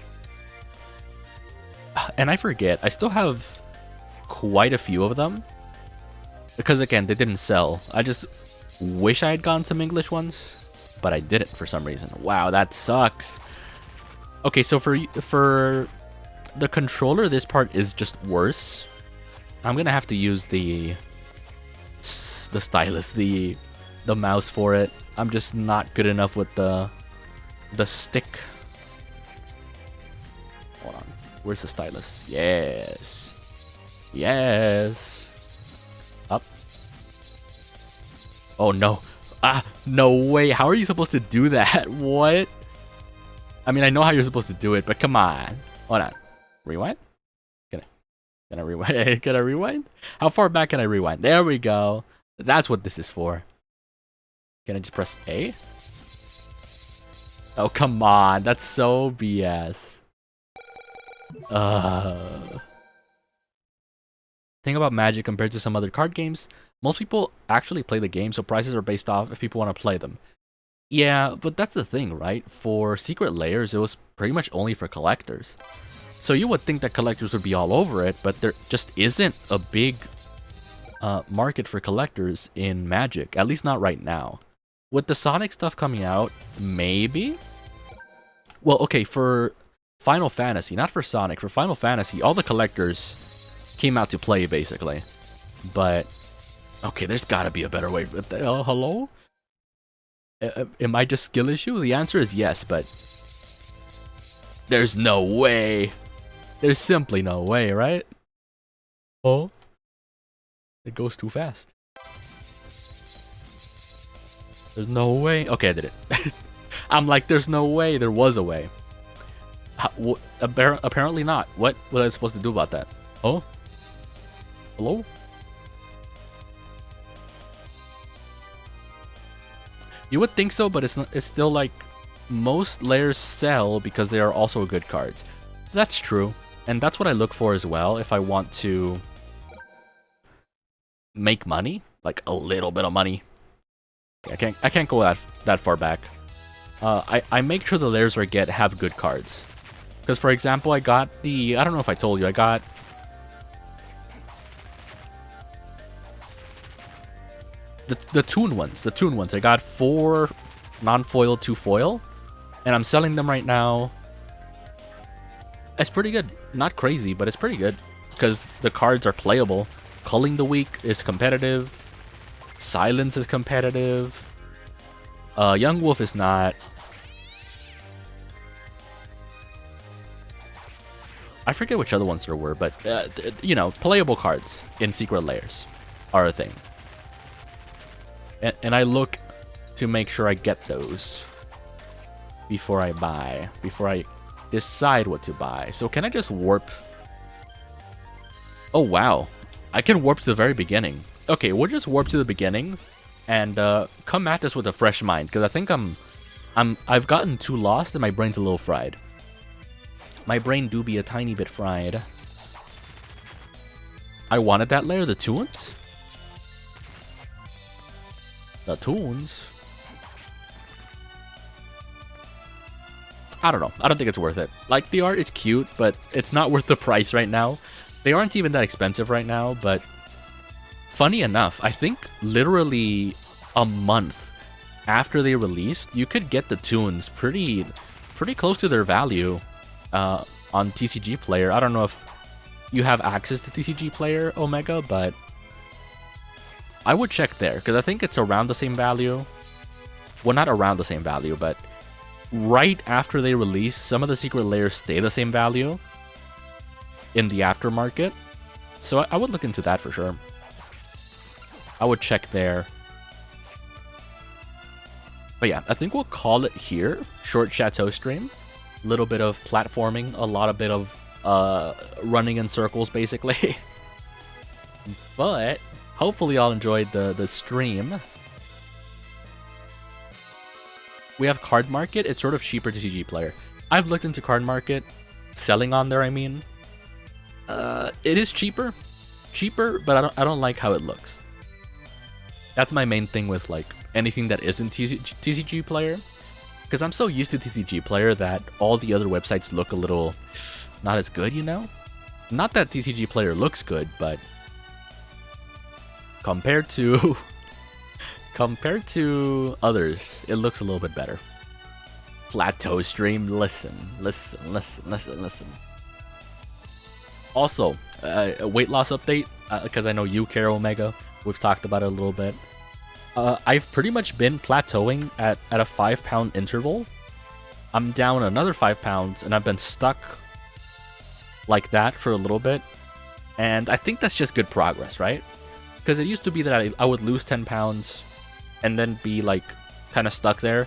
And I forget, I still have quite a few of them. Because again, they didn't sell. I just wish I had gotten some English ones. But I didn't for some reason. Wow, that sucks. Okay, so for the controller, this part is just worse. I'm gonna have to use the stylus, the mouse for it. I'm just not good enough with the stick. Hold on, where's the stylus? Yes, yes. Up. Oh no. Ah, no way. How are you supposed to do that? What? I mean, I know how you're supposed to do it, but come on. Hold on. Rewind? Can I rewind? Can I rewind? How far back can I rewind? There we go. That's what this is for. Can I just press A? Oh, come on. That's so BS. Thing about Magic compared to some other card games, most people actually play the game, so prices are based off if people want to play them. Yeah, but that's the thing, right? For Secret Layers, it was pretty much only for collectors. So you would think that collectors would be all over it, but there just isn't a big market for collectors in Magic, at least not right now. With the Sonic stuff coming out, maybe? Well, okay, for Final Fantasy, not for Sonic, for Final Fantasy, all the collectors came out to play, basically. But, okay, there's gotta be a better way. Hello? Am I just skill issue? The answer is yes, but there's no way. There's simply no way, right? Oh, it goes too fast. There's no way. Okay, I did it. I'm like, there's no way. There was a way. Apparently not. What was I supposed to do about that? Oh? Hello? You would think so, but it's still like most layers sell because they are also good cards. That's true, and that's what I look for as well if I want to make money, like a little bit of money. I can't go that far back. I make sure the layers I get have good cards. Because for example, I got the, I don't know if I told you, I got the Toon ones. I got 4 non-foil, 2 foil, and I'm selling them right now. It's pretty good. Not crazy, but it's pretty good because the cards are playable. Culling the Weak is competitive. Silence is competitive. Young Wolf is not. I forget which other ones there were, but you know, playable cards in Secret Layers are a thing. And I look to make sure I get those before I buy, before I decide what to buy. So can I just warp? Oh wow, I can warp to the very beginning. Okay, we'll just warp to the beginning and come at this with a fresh mind, because I think I've gotten too lost and my brain's a little fried. My brain do be a tiny bit fried. I wanted that layer, the Toons? The Toons? I don't know. I don't think it's worth it. Like, the art is cute, but it's not worth the price right now. They aren't even that expensive right now, but funny enough, I think literally a month after they released, you could get the Toons pretty close to their value on TCG Player. I don't know if you have access to TCG Player, Omega, but I would check there, because I think it's around the same value. Well, not around the same value, but right after they release, some of the Secret Layers stay the same value in the aftermarket. So I would look into that for sure. I would check there. But yeah, I think we'll call it here. Short Chateau stream. A little bit of platforming, a lot of bit of running in circles, basically. But hopefully y'all enjoyed the stream. We have Card Market. It's sort of cheaper TCG Player. I've looked into Card Market, selling on there, I mean. It is cheaper, but I don't like how it looks. That's my main thing with like anything that isn't TCG Player, because I'm so used to TCG Player that all the other websites look a little not as good, you know? Not that TCG Player looks good, but compared to compared to others, it looks a little bit better. Plateau stream, listen. Also, a weight loss update, because I know you care, Omega. We've talked about it a little bit. I've pretty much been plateauing at a 5-pound interval. I'm down another 5 pounds, and I've been stuck like that for a little bit. And I think that's just good progress, right? Because it used to be that I would lose 10 pounds and then be like kind of stuck there,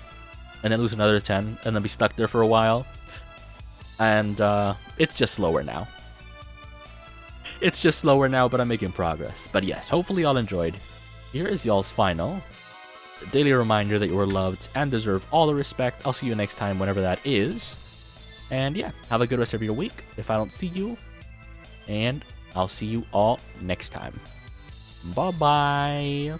and then lose another 10 and then be stuck there for a while. And it's just slower now. It's just slower now, but I'm making progress. But yes, hopefully y'all enjoyed. Here is y'all's final daily reminder that you are loved and deserve all the respect. I'll see you next time, whenever that is. And yeah, have a good rest of your week if I don't see you. And I'll see you all next time. Bye-bye.